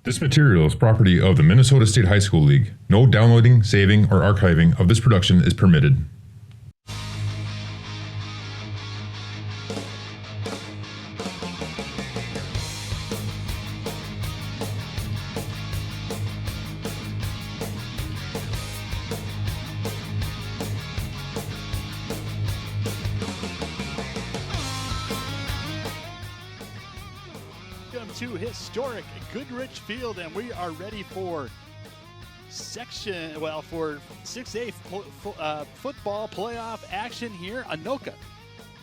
This material is property of the Minnesota State High School League. No downloading, saving, or archiving of this production is permitted. To historic Goodrich Field, and we are ready for for 6A football playoff action here. Anoka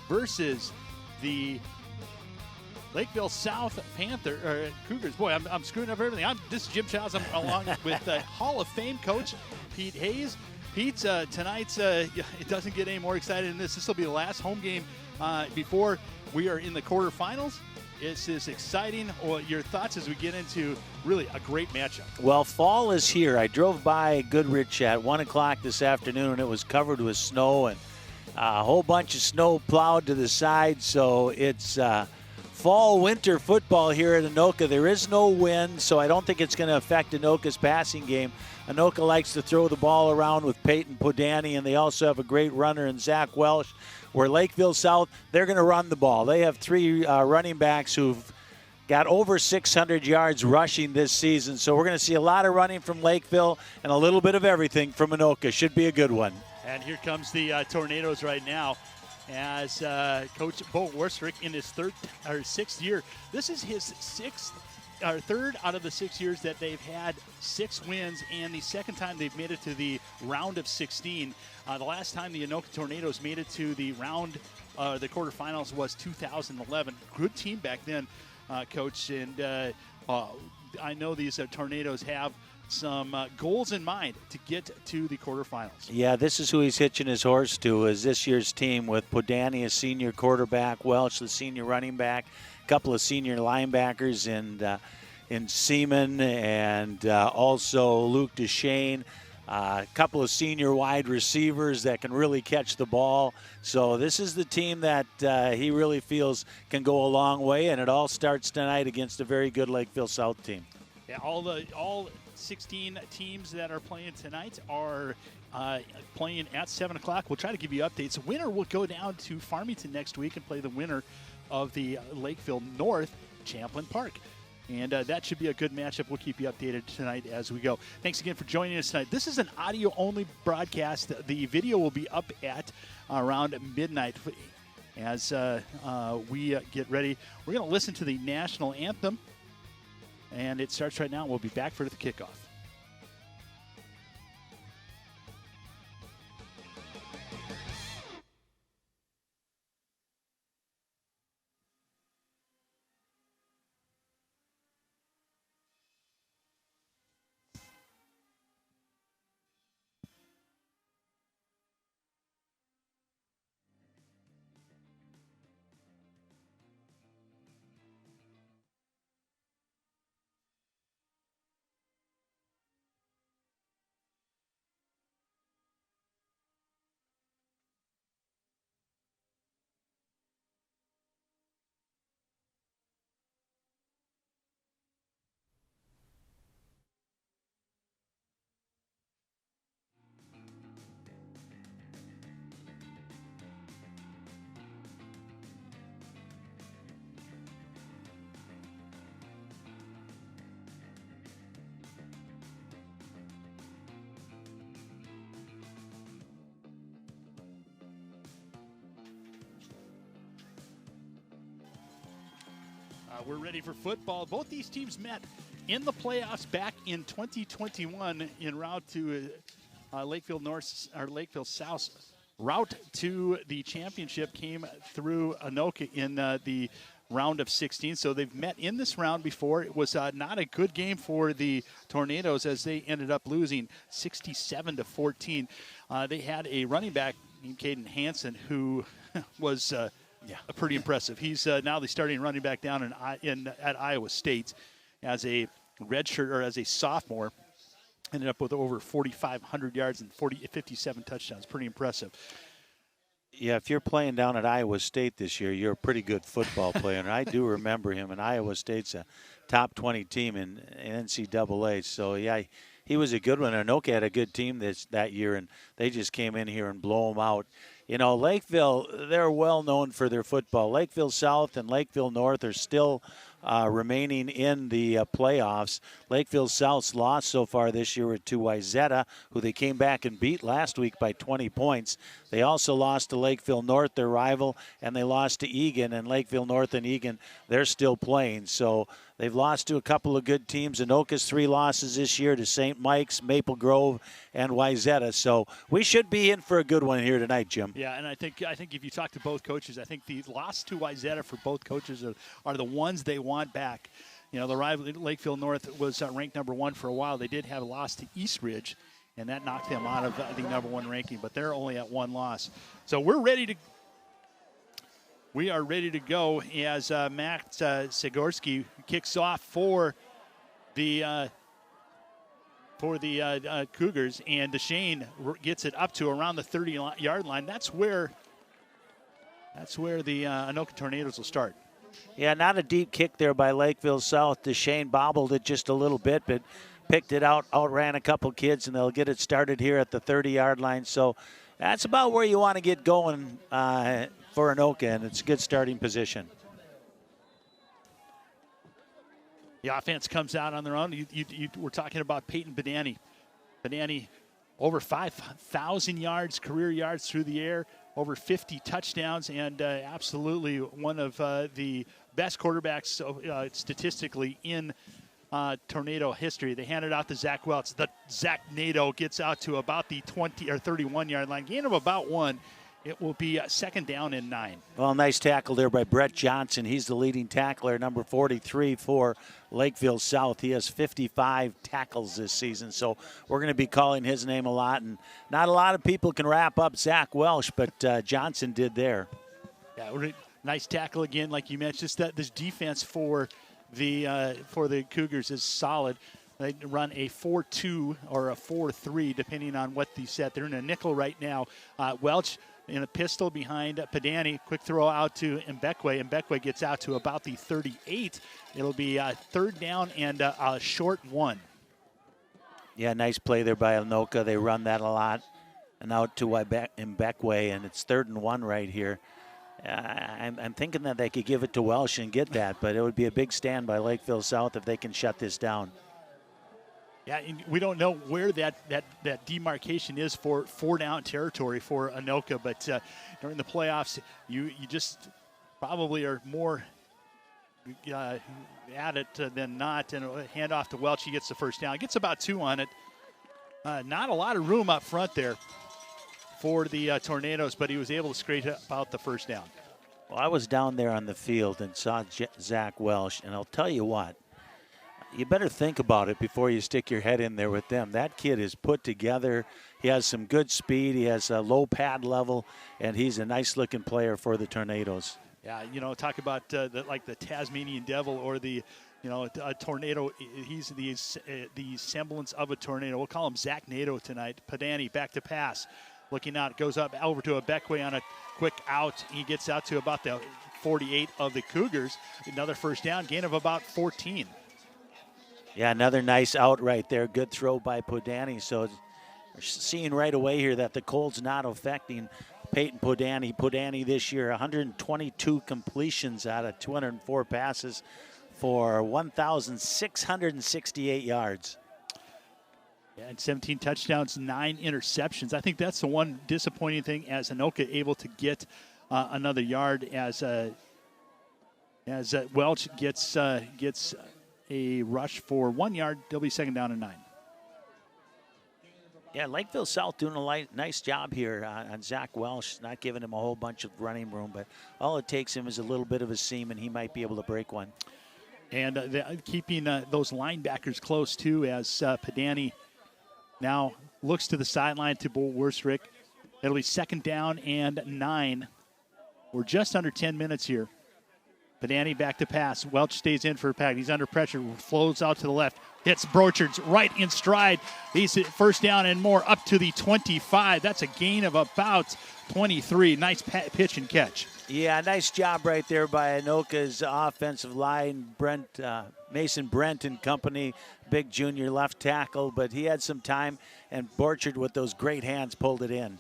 versus the Lakeville South Cougars. Boy, I'm screwing up everything. This is Jim Childs. I'm along with Hall of Fame coach Pete Hayes. Pete, tonight's it doesn't get any more exciting than this. This will be the last home game before we are in the quarterfinals. This is exciting. Your thoughts as we get into really a great matchup? Well, fall is here. I drove by Goodrich at 1 o'clock this afternoon, and it was covered with snow and a whole bunch of snow plowed to the side. So it's fall-winter football here at Anoka. There is no wind, so I don't think it's going to affect Anoka's passing game. Anoka likes to throw the ball around with Peyton Podani, and they also have a great runner in Zach Welsh. Where Lakeville South, they're going to run the ball. They have three running backs who've got over 600 yards rushing this season. So we're going to see a lot of running from Lakeville and a little bit of everything from Anoka. Should be a good one. And here comes the Tornadoes right now as Coach Bo Worstrick in his sixth year. This is his third out of the 6 years that they've had 6 wins, and the second time they've made it to the round of 16. The last time the Anoka Tornadoes made it to the round, the quarterfinals, was 2011. Good team back then, Coach. And I know these Tornadoes have some goals in mind to get to the quarterfinals. Yeah, this is who he's hitching his horse to, is this year's team with Podani, a senior quarterback, Welch, the senior running back, a couple of senior linebackers in Seaman, and also Luke Deshane. A couple of senior wide receivers that can really catch the ball. So this is the team that he really feels can go a long way, and it all starts tonight against a very good Lakeville South team. Yeah, all 16 teams that are playing tonight are playing at 7 o'clock. We'll try to give you updates. The winner will go down to Farmington next week and play the winner of the Lakeville North Champlin Park. And that should be a good matchup. We'll keep you updated tonight as we go. Thanks again for joining us tonight. This is an audio-only broadcast. The video will be up at around midnight as we get ready. We're going to listen to the national anthem, and it starts right now. We'll be back for the kickoff. We're ready for football. Both these teams met in the playoffs back in 2021 en route to Lakeville North or Lakeville South. Route to the championship came through Anoka in the round of 16. So they've met in this round before. It was not a good game for the Tornadoes as they ended up losing 67-14. They had a running back named Caden Hansen who was pretty impressive. He's now the starting running back down at Iowa State as a redshirt or as a sophomore. Ended up with over 4,500 yards and 57 touchdowns. Pretty impressive. Yeah, if you're playing down at Iowa State this year, you're a pretty good football player. And I do remember him, and Iowa State's a top 20 team in NCAA. So, yeah, he was a good one. Anoka had a good team that year, and they just came in here and blow them out. You know, Lakeville, they're well known for their football. Lakeville South and Lakeville North are still remaining in the playoffs. Lakeville South's lost so far this year to Wayzata, who they came back and beat last week by 20 points. They also lost to Lakeville North, their rival, and they lost to Egan. And Lakeville North and Egan, they're still playing. So they've lost to a couple of good teams. Anoka's 3 losses this year to St. Mike's, Maple Grove, and Wayzata. So we should be in for a good one here tonight, Jim. Yeah, and I think if you talk to both coaches, I think the loss to Wayzata for both coaches are the ones they want back. You know, the rival Lakeville North was ranked number 1 for a while. They did have a loss to Eastridge, and that knocked them out of the number 1 ranking. But they're only at 1 loss. So we are ready to go as Matt Sigorski kicks off for the Cougars, and DeShane gets it up to around the 30-yard line. That's where the Anoka Tornadoes will start. Yeah, not a deep kick there by Lakeville South. DeShane bobbled it just a little bit, but picked it out, outran a couple kids, and they'll get it started here at the 30-yard line. So that's about where you want to get going for Anoka, and it's a good starting position. The offense comes out on their own. We're talking about Peyton Badani. Badani, over 5,000 yards, career yards through the air, over 50 touchdowns, and absolutely one of the best quarterbacks statistically in Tornado history. They handed out to Zach Welch. The Zach Nato gets out to about the 20 or 31-yard line. Gain of about 1. It will be second down and 9. Well, nice tackle there by Brett Johnson. He's the leading tackler, number 43 for Lakeville South. He has 55 tackles this season, so we're going to be calling his name a lot. And not a lot of people can wrap up Zach Welch, but Johnson did there. Yeah, nice tackle again, like you mentioned. Just this defense for the Cougars is solid. They run a 4-2 or a 4-3, depending on what they set. They're in a nickel right now. Welch in a pistol behind Padani. Quick throw out to Mbekwe. Mbekwe gets out to about the 38. It'll be third down and a short 1. Yeah, nice play there by Anoka. They run that a lot. And out to Mbekwe, and it's 3rd and 1 right here. I'm thinking that they could give it to Welsh and get that, but it would be a big stand by Lakeville South if they can shut this down. Yeah, we don't know where that demarcation is for 4-down territory for Anoka, but during the playoffs, you just probably are more at it than not. And hand off to Welch, he gets the first down. Gets about 2 on it. Not a lot of room up front there for the Tornadoes, but he was able to scrape out the first down. Well, I was down there on the field and saw Zach Welsh, and I'll tell you what, you better think about it before you stick your head in there with them. That kid is put together. He has some good speed. He has a low pad level, and he's a nice-looking player for the Tornadoes. Yeah, talk about like the Tasmanian Devil or the, a tornado. He's the semblance of a tornado. We'll call him Zach Nato tonight. Padani back to pass. Looking out, goes up over to Mbekwe on a quick out. He gets out to about the 48 of the Cougars. Another first down, gain of about 14. Yeah, another nice out right there. Good throw by Podani. So we're seeing right away here that the cold's not affecting Peyton Podani. Podani this year, 122 completions out of 204 passes for 1,668 yards. Yeah, and 17 touchdowns, 9 interceptions. I think that's the one disappointing thing as Anoka able to get another yard as Welch gets a rush for 1 yard. They'll be second down and 9. Yeah, Lakeville South doing a nice job here on Zach Welsh, not giving him a whole bunch of running room, but all it takes him is a little bit of a seam, and he might be able to break one. And keeping those linebackers close, too, as Padani now looks to the sideline to Bo Worstrick. It'll be second down and 9. We're just under 10 minutes here. Pedani back to pass. Welch stays in for a pack. He's under pressure. Flows out to the left. Hits Borchards right in stride. He's at first down and more up to the 25. That's a gain of about 23. Nice pitch and catch. Yeah, nice job right there by Anoka's offensive line. Mason Brent and company, big junior left tackle, but he had some time, and Borchard with those great hands pulled it in.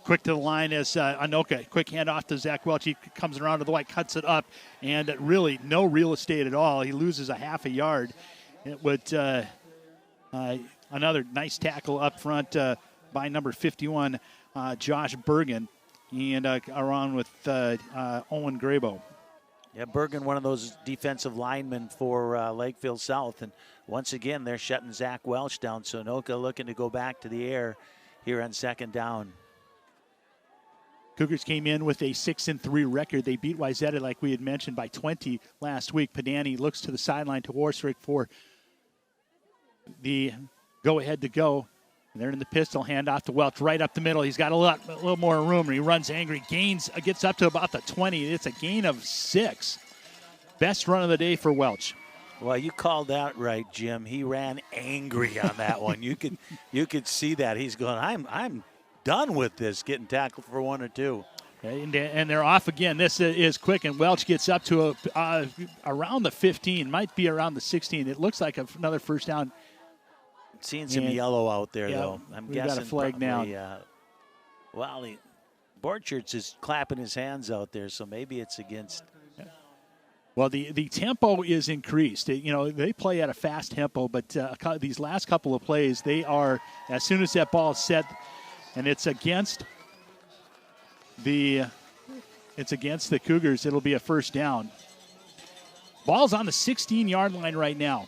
Quick to the line as Anoka, quick handoff to Zach Welch. He comes around to the white, cuts it up, and really no real estate at all. He loses a half a yard. It would another nice tackle up front by number 51, Josh Bergen, and around with Owen Grabo. Yeah, Bergen, one of those defensive linemen for Lakeville South, and once again they're shutting Zach Welch down. So Anoka looking to go back to the air here on second down. Cougars came in with a 6-3 record. They beat Wayzata, like we had mentioned, by 20 last week. Pedani looks to the sideline to Warstrick for the go-ahead to go. And they're in the pistol, handoff to Welch right up the middle. He's got a little more room, and he runs angry. Gets up to about the 20. It's a gain of 6. Best run of the day for Welch. Well, you called that right, Jim. He ran angry on that one. You could see that. He's going, I'm done with this, getting tackled for 1 or 2. And they're off again. This is quick, and Welch gets up to around the 15, might be around the 16. It looks like another first down. Seeing some yellow out there, though. I'm guessing got a flag probably, now. Borchards is clapping his hands out there, so maybe it's against. Well, the tempo is increased. They play at a fast tempo, but these last couple of plays, they are, as soon as that ball is set, and it's against the Cougars, it'll be a first down. Ball's on the 16-yard line right now.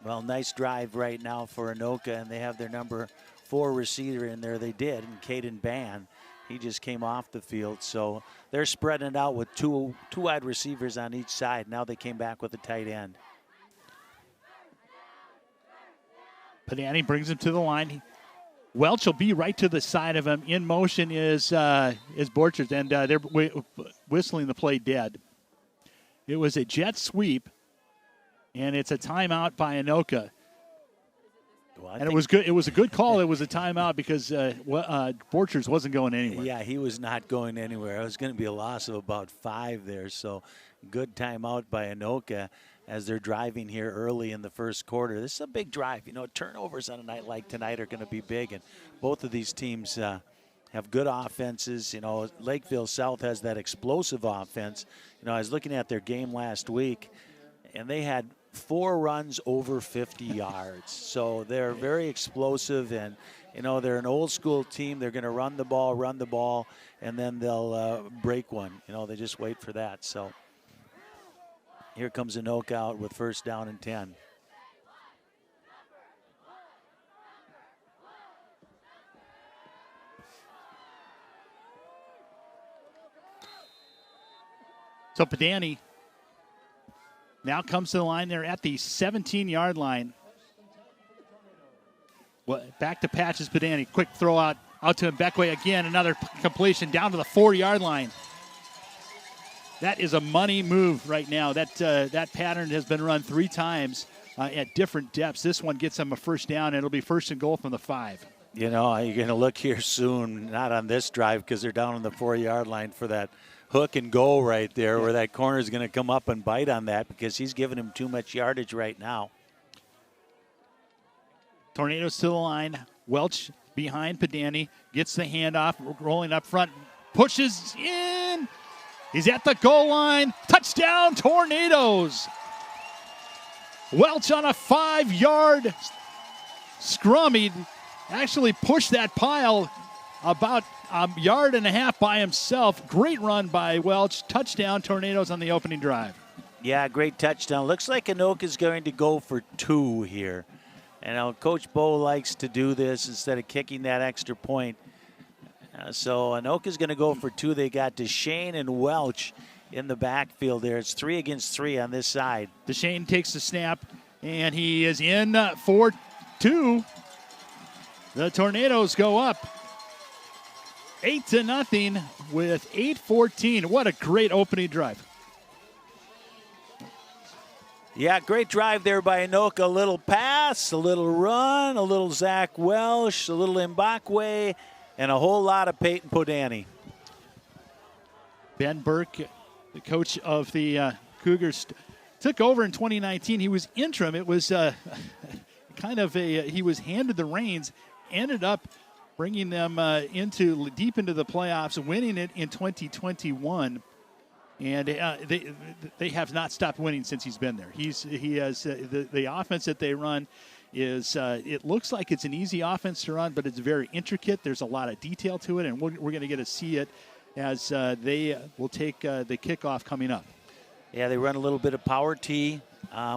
Well, nice drive right now for Anoka, and they have their number 4 receiver in there. They did, and Caden Ban. He just came off the field. So they're spreading it out with two wide receivers on each side. Now they came back with a tight end. Pedani brings him to the line. Welch will be right to the side of him. In motion is Borchers, and they're whistling the play dead. It was a jet sweep, and it's a timeout by Anoka. Well, and it was good. It was a good call. It was a timeout because Borchers wasn't going anywhere. Yeah, he was not going anywhere. It was going to be a loss of about 5 there. So good timeout by Anoka as they're driving here early in the first quarter. This is a big drive. Turnovers on a night like tonight are going to be big, and both of these teams have good offenses. Lakeville South has that explosive offense. I was looking at their game last week, and they had 4 runs over 50 yards. So they're very explosive, and, they're an old school team. They're going to run the ball, and then they'll break one. They just wait for that. So here comes Anoka out with first down and 10. So Pedani now comes to the line. They're at the 17-yard line. Back to Patches Pedani. Quick throw out to Mbekwe again. Another completion down to the 4-yard line. That is a money move right now. That pattern has been run 3 times at different depths. This one gets them a first down. It'll be first and goal from the 5. You're going to look here soon, not on this drive because they're down on the 4-yard line for that hook and go right there, where that corner is going to come up and bite on that because he's giving him too much yardage right now. Tornadoes to the line. Welch behind Pedani. Gets the handoff, rolling up front. Pushes in. He's at the goal line. Touchdown, Tornadoes. Welch on a 5-yard scrum. He actually pushed that pile about a yard and a half by himself. Great run by Welch. Touchdown, Tornadoes on the opening drive. Yeah, great touchdown. Looks like Anoka's going to go for 2 here. And Coach Bo likes to do this instead of kicking that extra point. So Anoka's going to go for 2. They got DeShane and Welch in the backfield there. It's 3 against 3 on this side. DeShane takes the snap, and he is in for 2. The Tornadoes go up 8-0 with 8:14. What a great opening drive. Yeah, great drive there by Anoka. A little pass, a little run, a little Zach Welsh, a little Mbakwe, and a whole lot of Peyton Podani. Ben Burke, the coach of the Cougars, took over in 2019. He was interim. It was he was handed the reins, ended up bringing them deep into the playoffs, winning it in 2021. And they have not stopped winning since he's been there. He has the offense that they run is it looks like it's an easy offense to run, but it's very intricate. There's a lot of detail to it, and we're going to get to see it as they will take the kickoff coming up. Yeah, they run a little bit of power T,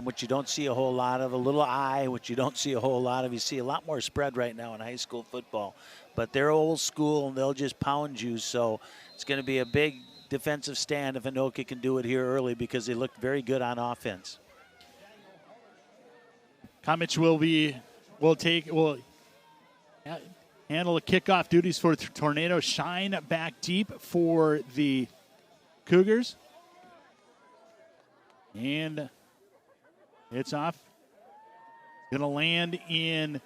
which you don't see a whole lot of, a little I, which you don't see a whole lot of. You see a lot more spread right now in high school football. But they're old school, and they'll just pound you. So it's going to be a big defensive stand if Anoka can do it here early because they look very good on offense. Comich will handle the kickoff duties for Tornado. Shine back deep for the Cougars. And it's off. Going to land in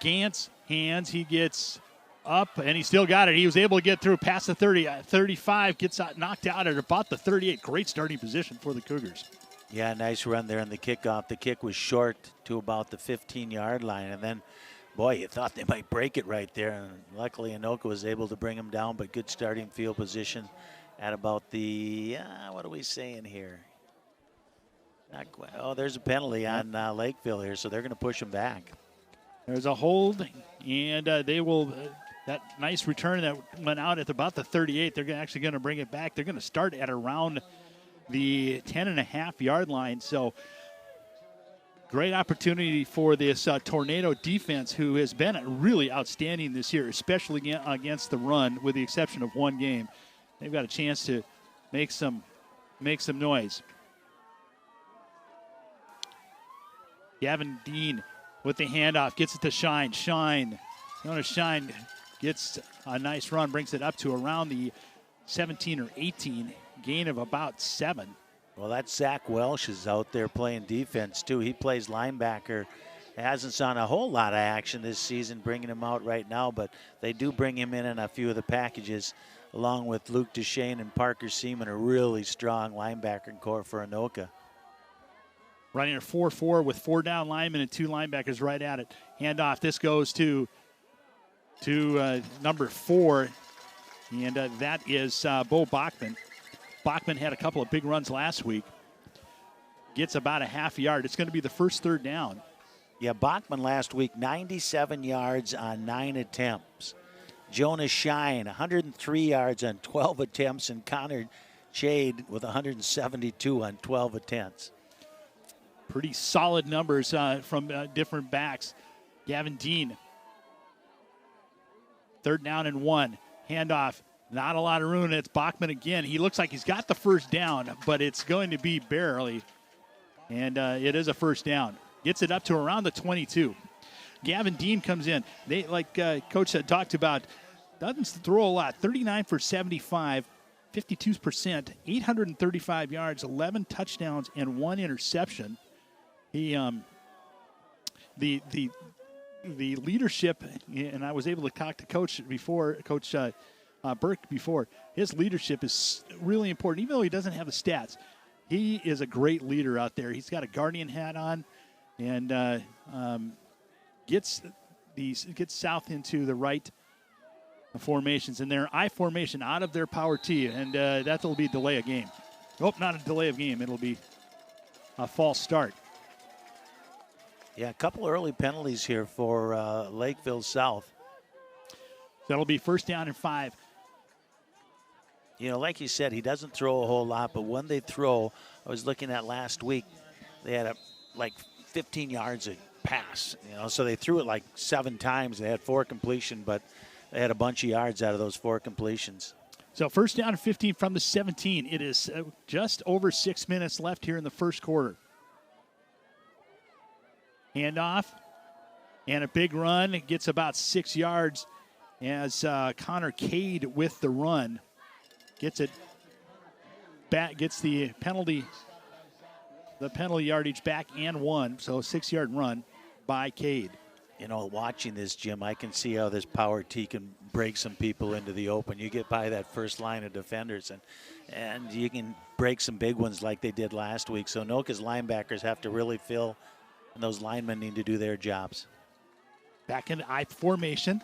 Gant's hands. He gets up, and he still got it. He was able to get through past the 30, 35, gets knocked out at about the 38. Great starting position for the Cougars. Yeah, nice run there in the kickoff. The kick was short to about the 15-yard line, and then, boy, you thought they might break it right there. And luckily, Anoka was able to bring him down, but good starting field position at about the, what are we saying here? Not quite. Oh, there's a penalty on Lakeville here, so they're going to push him back. There's a hold, and they will that nice return that went out at about the 38. They're actually going to bring it back. They're going to start at around the 10.5-yard line. So great opportunity for this Tornado defense, who has been really outstanding this year, especially against the run, with the exception of one game. They've got a chance to make some noise. Gavin Dean with the handoff, gets it to Shine. Shine gets a nice run, brings it up to around the 17 or 18, gain of about 7. Well, that Zach Welsh is out there playing defense, too. He plays linebacker. Hasn't seen a whole lot of action this season, bringing him out right now, but they do bring him in a few of the packages, along with Luke Duchesne and Parker Seaman, a really strong linebacker core for Anoka. Running a 4-4 with 4 down linemen and 2 linebackers right at it. Handoff. This goes to number 4, and that is Bo Bachman. Bachman had a couple of big runs last week. Gets about a half yard. It's going to be the first 3rd down. Yeah, Bachman last week, 97 yards on 9 attempts. Jonas Shine, 103 yards on 12 attempts, and Connor Chade with 172 on 12 attempts. Pretty solid numbers from different backs. Gavin Dean, 3rd down and 1. Handoff, not a lot of room. It's Bachman again. He looks like he's got the first down, but it's going to be barely. And it is a first down. Gets it up to around the 22. Gavin Dean comes in. They, like Coach had talked about, doesn't throw a lot. 39 for 75, 52%, 835 yards, 11 touchdowns, and 1 interception. He, the leadership, and I was able to talk to Coach Burke before. His leadership is really important, even though he doesn't have the stats. He is a great leader out there. He's got a Guardian hat on, and gets South into the right formations, and their I formation out of their power T, and that will be delay of game. Oh, not a delay of game. It'll be a false start. Yeah, a couple early penalties here for Lakeville South. That'll be 1st down and 5. You know, like you said, he doesn't throw a whole lot, but when they throw, I was looking at last week, they had like 15 yards a pass. You know, so they threw it like 7 times. They had 4 completion, but they had a bunch of yards out of those 4 completions. So 1st down and 15 from the 17. It is just over 6 minutes left here in the first quarter. Handoff and a big run. It gets about 6 yards as Connor Cade with the run. Gets it back, gets the penalty the penalty yardage back and 1, so 6-yard run by Cade. You know, watching this, Jim, I can see how this power T can break some people into the open. You get by that first line of defenders, and you can break some big ones like they did last week. So Anoka's linebackers have to really fill, and those linemen need to do their jobs. Back in I formation.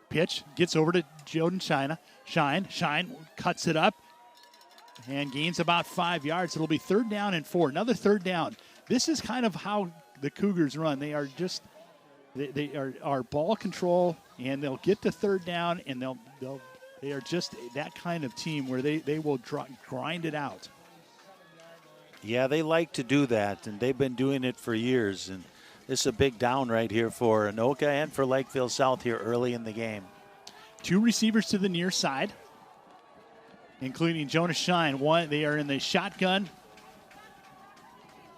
Pitch gets over to Jordan Shine cuts it up and gains about 5 yards. It'll be 3rd down and 4. Another 3rd down. This is kind of how the Cougars run. They are just they are ball control, and they'll get to 3rd down, and they are just that kind of team where they will grind it out. Yeah, they like to do that, and they've been doing it for years. And this is a big down right here for Anoka and for Lakeville South here early in the game. 2 receivers to the near side, including Jonas Shine. They are in the shotgun.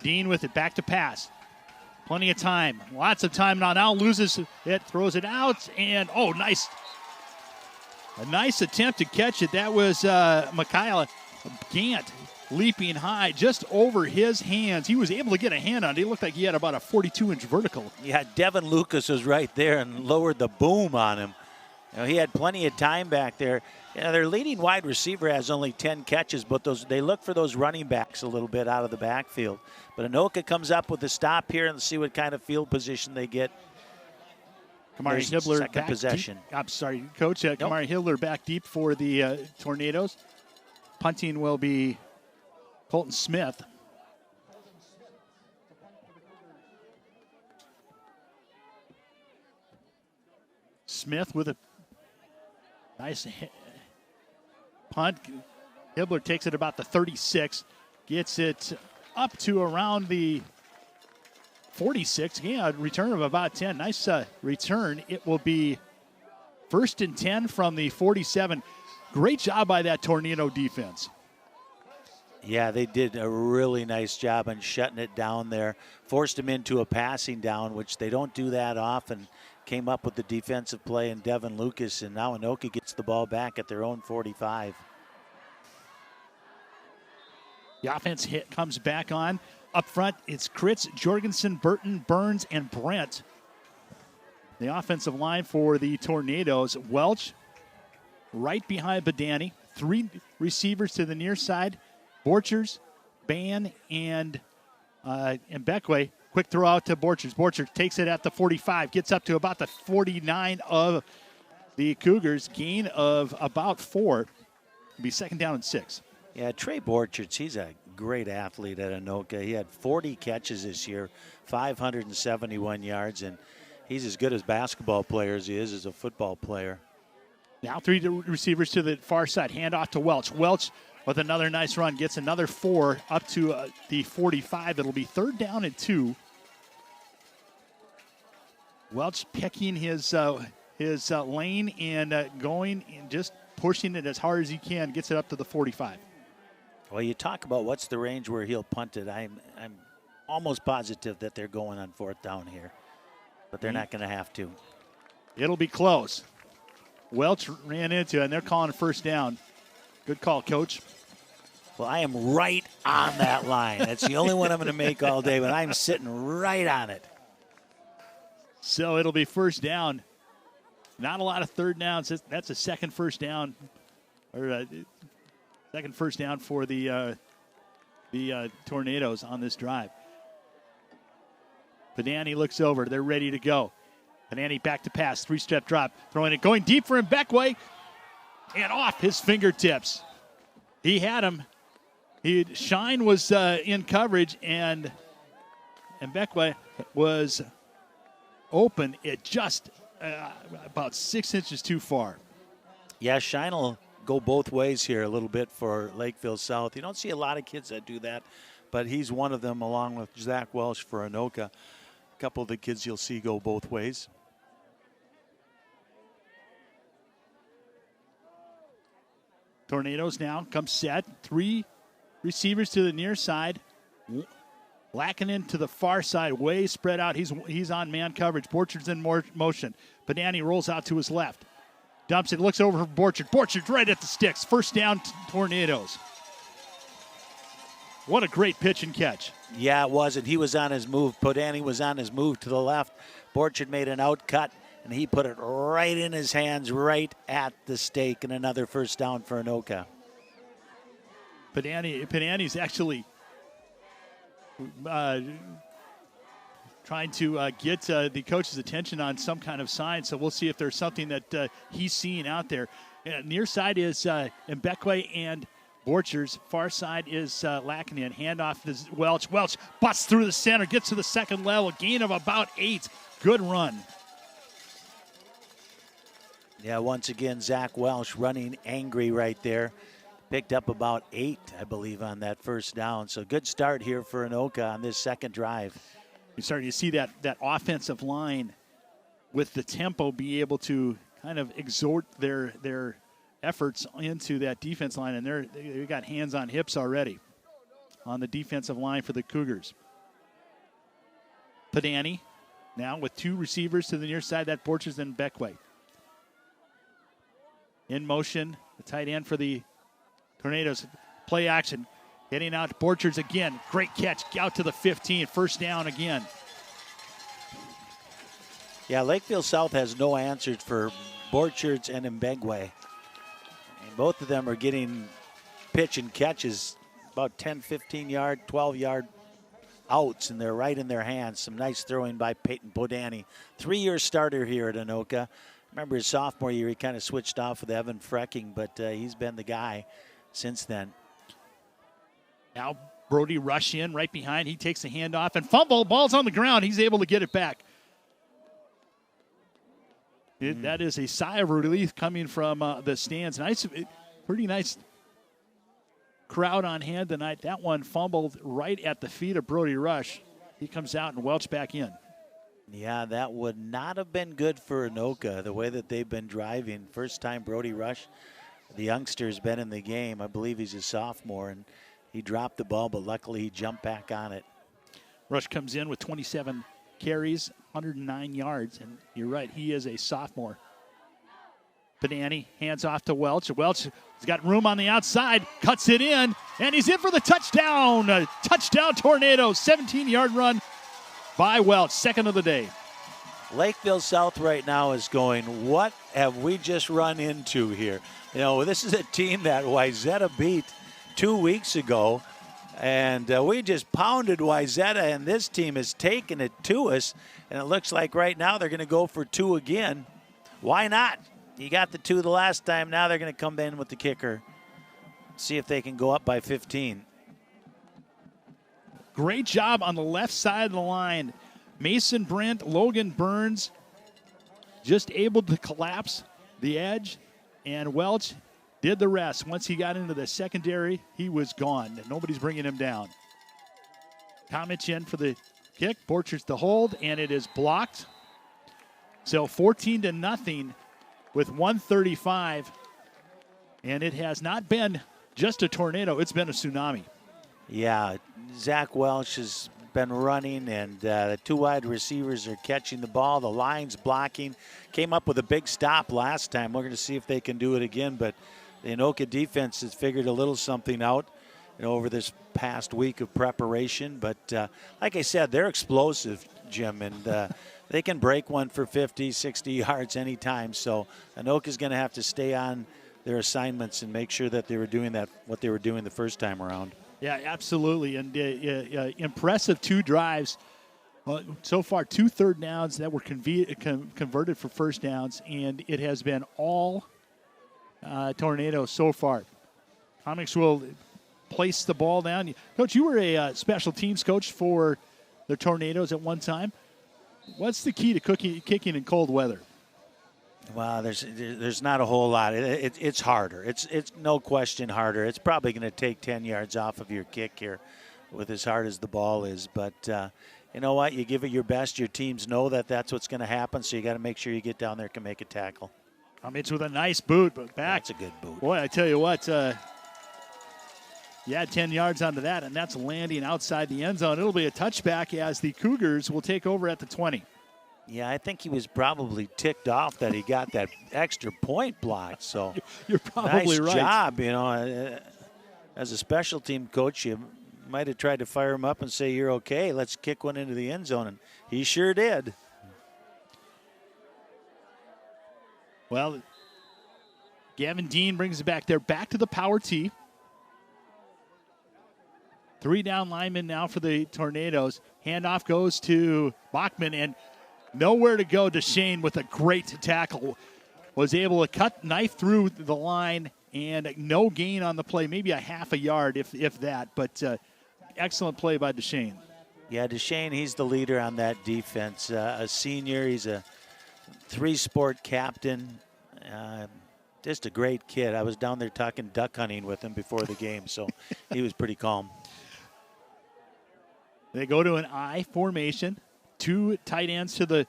Dean with it, back to pass. Plenty of time. Lots of time now loses it, throws it out, and nice. A nice attempt to catch it. That was Mikhail Gant leaping high just over his hands. He was able to get a hand on it. He looked like he had about a 42-inch vertical. Yeah, Devin Lucas was right there and lowered the boom on him. You know, he had plenty of time back there. You know, their leading wide receiver has only 10 catches, but they look for those running backs a little bit out of the backfield. But Anoka comes up with a stop here and see what kind of field position they get. Kamari Hibler second back possession. Deep. I'm sorry, Coach. Kamari Hibler back deep for the Tornadoes. Punting will be Colton Smith. Smith with a nice punt. Hibler takes it about the 36, gets it up to around the 46. Yeah, a return of about 10. Nice return. It will be 1st and 10 from the 47. Great job by that Tornado defense. Yeah, they did a really nice job on shutting it down there. Forced them into a passing down, which they don't do that often. Came up with the defensive play and Devin Lucas, and now Anoka gets the ball back at their own 45. The offense comes back on. Up front, it's Kritz, Jorgensen, Burton, Burns, and Brent. The offensive line for the Tornadoes. Welch right behind Badani. 3 receivers to the near side. Borchers, Ban, and Beckway. Quick throw out to Borchers. Borchers takes it at the 45, gets up to about the 49 of the Cougars. Gain of about 4. It'll be 2nd down and 6. Yeah, Trey Borchers, he's a great athlete at Anoka. He had 40 catches this year, 571 yards, and he's as good as basketball player as he is as a football player. Now 3 receivers to the far side. Hand off to Welch. Welch with another nice run. Gets another 4 up to the 45. It'll be 3rd down and 2. Welch picking his lane and going and just pushing it as hard as he can. Gets it up to the 45. Well, you talk about what's the range where he'll punt it. I'm almost positive that they're going on 4th down here, but they're not going to have to. It'll be close. Welch ran into it, and they're calling a 1st down. Good call, Coach. Well, I am right on that line. That's the only one I'm going to make all day, but I'm sitting right on it. So it'll be 1st down. Not a lot of 3rd downs. That's a 2nd 1st down, or 2nd 1st down for the Tornadoes on this drive. Panani looks over. They're ready to go. Panani back to pass. 3-step drop. Throwing it. Going deep for Mbekwe. And off his fingertips. He had him. Shine was in coverage, and Mbekwe was open. It just about 6 inches too far. Yeah, Shine will go both ways here a little bit for Lakeville South. You don't see a lot of kids that do that, but he's one of them along with Zach Welsh for Anoka. A couple of the kids you'll see go both ways. Tornadoes now come set. 3 receivers to the near side. Lackinen to the far side, way spread out. He's on man coverage. Borchard's in motion. Panani rolls out to his left. Dumps it, looks over for Borchard. Borchard's right at the sticks. 1st down, Tornadoes. What a great pitch and catch. Yeah, it was, and he was on his move. Podani was on his move to the left. Borchard made an out cut, and he put it right in his hands, right at the stake, and another first down for Anoka. Podani's actually trying to get the coach's attention on some kind of sign, so we'll see if there's something that he's seeing out there. Near side is Mbekwe and Borchers. Far side is Lackinen. Handoff is Welch. Welch busts through the center, gets to the second level. Gain of about 8. Good run. Yeah, once again, Zach Welch running angry right there. Picked up about 8, I believe, on that first down. So good start here for Anoka on this second drive. You're starting to see that offensive line with the tempo be able to kind of exhort their efforts into that defense line, and they've got hands on hips already on the defensive line for the Cougars. Podani now with 2 receivers to the near side. That Borchers and Mbekwe. In motion, the tight end for the Tornadoes. Play action. Heading out to Borchers again. Great catch out to the 15. First down again. Yeah, Lakeville South has no answers for Borchers and Mbekwe. And both of them are getting pitch and catches about 10, 15-yard, 12-yard outs, and they're right in their hands. Some nice throwing by Peyton Podani. 3-year starter here at Anoka. Remember his sophomore year, he kind of switched off with Evan Frecking, but he's been the guy since then. Now Brody rush in right behind. He takes the handoff and fumble. Ball's on the ground. He's able to get it back. That is a sigh of relief coming from the stands. Pretty nice crowd on hand tonight. That one fumbled right at the feet of Brody Rush. He comes out and Welch back in. Yeah, that would not have been good for Anoka, the way that they've been driving. First time Brody Rush, the youngster's been in the game. I believe he's a sophomore, and he dropped the ball, but luckily he jumped back on it. Rush comes in with 27 carries, 109 yards, and you're right, he is a sophomore. Podani hands off to Welch. Welch has got room on the outside, cuts it in, and he's in for the touchdown. Touchdown Tornadoes, 17-yard run by Welch, second of the day. Lakeville South right now is going, what have we just run into here? You know, this is a team that Wayzata beat 2 weeks ago, and we just pounded Wayzata, and this team has taken it to us, and it looks like right now they're going to go for 2 again. Why not? You got the 2 the last time. Now they're going to come in with the kicker. See if they can go up by 15. Great job on the left side of the line. Mason Brent, Logan Burns just able to collapse the edge, and Welch did the rest. Once he got into the secondary, he was gone. Nobody's bringing him down. Tomic in for the kick. Borchers the hold, and it is blocked. So 14-0 with 1:35. And it has not been just a tornado. It's been a tsunami. Yeah, Zach Welch has been running, and the 2 wide receivers are catching the ball. The line's blocking. Came up with a big stop last time. We're going to see if they can do it again, but the Anoka defense has figured a little something out, you know, over this past week of preparation. But like I said, they're explosive, Jim, and they can break one for 50, 60 yards anytime. So Anoka's going to have to stay on their assignments and make sure that they were doing what they were doing the first time around. Yeah, absolutely. And impressive 2 drives. So far, 2 third downs that were converted for first downs, and it has been all Tornadoes so far. Comics will place the ball down. Coach, you were a special teams coach for the Tornadoes at one time. What's the key to kicking in cold weather? Well, there's not a whole lot. It's harder. It's no question harder. It's probably going to take 10 yards off of your kick here with as hard as the ball is. But you know what? You give it your best. Your teams know that that's what's going to happen, so you got to make sure you get down there and can make a tackle. It's with a nice boot, but back. That's a good boot. Boy, I tell you what, you add 10 yards onto that, and that's landing outside the end zone. It'll be a touchback as the Cougars will take over at the 20. Yeah, I think he was probably ticked off that he got that extra point blocked. So you're probably nice right. Job, you know. As a special team coach, you Might have tried to fire him up and say, "You're okay. Let's kick one into the end zone," and he sure did. Well, Gavin Dean brings it back there, back to the power tee. 3 down linemen now for the Tornadoes. Handoff goes to Bachman, and nowhere to go. DeShane with a great tackle. Was able to cut knife through the line, and no gain on the play. Maybe a half a yard, if that. But excellent play by DeShane. Yeah, DeShane, he's the leader on that defense. A senior, he's a 3-sport captain. Just a great kid. I was down there talking duck hunting with him before the game, so he was pretty calm. They go to an I formation. 2 tight ends to the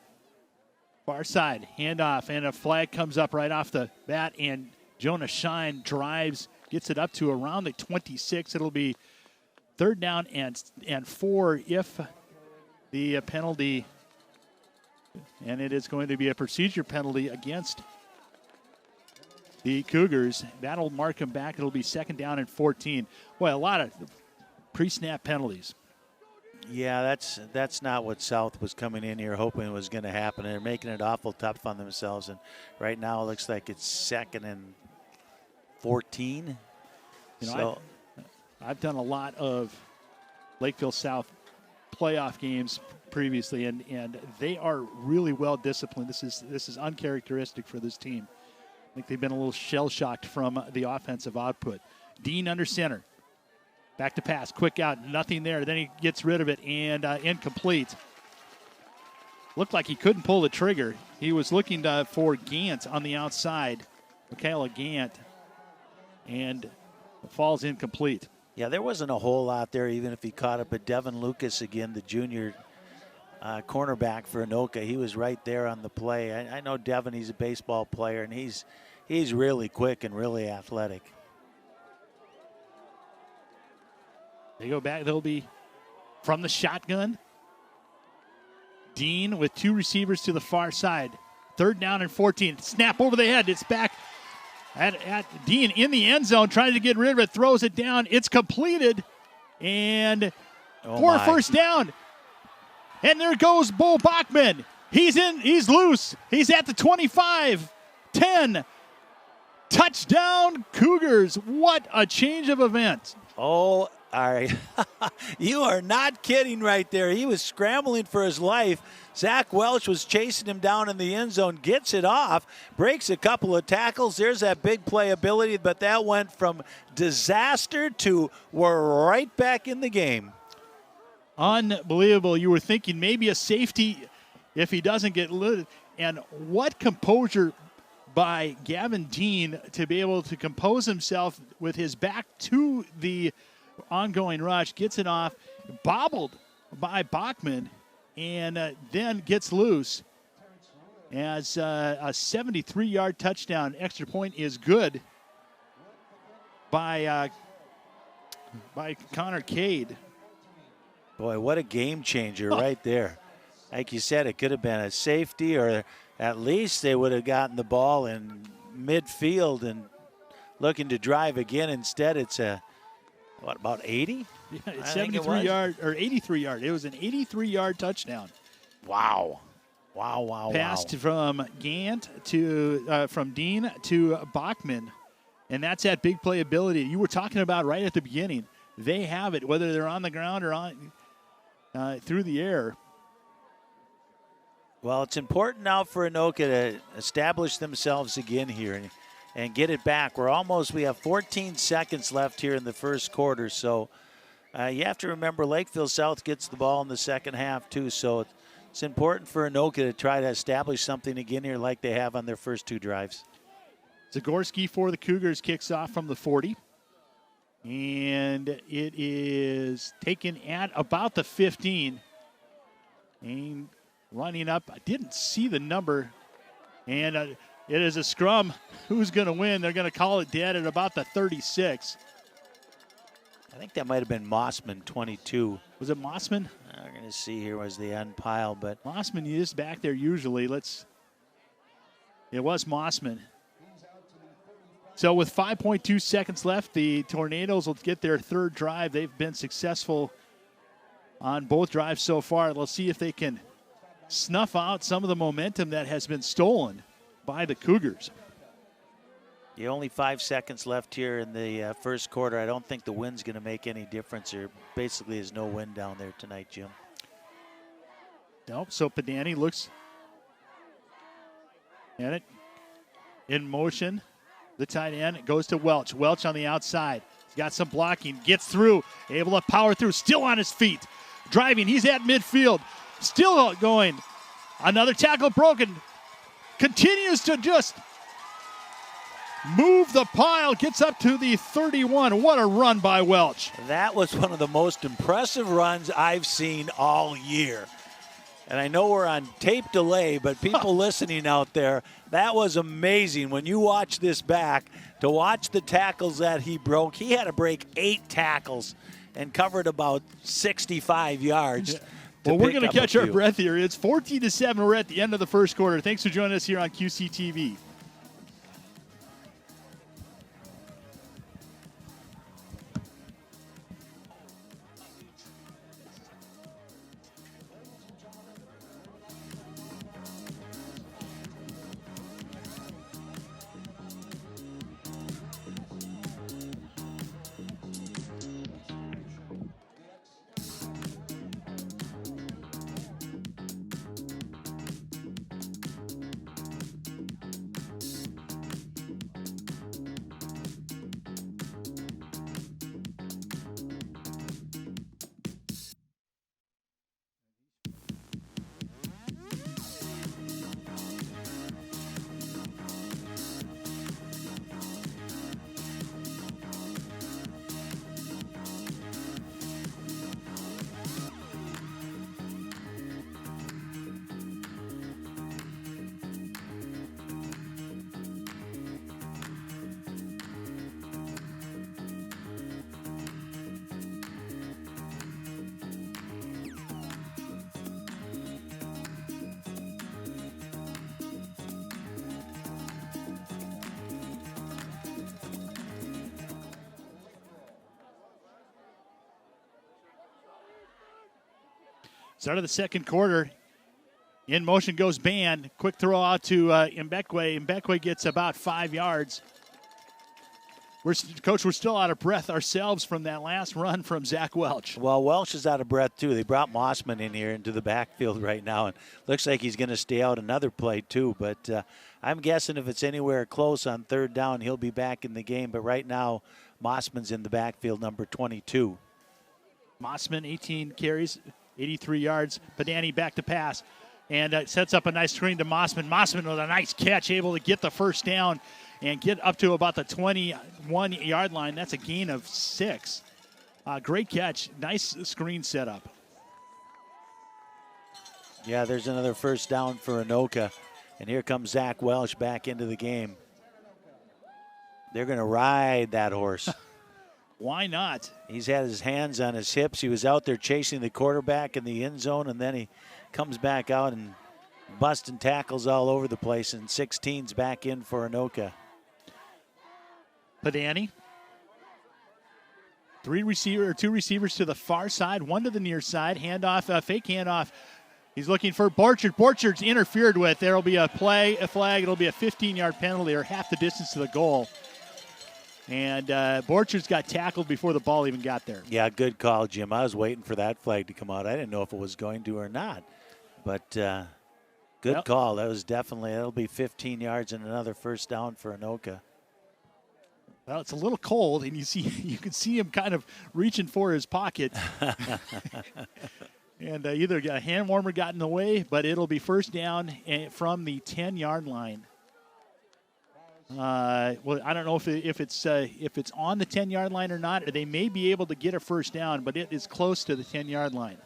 far side. Handoff, and a flag comes up right off the bat, and Jonah Shine drives, gets it up to around the 26. It'll be 3rd down and 4 if the penalty, and it is going to be a procedure penalty against the Cougars. That'll mark them back. It'll be 2nd down and 14. Boy, a lot of pre-snap penalties. Yeah, that's not what South was coming in here hoping was going to happen. They're making it awful tough on themselves, and right now it looks like it's 2nd and 14. You know, I've done a lot of Lakeville South playoff games previously, and they are really well disciplined. This is uncharacteristic for this team. I think they've been a little shell-shocked from the offensive output. Dean under center. Back to pass, quick out, nothing there. Then he gets rid of it, and incomplete. Looked like he couldn't pull the trigger. He was looking for Gant on the outside, Michaela Gant, and falls incomplete. Yeah, there wasn't a whole lot there, even if he caught up. But Devin Lucas, again, the junior cornerback for Anoka, he was right there on the play. I know Devin, he's a baseball player, and he's really quick and really athletic. They go back. They'll be from the shotgun. Dean with 2 receivers to the far side. 3rd down and 14. Snap over the head. It's back at Dean in the end zone, trying to get rid of it. Throws it down. It's completed. And for a 1st down. And there goes Bo Bachman. He's in. He's loose. He's at the 25. 10. Touchdown, Cougars. What a change of events. Oh, all right. You are not kidding right there. He was scrambling for his life. Zach Welch was chasing him down in the end zone, gets it off, breaks a couple of tackles. There's that big playability, but that went from disaster to we're right back in the game. Unbelievable. You were thinking maybe a safety if he doesn't get lit. And what composure by Gavin Dean to be able to compose himself with his back to the ongoing rush, gets it off, bobbled by Bachman, and then gets loose as a 73-yard touchdown. Extra point is good by Connor Cade. Boy, what a game changer right there. Like you said, it could have been a safety, or at least they would have gotten the ball in midfield and looking to drive again. Instead, it's about 80? Yeah, it's 73-yard or 83-yard. It was an 83-yard touchdown. Wow. Passed from Gant to from Dean to Bachman, and that's that big playability you were talking about right at the beginning. They have it, whether they're on the ground or on through the air. Well, it's important now for Anoka to establish themselves again here and get it back. We have 14 seconds left here in the first quarter. So you have to remember Lakeville South gets the ball in the second half too. So it's important for Anoka to try to establish something again here like they have on their first 2 drives. Zagorski for the Cougars kicks off from the 40. And it is taken at about the 15. And running up, I didn't see the number. And it is a scrum. Who's going to win? They're going to call it dead at about the 36. I think that might have been Mossman, 22. Was it Mossman? We're going to see here was the end pile, but Mossman is back there usually. It was Mossman. So with 5.2 seconds left, the Tornadoes will get their third drive. They've been successful on both drives so far. Let's see if they can snuff out some of the momentum that has been stolen by the Cougars. Yeah, only 5 seconds left here in the first quarter. I don't think the wind's going to make any difference. There basically is no wind down there tonight, Jim. Nope. So Padani looks at it in motion. The tight end, it goes to Welch. Welch on the outside. He's got some blocking. Gets through. Able to power through. Still on his feet. Driving. He's at midfield. Still going. Another tackle broken. Continues to just move the pile. Gets up to the 31. What a run by Welch. That was one of the most impressive runs I've seen all year. And I know we're on tape delay, but people listening out there, that was amazing. When you watch this back, to watch the tackles that he broke, he had to break 8 tackles and covered about 65 yards. Well, we're going to catch our breath here. It's 14-7. We're at the end of the first quarter. Thanks for joining us here on QCTV. Start of the second quarter. In motion goes Band. Quick throw out to Mbekwe. Mbekwe gets about 5 yards. Coach, we're still out of breath ourselves from that last run from Zach Welch. Well, Welch is out of breath, too. They brought Mossman in here into the backfield right now, and looks like he's going to stay out another play, too. But I'm guessing if it's anywhere close on third down, he'll be back in the game. But right now, Mossman's in the backfield, number 22. Mossman, 18 carries, 83 yards. Padani back to pass and sets up a nice screen to Mossman. Mossman with a nice catch, able to get the first down and get up to about the 21-yard line. That's a gain of 6. Great catch. Nice screen setup. Yeah, there's another first down for Anoka. And here comes Zach Welch back into the game. They're going to ride that horse. Why not? He's had his hands on his hips. He was out there chasing the quarterback in the end zone, and then he comes back out and busting tackles all over the place, and 16's back in for Anoka. Padani. 2 receivers to the far side, 1 to the near side. Handoff, fake handoff. He's looking for Borchard. Borchard's interfered with. There will be a flag. It'll be a 15-yard penalty or half the distance to the goal. And Borchard's got tackled before the ball even got there. Yeah, good call, Jim. I was waiting for that flag to come out. I didn't know if it was going to or not. But good call. That was definitely, that'll be 15 yards and another first down for Anoka. Well, it's a little cold, and you can see him kind of reaching for his pocket. And either a hand warmer got in the way, but it'll be first down from the 10-yard line. Well, I don't know if it's on the 10-yard line or not. Or they may be able to get a first down, but it is close to the 10-yard line.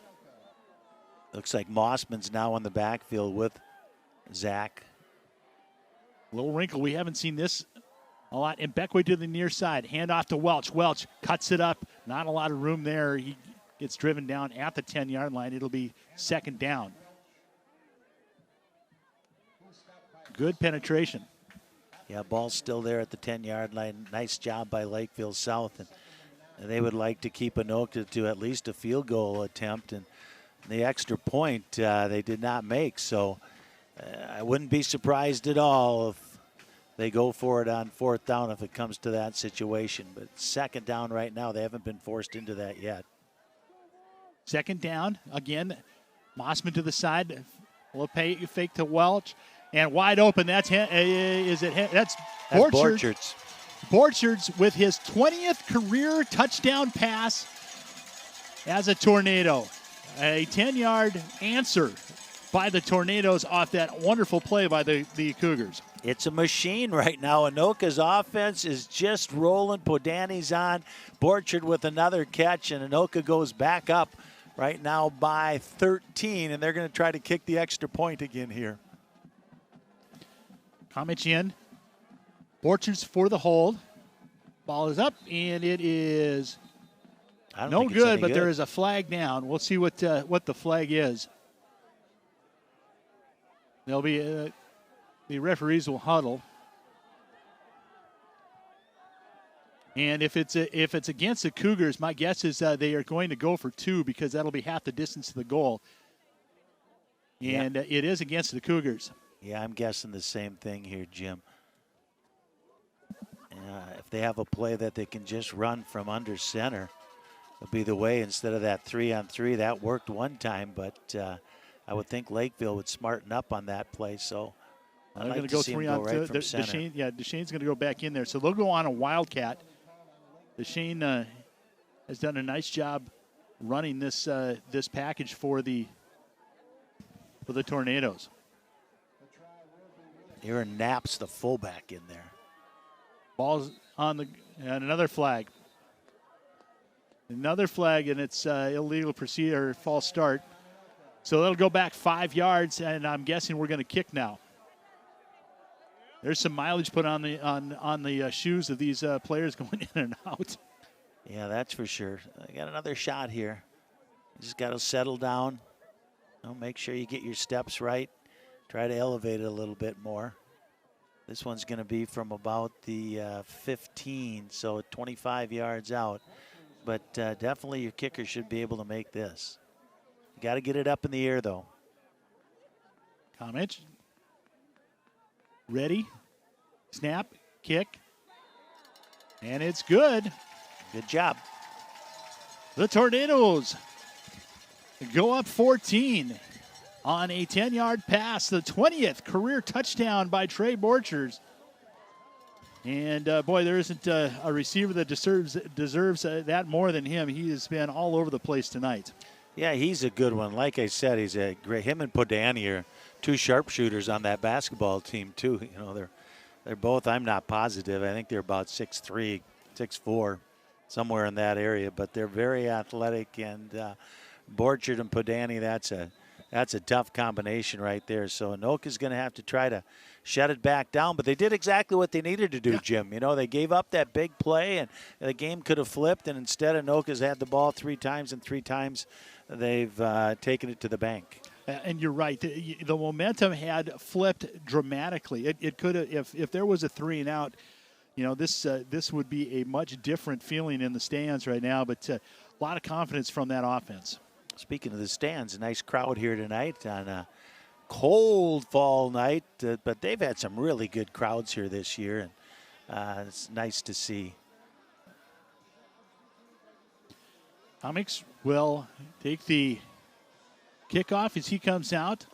Looks like Mossman's now on the backfield with Zach. Little wrinkle. We haven't seen this a lot. And Mbekwe to the near side. Hand off to Welch. Welch cuts it up. Not a lot of room there. He gets driven down at the 10-yard line. It'll be second down. Good penetration. Yeah, ball's still there at the 10-yard line. Nice job by Lakeville South. And they would like to keep Anoka to at least a field goal attempt. And the extra point they did not make. So I wouldn't be surprised at all if they go for it on 4th down if it comes to that situation. But 2nd down right now, they haven't been forced into that yet. 2nd down. Again, Mossman to the side. Fake to Welch. And wide open. That's Borchard. Borchard's. Borchard's with his 20th career touchdown pass as a Tornado. A 10-yard answer by the Tornadoes off that wonderful play by the Cougars. It's a machine right now. Anoka's offense is just rolling. Podani's on. Borchard with another catch, and Anoka goes back up right now by 13, and they're going to try to kick the extra point again here. Comich in. Borchard's for the hold. Ball is up, and it is no good, but there is a flag down. We'll see what the flag is. There'll be the referees will huddle, and if it's against the Cougars, my guess is they are going to go for 2 because that'll be half the distance to the goal. And it is against the Cougars. Yeah, I'm guessing the same thing here, Jim. If they have a play that they can just run from under center, it'll be the way instead of that 3-on-3. That worked one time, but I would think Lakeville would smarten up on that play. So I'd like to see him go right from center. Deshane's going to go back in there. So they'll go on a Wildcat. Deshane has done a nice job running this this package for the Tornadoes. Aaron Knapp's the fullback in there. Ball's on and another flag. Another flag, and it's illegal procedure, false start. So that'll go back 5 yards, and I'm guessing we're going to kick now. There's some mileage put on the shoes of these players going in and out. Yeah, that's for sure. I got another shot here. You just got to settle down. Make sure you get your steps right. Try to elevate it a little bit more. This one's going to be from about the 15, so 25 yards out. But definitely your kicker should be able to make this. You got to get it up in the air, though. Comich. Ready. Snap. Kick. And it's good. Good job. The Tornadoes go up 14 on a 10-yard pass. The 20th career touchdown by Trey Borchard. And, boy, there isn't a receiver that deserves that more than him. He has been all over the place tonight. Yeah, he's a good one. Like I said, he's a great. Him and Podani are 2 sharpshooters on that basketball team, too. They're both, I'm not positive. I think they're about 6'3", 6'4", somewhere in that area. But they're very athletic. And Borchard and Podani, that's a tough combination right there. So Anoka's going to have to try to shut it back down. But they did exactly what they needed to do, Jim. They gave up that big play, and the game could have flipped. And instead, Anoka's had the ball 3 times, and 3 times they've taken it to the bank. And you're right. The momentum had flipped dramatically. It could have, if there was a 3 and out, this would be a much different feeling in the stands right now. But a lot of confidence from that offense. Speaking of the stands, a nice crowd here tonight on a cold fall night, but they've had some really good crowds here this year, and it's nice to see. Comics will take the kickoff as he comes out.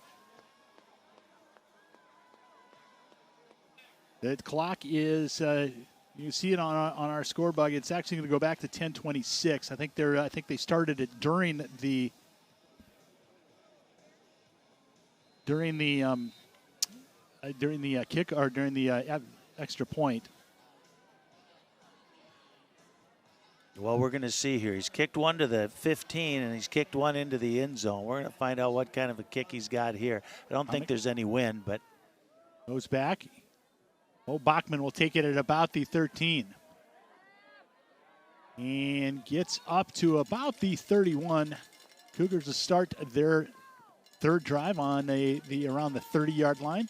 The clock is, you see it on our score bug. It's actually going to go back to 10:26. I think they started it during the kick or during the extra point. Well, we're going to see here. He's kicked one to the 15, and he's kicked one into the end zone. We're going to find out what kind of a kick he's got here. I don't think there's any wind, but goes back. Bachman will take it at about the 13. And gets up to about the 31. Cougars will start their third drive on around the 30-yard line.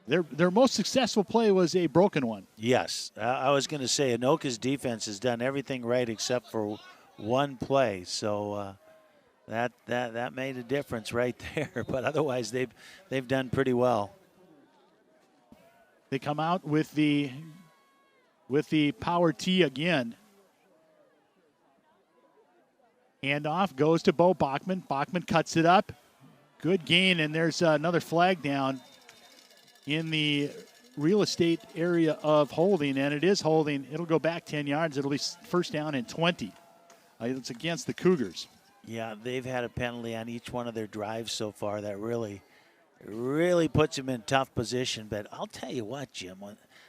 Their most successful play was a broken one. Yes, I was going to say Anoka's defense has done everything right except for one play, so that made a difference right there. But otherwise, they've done pretty well. They come out with the power tee again. Handoff goes to Bo Bachman. Bachman cuts it up. Good gain, and there's another flag down in the real estate area of holding, and it is holding. It'll go back 10 yards. It'll be first down and 20. It's against the Cougars. Yeah, they've had a penalty on each one of their drives so far that really puts them in tough position. But I'll tell you what, Jim,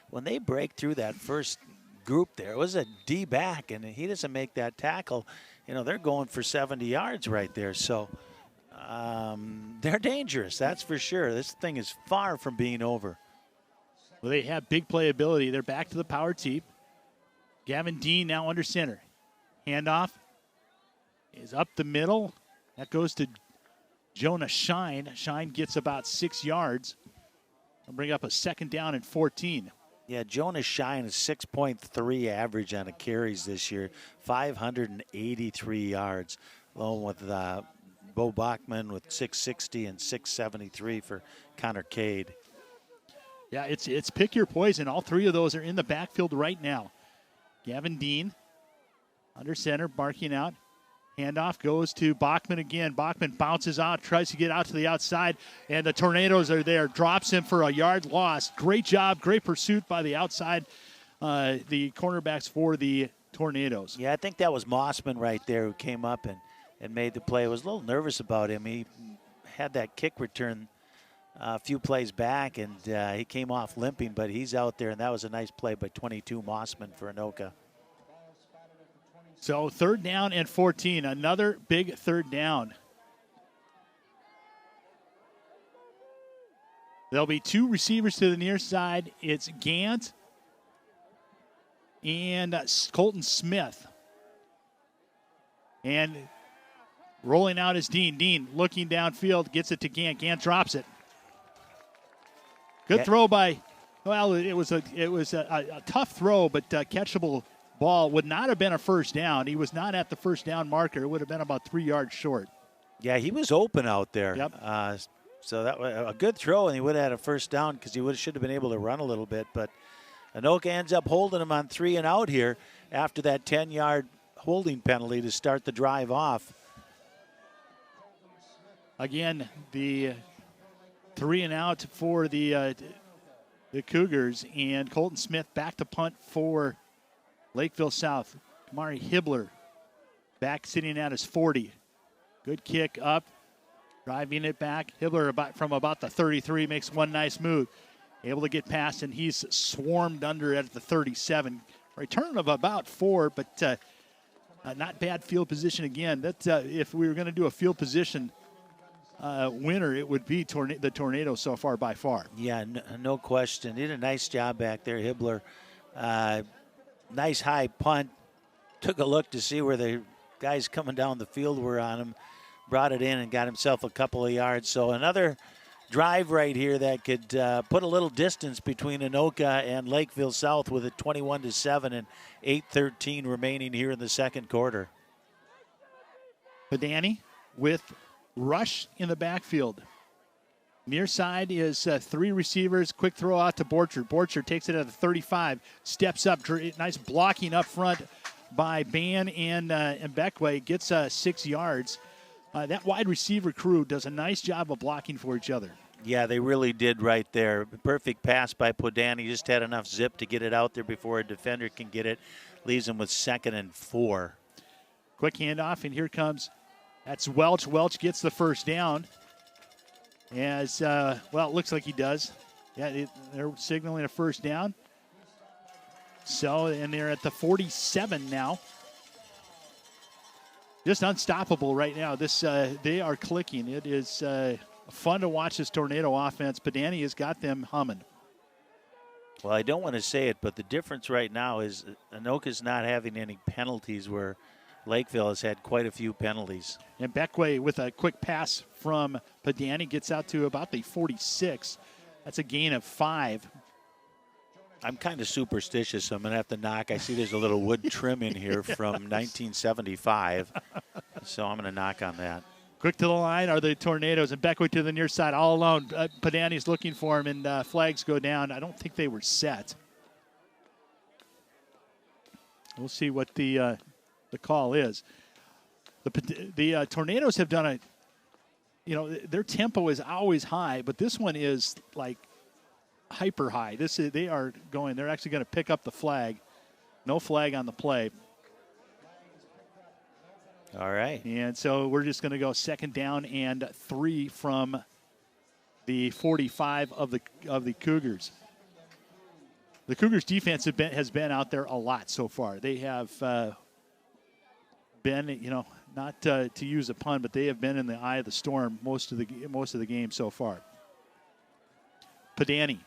when they break through that first group there, it was a D back, and he doesn't make that tackle. They're going for 70 yards right there. So they're dangerous, that's for sure. This thing is far from being over. Well, they have big playability. They're back to the power tee. Gavin Dean now under center. Handoff is up the middle. That goes to Jonah Shine. Shine gets about 6 yards. I'll bring up a second down and 14. Yeah, Jonah Shine is 6.3 average on the carries this year, 583 yards, along with Bo Bachman with 660 and 673 for Connor Cade. Yeah, it's pick your poison. All three of those are in the backfield right now. Gavin Dean under center, barking out. Handoff goes to Bachman again. Bachman bounces out, tries to get out to the outside, and the Tornadoes are there. Drops him for a yard loss. Great job, great pursuit by the outside, the cornerbacks for the Tornadoes. Yeah, I think that was Mossman right there who came up and made the play. I was a little nervous about him. He had that kick return a few plays back, and he came off limping, but he's out there, and that was a nice play by 22 Mossman for Anoka. So third down and 14, another big third down. There'll be two receivers to the near side. It's Gant and Colton Smith. And rolling out is Dean. Dean looking downfield, gets it to Gant. Gant drops it. Good throw by, well, it was a tough throw, but catchable ball. Would not have been a first down. He was not at the first down marker. It would have been about 3 yards short. Yeah, he was open out there. Yep. So that was a good throw, and he would have had a first down because he should have been able to run a little bit. But Anoka ends up holding him on 3 and out here after that 10-yard holding penalty to start the drive off. Again, the 3 and out for the Cougars, and Colton Smith back to punt for Lakeville South. Kamari Hibbler back sitting at his 40. Good kick up, driving it back. Hibbler from about the 33 makes one nice move. Able to get past, and he's swarmed under at the 37. Return of about 4, but not bad field position again. That if we were going to do a field position winner, it would be the Tornadoes so far by far. Yeah, no question. Did a nice job back there, Hibbler. Nice high punt. Took a look to see where the guys coming down the field were on him. Brought it in and got himself a couple of yards. So another drive right here that could put a little distance between Anoka and Lakeville South with it 21-7 and 8:13 remaining here in the second quarter. Padani with Rush in the backfield. Near side is 3 receivers. Quick throw out to Borchard. Borchard takes it at the 35. Steps up. Nice blocking up front by Ban and Beckway. Gets 6 yards. That wide receiver crew does a nice job of blocking for each other. Yeah, they really did right there. Perfect pass by Podani. Just had enough zip to get it out there before a defender can get it. Leaves him with 2nd and 4. Quick handoff, and here comes, that's Welch. Welch gets the first down. As, well, it looks like he does. Yeah, they're signaling a first down. So, and they're at the 47 now. Just unstoppable right now. They are clicking. It is fun to watch this Tornado offense. Padani has got them humming. Well, I don't want to say it, but the difference right now is Anoka's not having any penalties where Lakeville has had quite a few penalties. And Beckway with a quick pass from Padani gets out to about the 46. That's a gain of 5. I'm kind of superstitious, so I'm going to have to knock. I see there's a little wood trim in here from 1975, so I'm going to knock on that. Quick to the line are the Tornadoes, and Beckwith to the near side, all alone. Padani's looking for him, and flags go down. I don't think they were set. We'll see what the call is. The Tornadoes have done their tempo is always high, but this one is like hyper high. They're actually going to pick up the flag. No flag on the play. All right. And so we're just going to go 2nd down and 3 from the 45 of the Cougars. The Cougars defense has been out there a lot so far. They have been, not to use a pun, but they have been in the eye of the storm most of the game so far. Padani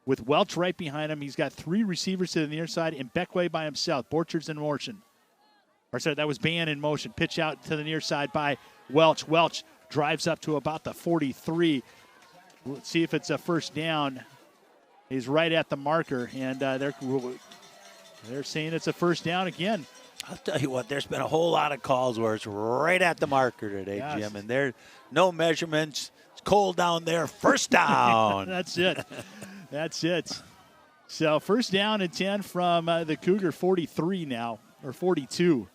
with Welch right behind him. He's got 3 receivers to the near side, and Beckway by himself. Borchard's in motion. That was Ban in motion. Pitch out to the near side by Welch. Welch drives up to about the 43. Let's see if it's a first down. He's right at the marker, and they're saying it's a first down again. I'll tell you what, there's been a whole lot of calls where it's right at the marker today, yes. Jim, and there's no measurements. It's cold down there. First down. That's it. That's it. So first down and 10 from the Cougar 43 now, or 42.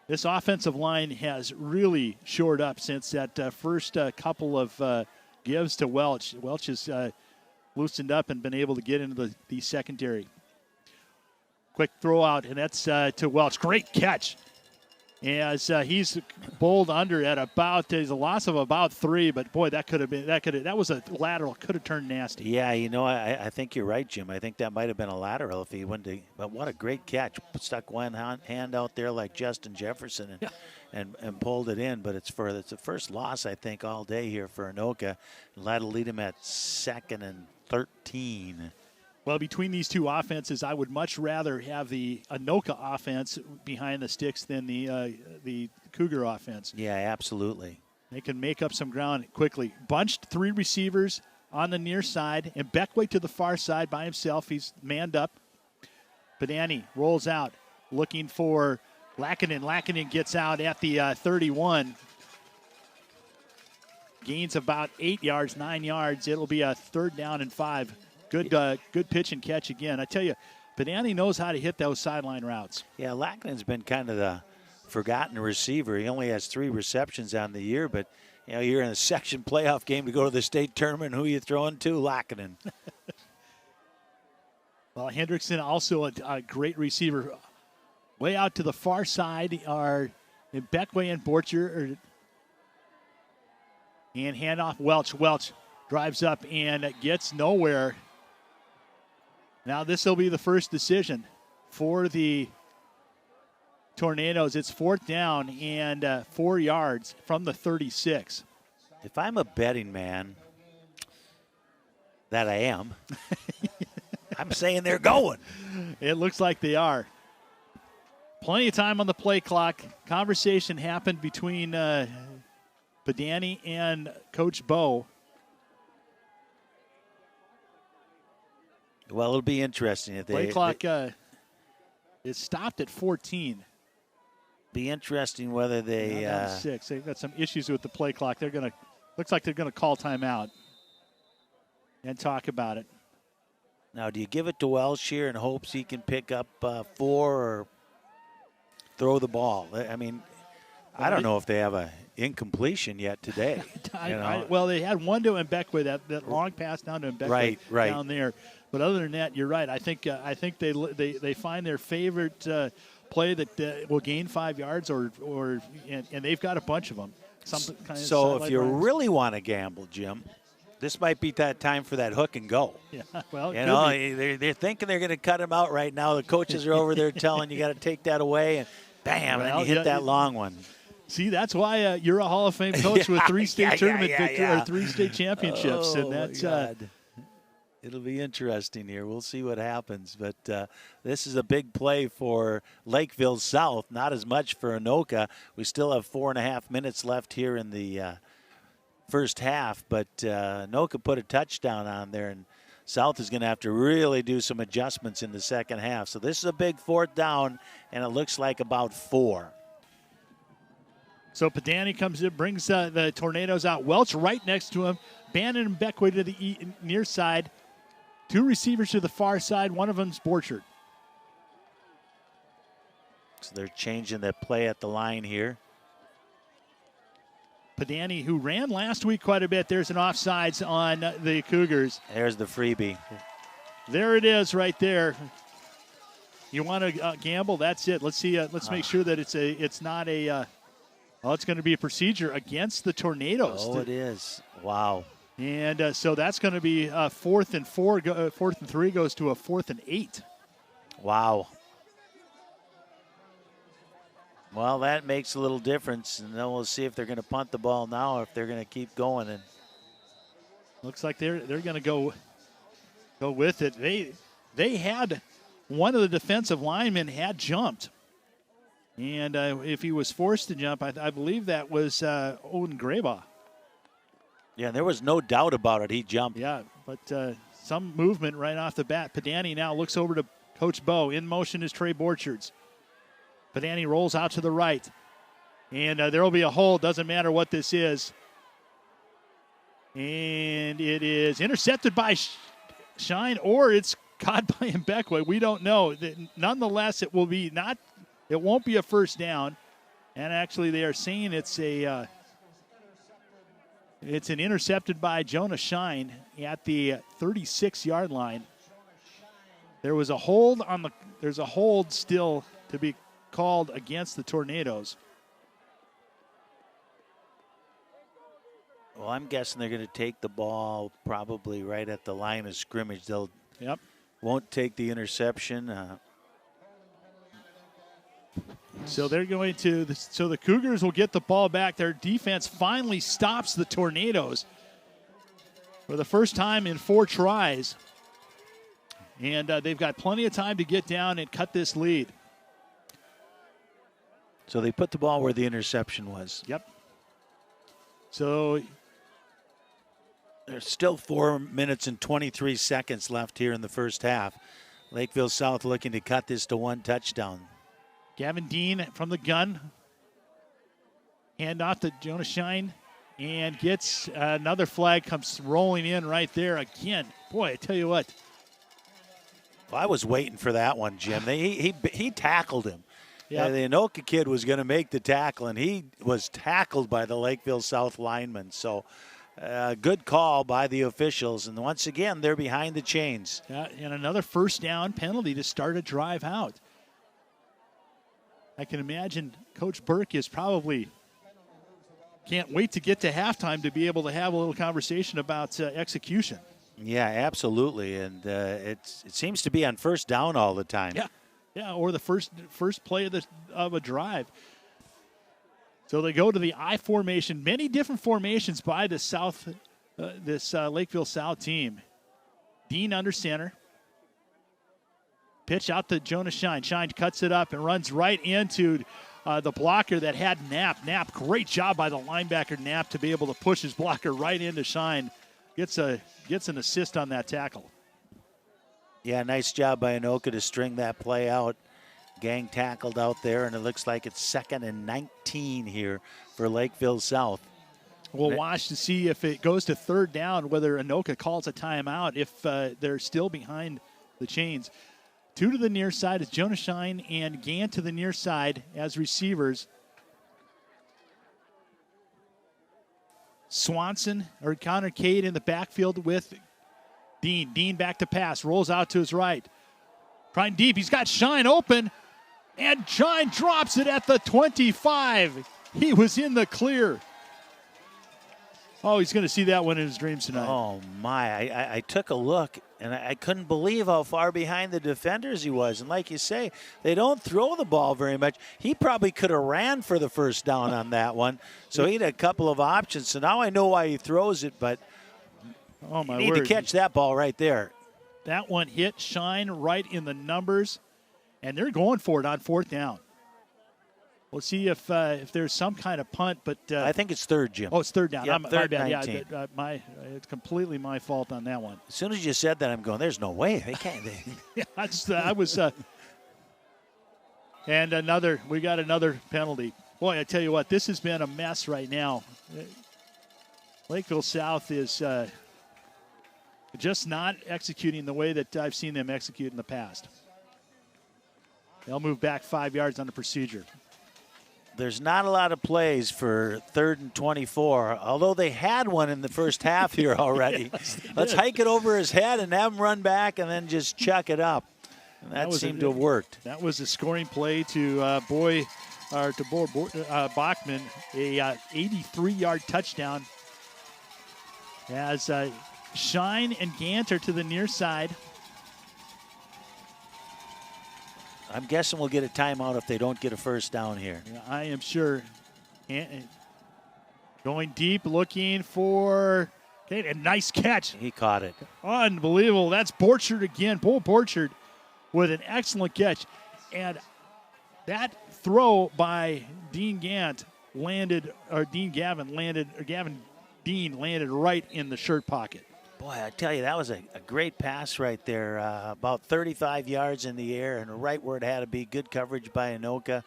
This offensive line has really shored up since that first couple of gives to Welch. Welch has loosened up and been able to get into the secondary. Quick throw out, and that's to Welch. Great catch. As he's bowled under at there's a loss of about 3, but boy, that was a lateral. Could have turned nasty. Yeah, I think you're right, Jim. I think that might have been a lateral if he went to, but what a great catch. Stuck one hand out there like Justin Jefferson and pulled it in, but it's the first loss, I think, all day here for Anoka. And that'll lead him at 2nd and 13. Well, between these two offenses, I would much rather have the Anoka offense behind the sticks than the Cougar offense. Yeah, absolutely. They can make up some ground quickly. Bunched 3 receivers on the near side, and Beckway to the far side by himself. He's manned up. Padani rolls out, looking for Lackinen. Lackinen gets out at the 31. Gains about 8 yards, 9 yards. It'll be a 3rd down and 5. Good pitch and catch again. I tell you, Padani knows how to hit those sideline routes. Yeah, Lackinen's been kind of the forgotten receiver. He only has 3 receptions on the year, but you're in a section playoff game to go to the state tournament. Who are you throwing to? Lackinen. Well, Hendrickson also a great receiver. Way out to the far side are Beckway and Borcher. And handoff Welch. Welch drives up and gets nowhere. Now this will be the first decision for the Tornadoes. It's 4th down and 4 yards from the 36. If I'm a betting man, that I am, I'm saying they're going. It looks like they are. Plenty of time on the play clock. Conversation happened between Padani and Coach Bo. Well, it'll be interesting if play clock is stopped at 14. Be interesting whether they down to 6. They've got some issues with the play clock. Looks like they're gonna call timeout and talk about it. Now, do you give it to Welsh here in hopes he can pick up 4 or throw the ball? I mean, I don't know if they have a incompletion yet today. Well, they had one to Mbekwe, that long pass down to Mbekwe right down there. But other than that, you're right. I think they find their favorite play that will gain 5 yards, and they've got a bunch of them. So if you really want to gamble, Jim, this might be that time for that hook and go. Yeah, well, they're thinking they're going to cut him out right now. The coaches are over there telling you got to take that away, and bam, and you hit that long one. See, that's why you're a Hall of Fame coach with 3 state tournament victories or 3 state championships, and that's. It'll be interesting here. We'll see what happens. But this is a big play for Lakeville South, not as much for Anoka. We still have 4.5 minutes left here in the first half, but Anoka put a touchdown on there, and South is going to have to really do some adjustments in the second half. So this is a big fourth down, and it looks like about 4. So Padani comes in, brings the Tornadoes out. Welch right next to him. Bannon and Beckway to the near side. 2 receivers to the far side. One of them's Borchard. So they're changing the play at the line here. Padani, who ran last week quite a bit. There's an offsides on the Cougars. There's the freebie. There it is right there. You want to gamble? That's it. Let's see. Let's make sure that it's not a it's going to be a procedure against the Tornadoes. Oh, it is. Wow. And so that's going to be 4th and 4. 4th and 3 goes to a 4th and 8. Wow. Well, that makes a little difference, and then we'll see if they're going to punt the ball now or if they're going to keep going. And looks like they're going to go with it. They had one of the defensive linemen had jumped, and if he was forced to jump, I believe that was Owen Graybaugh. Yeah, there was no doubt about it. He jumped. Yeah, but some movement right off the bat. Padani now looks over to Coach Bowe. In motion is Trey Borchards. Padani rolls out to the right. And there will be a hold. Doesn't matter what this is. And it is intercepted by Shine, or it's caught by Mbekwe. We don't know. Nonetheless, it won't be a first down. And actually, they are saying it's an intercepted by Jonah Shine at the 36-yard line. There's a hold still to be called against the Tornadoes. Well, I'm guessing they're going to take the ball probably right at the line of scrimmage. They'll won't take the interception. So they're going to. So the Cougars will get the ball back. Their defense finally stops the Tornadoes for the first time in 4 tries, and they've got plenty of time to get down and cut this lead. So they put the ball where the interception was. Yep. So there's still 4 minutes and 23 seconds left here in the first half. Lakeville South looking to cut this to 1 touchdown. Gavin Dean from the gun. Hand off to Jonah Shine and gets another flag comes rolling in right there again. Boy, I tell you what. Well, I was waiting for that one, Jim. He tackled him. Yeah, the Anoka kid was going to make the tackle, and he was tackled by the Lakeville South lineman. So good call by the officials. And once again, they're behind the chains. And another first down penalty to start a drive out. I can imagine Coach Burke is probably can't wait to get to halftime to be able to have a little conversation about execution. Yeah, absolutely. And it seems to be on first down all the time. Yeah, or the first play of a drive. So they go to the I formation. Many different formations by the Lakeville South team. Dean under center. Pitch out to Jonah Shine. Shine cuts it up and runs right into the blocker that had Knapp. Knapp, great job by the linebacker Knapp to be able to push his blocker right into Shine. Gets an assist on that tackle. Yeah, nice job by Anoka to string that play out. Gang tackled out there, and it looks like it's 2nd and 19 here for Lakeville South. We'll watch to see if it goes to 3rd down, whether Anoka calls a timeout if they're still behind the chains. 2 to the near side is Jonah Shine and Gant to the near side as receivers. Swanson or Connor Cade in the backfield with Dean. Dean back to pass, rolls out to his right. Trying deep, he's got Shine open, and Shine drops it at the 25. He was in the clear. Oh, he's going to see that one in his dreams tonight. Oh, my. I took a look, and I couldn't believe how far behind the defenders he was. And like you say, they don't throw the ball very much. He probably could have ran for the first down on that one. So he had a couple of options. So now I know why he throws it, but oh my you need word. to catch that ball right there. That one hit Shine right in the numbers, and they're going for it on 4th down. We'll see if there's some kind of punt, but I think it's third, Jim. oh, it's third down. Yep, My third bad. 19. Yeah, it's completely my fault on that one. As soon as you said that, I'm going, there's no way. They can't. Yeah, I was. And we got another penalty. Boy, I tell you what, this has been a mess right now. Lakeville South is just not executing the way that I've seen them execute in the past. They'll move back 5 yards on the procedure. There's not a lot of plays for 3rd and 24, although they had one in the first half here already. Yes, Let's hike it over his head and have him run back and then just chuck it up. And that seemed to have worked. That was a scoring play to Bachman, a 83-yard touchdown. As Shine and Ganter to the near side. I'm guessing we'll get a timeout if they don't get a first down here. Yeah, I am sure. Going deep, looking for a nice catch. He caught it. Unbelievable. That's Borchard again. Bo Borchard with an excellent catch. And that throw by Gavin Dean landed right in the shirt pocket. Boy, I tell you, that was a great pass right there. About 35 yards in the air and right where it had to be. Good coverage by Anoka.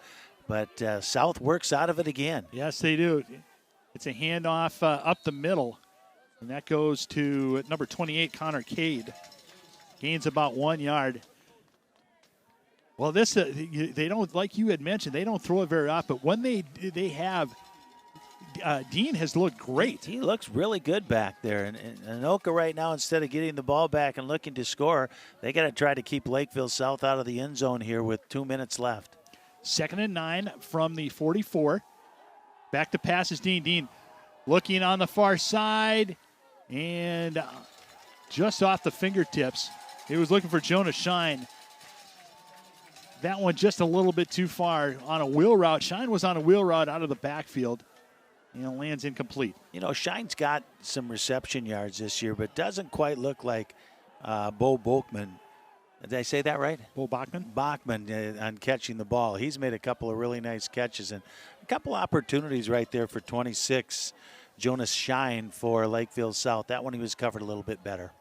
But South works out of it again. Yes, they do. It's a handoff up the middle. And that goes to number 28, Connor Cade. Gains about 1 yard. Well, this they don't, like you had mentioned, they don't throw it very often. But when they have, Dean has looked great. He looks really good back there. And Anoka right now, instead of getting the ball back and looking to score, they got to try to keep Lakeville South out of the end zone here with 2 minutes left. 2nd and 9 from the 44. Back to pass is Dean. Dean looking on the far side and just off the fingertips. He was looking for Jonah Shine. That one just a little bit too far on a wheel route. Shine was on a wheel route out of the backfield. And lands incomplete. You know, Shine's got some reception yards this year, but doesn't quite look like Bo Bachman. Did I say that right? Bo Bachman? Bachman on catching the ball. He's made a couple of really nice catches and a couple opportunities right there for 26. Jonas Shine for Lakeville South. That one he was covered a little bit better.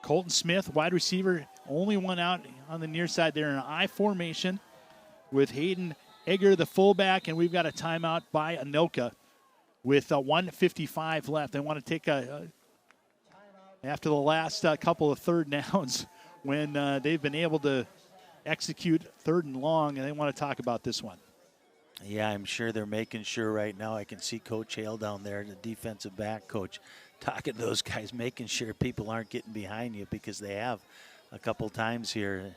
Colton Smith, wide receiver, only one out on the near side there in an I formation with Hayden Egger, the fullback, and we've got a timeout by Anoka with 1:55 left. They want to take after the last couple of third downs when they've been able to execute 3rd and long, and they want to talk about this one. Yeah, I'm sure they're making sure right now. I can see Coach Hale down there, the defensive back coach, talking to those guys, making sure people aren't getting behind you because they have a couple times here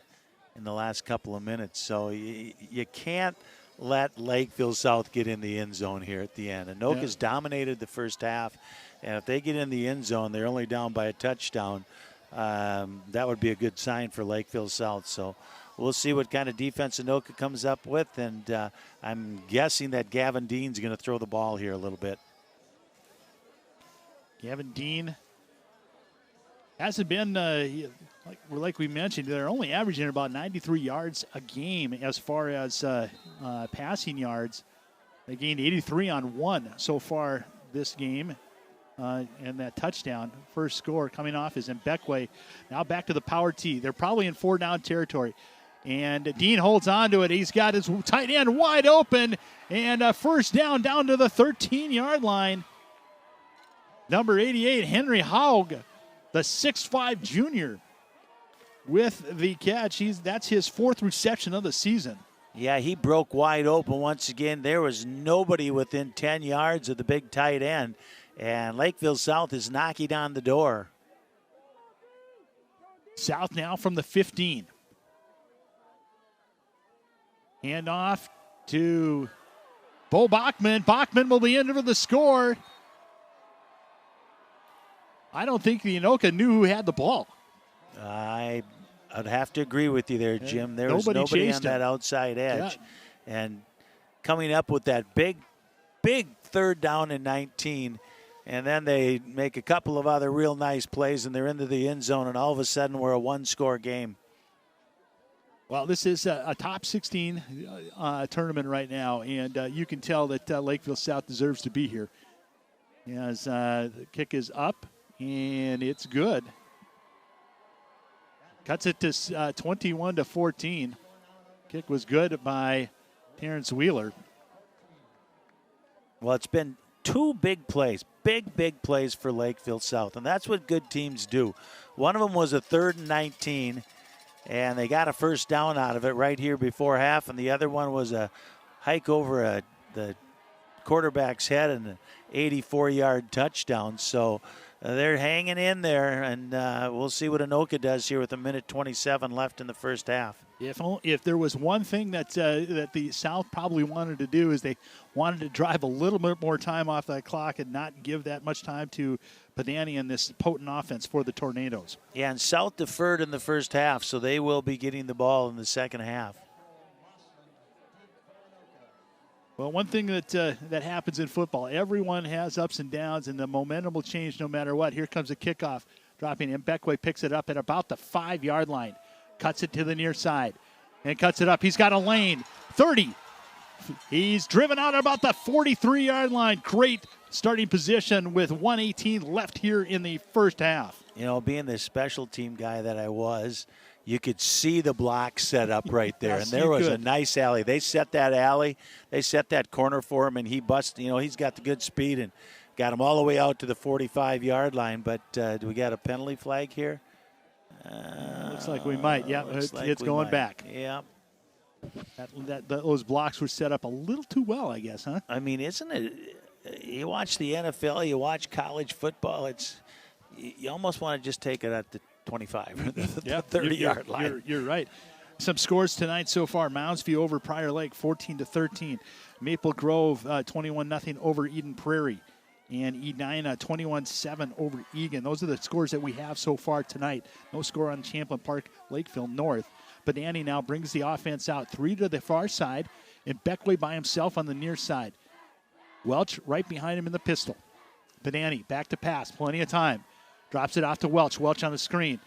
in the last couple of minutes. So you can't let Lakeville South get in the end zone here at the end. Anoka's dominated the first half, and if they get in the end zone, they're only down by a touchdown. That would be a good sign for Lakeville South. So we'll see what kind of defense Anoka comes up with, and I'm guessing that Gavin Dean's going to throw the ball here a little bit. Gavin Dean hasn't been, like we mentioned, they're only averaging about 93 yards a game as far as passing yards. They gained 83 on one so far this game. And that touchdown, first score coming off is Mbekwe. Now back to the power T. They're probably in 4-down territory. And Dean holds on to it. He's got his tight end wide open. And first down to the 13-yard line. Number 88, Henry Haug, the 6'5 junior, with the catch. That's his 4th reception of the season. Yeah, he broke wide open once again. There was nobody within 10 yards of the big tight end. And Lakeville South is knocking on the door. South now from the 15. Hand off to Bo Bachman. Bachman will be in for the score. I don't think the Anoka knew who had the ball. I'd have to agree with you there, Jim. There was nobody on that outside edge. Yeah. And coming up with that big 3rd down and 19, and then they make a couple of other real nice plays, and they're into the end zone, and all of a sudden we're a 1-score game. Well, this is a top 16 tournament right now, and you can tell that Lakeville South deserves to be here. As the kick is up, and it's good. Cuts it to 21-14. Kick was good by Terrence Wheeler. Well, it's been two big plays, big plays for Lakeville South, and that's what good teams do. One of them was a 3rd and 19, and they got a first down out of it right here before half, and the other one was a hike over the quarterback's head and an 84-yard touchdown. So they're hanging in there, and we'll see what Anoka does here with 1:27 left in the first half. If there was one thing that the South probably wanted to do is they wanted to drive a little bit more time off that clock and not give that much time to Pedani and this potent offense for the Tornadoes. Yeah, and South deferred in the first half, so they will be getting the ball in the second half. Well, one thing that happens in football, everyone has ups and downs, and the momentum will change no matter what. Here comes a kickoff, dropping in. Mbekwe picks it up at about the 5-yard line. Cuts it to the near side and cuts it up. He's got a lane. 30. He's driven out at about the 43-yard line. Great starting position with 1:18 left here in the first half. You know, being the special team guy that I was, you could see the block set up right there. Yes, and there was could. a nice alley. They set that alley. They set that corner for him, and he busted. You know, he's got the good speed and got him all the way out to the 45-yard line. But do we got a penalty flag here? Looks like we might. Yeah, it's going back. Yeah. Those blocks were set up a little too well, I guess, huh? I mean, isn't it? You watch the NFL, you watch college football. You almost want to just take it at the 25 or the 30-yard line. You're right. Some scores tonight so far: Moundsview over Prior Lake, 14-13. Maple Grove, 21-0 over Eden Prairie. And Edina 21-7 over Egan. Those are the scores that we have so far tonight. No score on Champlain Park, Lakeville North. Pedani now brings the offense out. 3 to the far side, and Beckway by himself on the near side. Welch right behind him in the pistol. Pedani back to pass, plenty of time. Drops it off to Welch. Welch on the screen.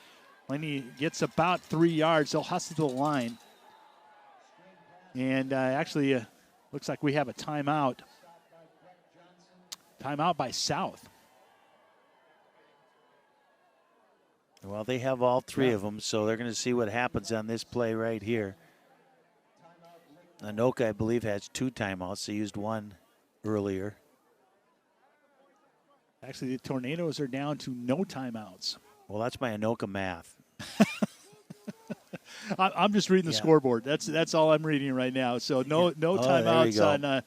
When he gets about 3 yards, they'll hustle to the line. And actually, looks like we have a timeout. Timeout by South. Well, they have all three of them, so they're going to see what happens on this play right here. Anoka, I believe, has 2 timeouts. They used one earlier. Actually, the Tornadoes are down to no timeouts. Well, that's my Anoka math. I'm just reading the scoreboard. That's all I'm reading right now. So no timeouts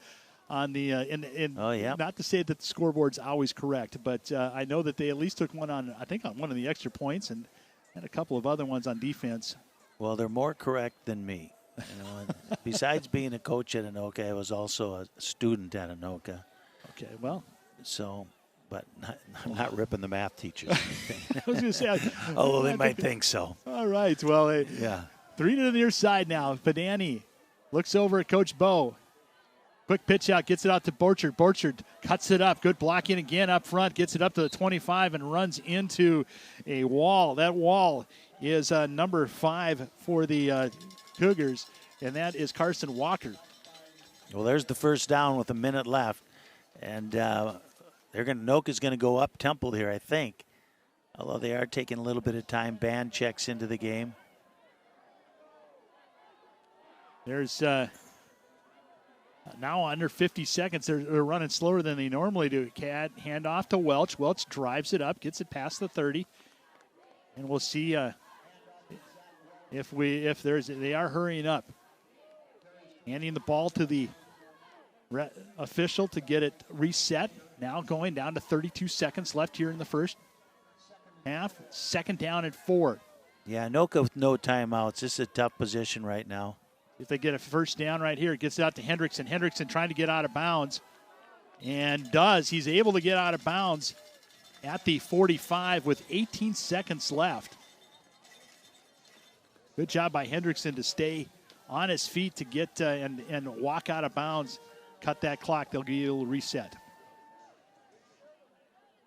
on the not to say that the scoreboard's always correct, but I know that they at least took one on one of the extra points and a couple of other ones on defense. Well, they're more correct than me. You know, besides being a coach at Anoka, I was also a student at Anoka. Okay, well, so. But I'm not ripping the math teachers. I was going to say, although they might think so. All right, well, 3 to the near side now. Pedani looks over at Coach Bowe. Quick pitch out, gets it out to Borchard. Borchard cuts it up. Good blocking again up front. Gets it up to the 25 and runs into a wall. That wall is number 5 for the Cougars, and that is Carson Walker. Well, there's the first down with a minute left, and Anoka's going to go up tempo here, I think. Although they are taking a little bit of time. Band checks into the game. There's now under 50 seconds. They're running slower than they normally do. Cad hand off to Welch. Welch drives it up, gets it past the 30, and we'll see they are hurrying up. Handing the ball to the official to get it reset. Now going down to 32 seconds left here in the first half. 2nd down and 4. Yeah, Anoka with no timeouts. This is a tough position right now. If they get a first down right here, it gets it out to Hendrickson. Hendrickson trying to get out of bounds. And does. He's able to get out of bounds at the 45 with 18 seconds left. Good job by Hendrickson to stay on his feet to get and walk out of bounds. Cut that clock. They'll get a little reset.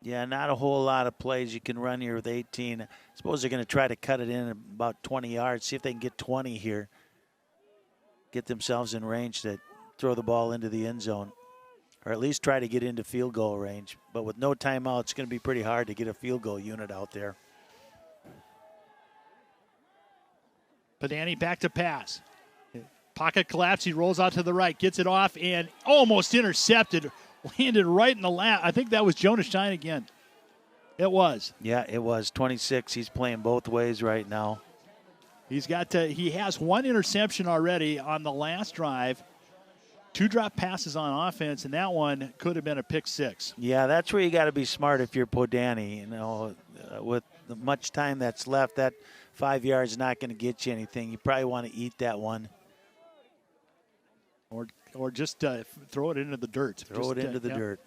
Yeah, not a whole lot of plays you can run here with 18. I suppose they're going to try to cut it in about 20 yards, see if they can get 20 here. Get themselves in range to throw the ball into the end zone, or at least try to get into field goal range. But with no timeout, it's going to be pretty hard to get a field goal unit out there. Padani back to pass. Pocket collapse. He rolls out to the right, gets it off, and almost intercepted. Landed right in the lap. I think that was Jonas Shine again. It was. Yeah, it was. 26. He's playing both ways right now. He has one interception already on the last drive. 2 drop passes on offense, and that one could have been a pick 6. Yeah, that's where you got to be smart if you're Podani. You know, with the much time that's left, that 5 yards is not going to get you anything. You probably want to eat that one. Or just throw it into the dirt. Throw it into the dirt.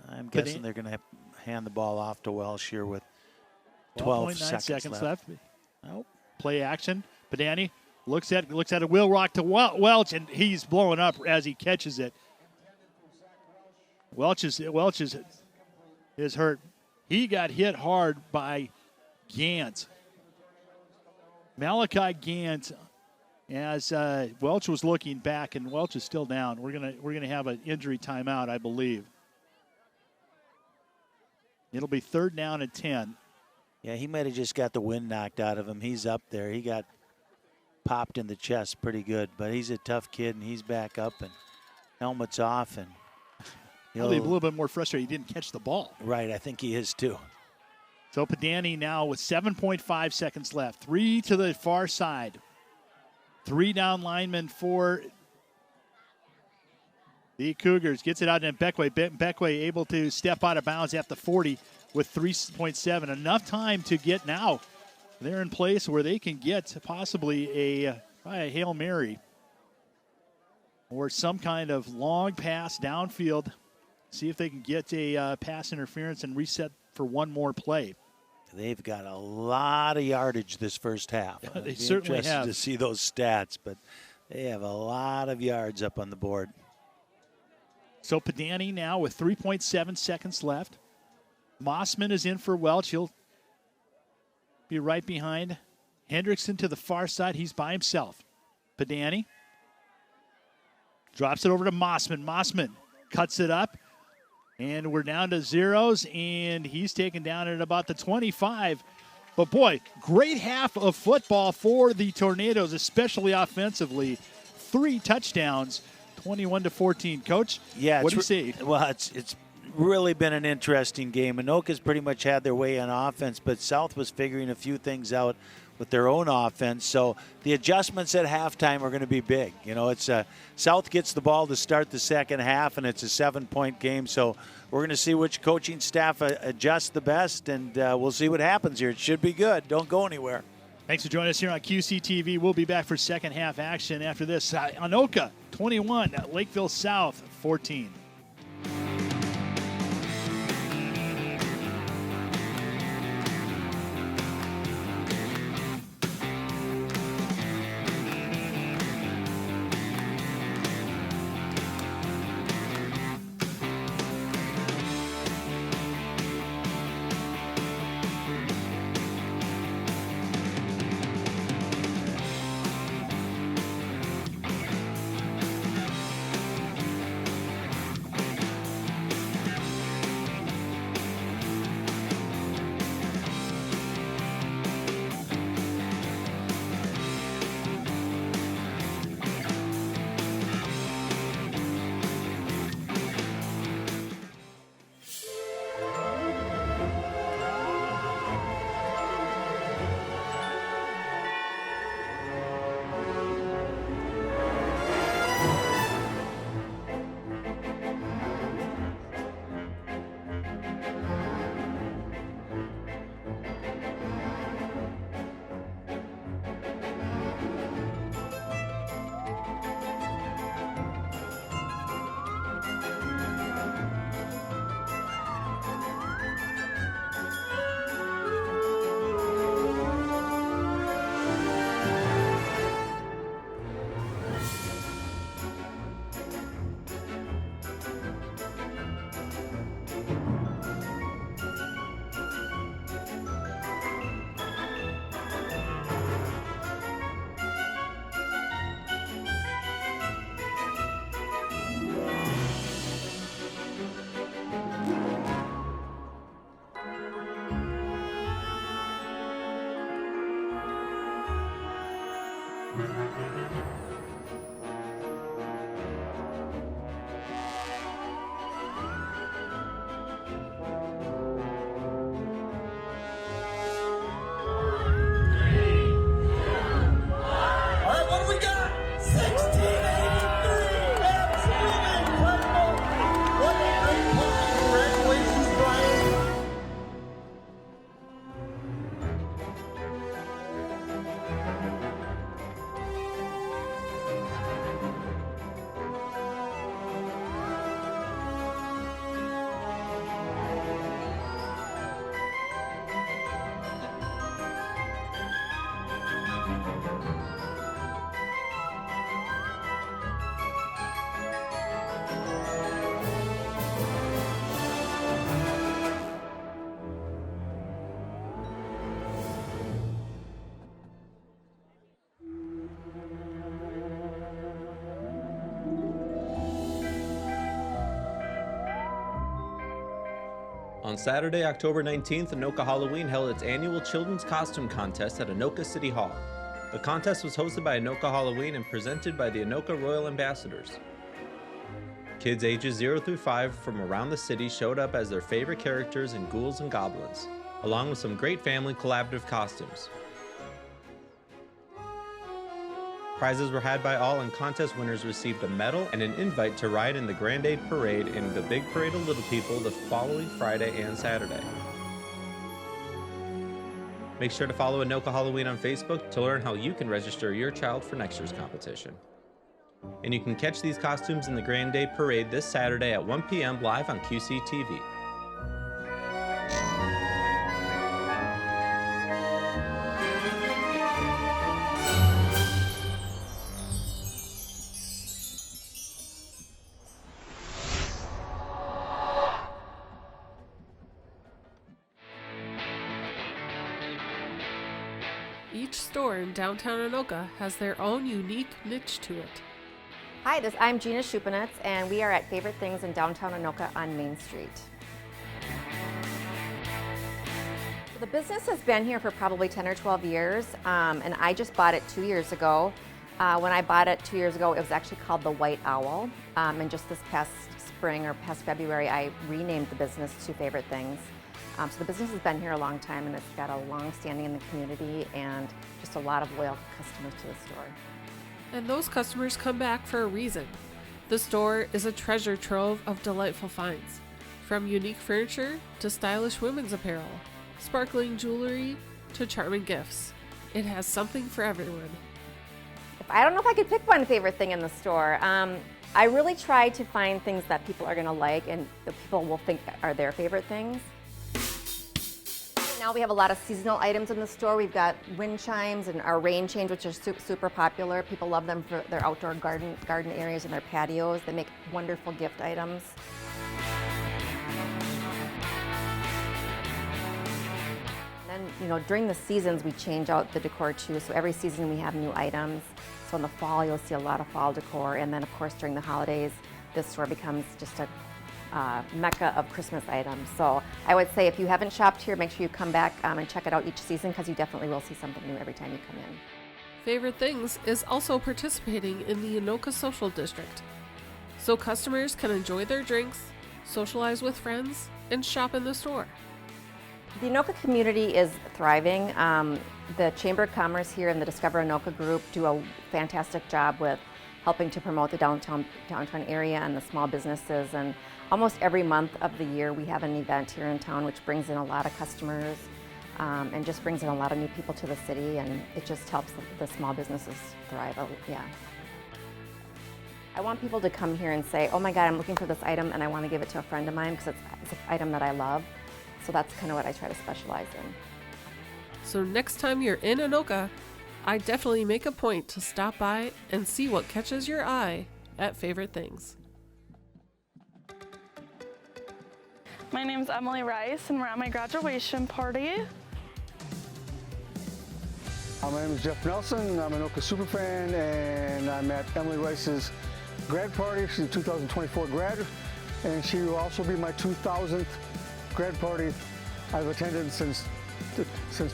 I'm guessing they're going to hand the ball off to Welsh here with 12 seconds left. Nope. Play action. Padani looks at a wheel rock to Welch, and he's blowing up as he catches it. Welch is hurt. He got hit hard by Gant. Malachi Gant, as Welch was looking back, and Welch is still down. We're gonna have an injury timeout, I believe. It'll be 3rd down and 10. Yeah, he might have just got the wind knocked out of him. He's up there. He got popped in the chest pretty good, but he's a tough kid, and he's back up, and helmet's off, and he'll be a little bit more frustrated he didn't catch the ball. Right, I think he is too. So Padani now with 7.5 seconds left. 3 to the far side. 3 down linemen for the Cougars. Gets it out to Beckway. Beckway able to step out of bounds at the 40 with 3.7. Enough time to get now. They're in place where they can get possibly a Hail Mary or some kind of long pass downfield. See if they can get a pass interference and reset for one more play. They've got a lot of yardage this first half. They certainly have. To see those stats, but they have a lot of yards up on the board. So Padani now with 3.7 seconds left. Mossman is in for Welch. He'll be right behind Hendrickson to the far side. He's by himself. Padani drops it over to Mossman. Mossman cuts it up. And we're down to zeros, and he's taken down at about the 25. But, boy, great half of football for the Tornadoes, especially offensively. 3 touchdowns, 21-14. Coach, yeah, what do you see? Well, it's really been an interesting game. Anoka's pretty much had their way on offense, but South was figuring a few things out with their own offense. So the adjustments at halftime are going to be big. You know, it's South gets the ball to start the second half, and it's a 7-point game. So we're going to see which coaching staff adjusts the best, and we'll see what happens here. It should be good. Don't go anywhere. Thanks for joining us here on QCTV. We'll be back for second half action after this. Anoka, 21, Lakeville South, 14. On Saturday, October 19th, Anoka Halloween held its annual Children's Costume Contest at Anoka City Hall. The contest was hosted by Anoka Halloween and presented by the Anoka Royal Ambassadors. Kids ages 0 through 5 from around the city showed up as their favorite characters in Ghouls and Goblins, along with some great family collaborative costumes. Prizes were had by all, and contest winners received a medal and an invite to ride in the Grand Aid Parade in the Big Parade of Little People the following Friday and Saturday. Make sure to follow Anoka Halloween on Facebook to learn how you can register your child for next year's competition. And you can catch these costumes in the Grand Day Parade this Saturday at 1 p.m. live on QCTV. Each store in downtown Anoka has their own unique niche to it. Hi, I'm Gina Schupanitz, and we are at Favorite Things in downtown Anoka on Main Street. The business has been here for probably 10 or 12 years, and I just bought it 2 years ago. When I bought it 2 years ago, it was actually called the White Owl, and just this past spring or past February, I renamed the business to Favorite Things. So the business has been here a long time, and it's got a long standing in the community and just a lot of loyal customers to the store. And those customers come back for a reason. The store is a treasure trove of delightful finds, from unique furniture to stylish women's apparel, sparkling jewelry to charming gifts. It has something for everyone. I don't know if I could pick one favorite thing in the store. I really try to find things that people are going to like and that people will think are their favorite things. Now we have a lot of seasonal items in the store. We've got wind chimes and our rain chains, which are super popular. People love them for their outdoor garden areas and their patios. They make wonderful gift items. And then, during the seasons, we change out the decor too. So every season we have new items. So in the fall, you'll see a lot of fall decor. And then, of course, during the holidays, this store becomes just a mecca of Christmas items. So I would say if you haven't shopped here, make sure you come back and check it out each season, because you definitely will see something new every time you come in. Favorite Things is also participating in the Anoka Social District, so customers can enjoy their drinks, socialize with friends, and shop in the store. The Anoka community is thriving. The Chamber of Commerce here and the Discover Anoka group do a fantastic job with helping to promote the downtown area and the small businesses. And almost every month of the year we have an event here in town which brings in a lot of customers and just brings in a lot of new people to the city, and it just helps the small businesses thrive. Yeah. I want people to come here and say, oh my God, I'm looking for this item and I want to give it to a friend of mine because it's an item that I love. So that's kind of what I try to specialize in. So next time you're in Anoka, I definitely make a point to stop by and see what catches your eye at Favorite Things. My name's Emily Rice, and we're at my graduation party. My name is Jeff Nelson. I'm an Anoka superfan, and I'm at Emily Rice's grad party. She's a 2024 grad, and she will also be my 2000th grad party I've attended since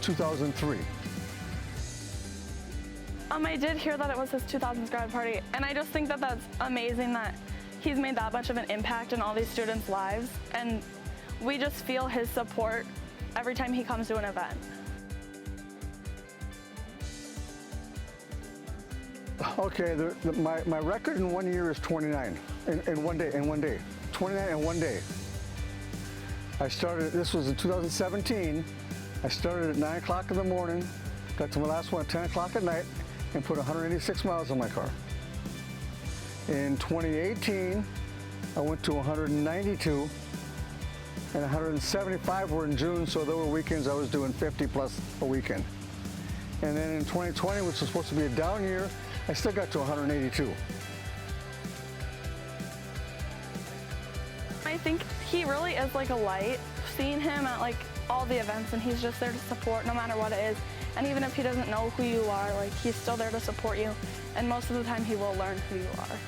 2003. I did hear that it was his 2000th grad party, and I just think that that's amazing that he's made that much of an impact in all these students' lives, and we just feel his support every time he comes to an event. Okay, my record in 1 year is 29 in one day. 29 in 1 day. I started, this was in 2017. I started at 9 o'clock in the morning, got to my last one at 10 o'clock at night, and put 186 miles on my car. In 2018, I went to 192, and 175 were in June, so there were weekends I was doing 50 plus a weekend. And then in 2020, which was supposed to be a down year, I still got to 182. I think he really is like a light. Seeing him at like all the events, and he's just there to support no matter what it is. And even if he doesn't know who you are, like he's still there to support you. And most of the time he will learn who you are.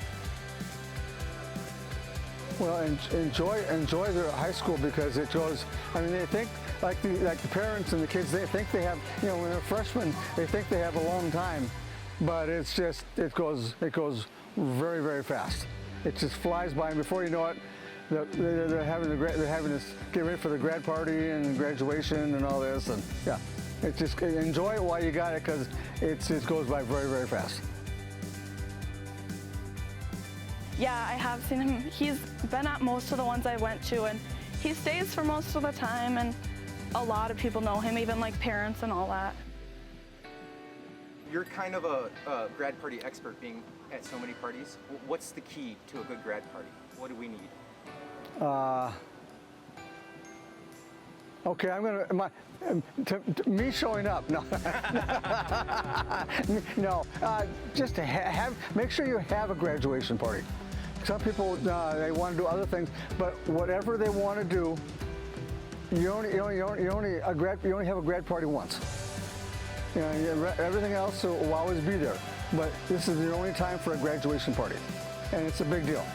Well, enjoy their high school because it goes. I mean, they think like the parents and the kids. They think they have, you know, when they're freshmen, they think they have a long time, but it's just it goes very, very fast. It just flies by, and before you know it, they're having this get ready for the grad party and graduation and all this, and yeah, it's just enjoy it while you got it because it goes by very, very fast. Yeah, I have seen him. He's been at most of the ones I went to, and he stays for most of the time, and a lot of people know him, even like parents and all that. You're kind of a grad party expert, being at so many parties. What's the key to a good grad party? What do we need? Okay, I'm gonna me showing up. No, no. Just to make sure you have a graduation party. Some people they want to do other things, but whatever they want to do, you only have a grad party once. You know, everything else will always be there, but this is the only time for a graduation party, and it's a big deal.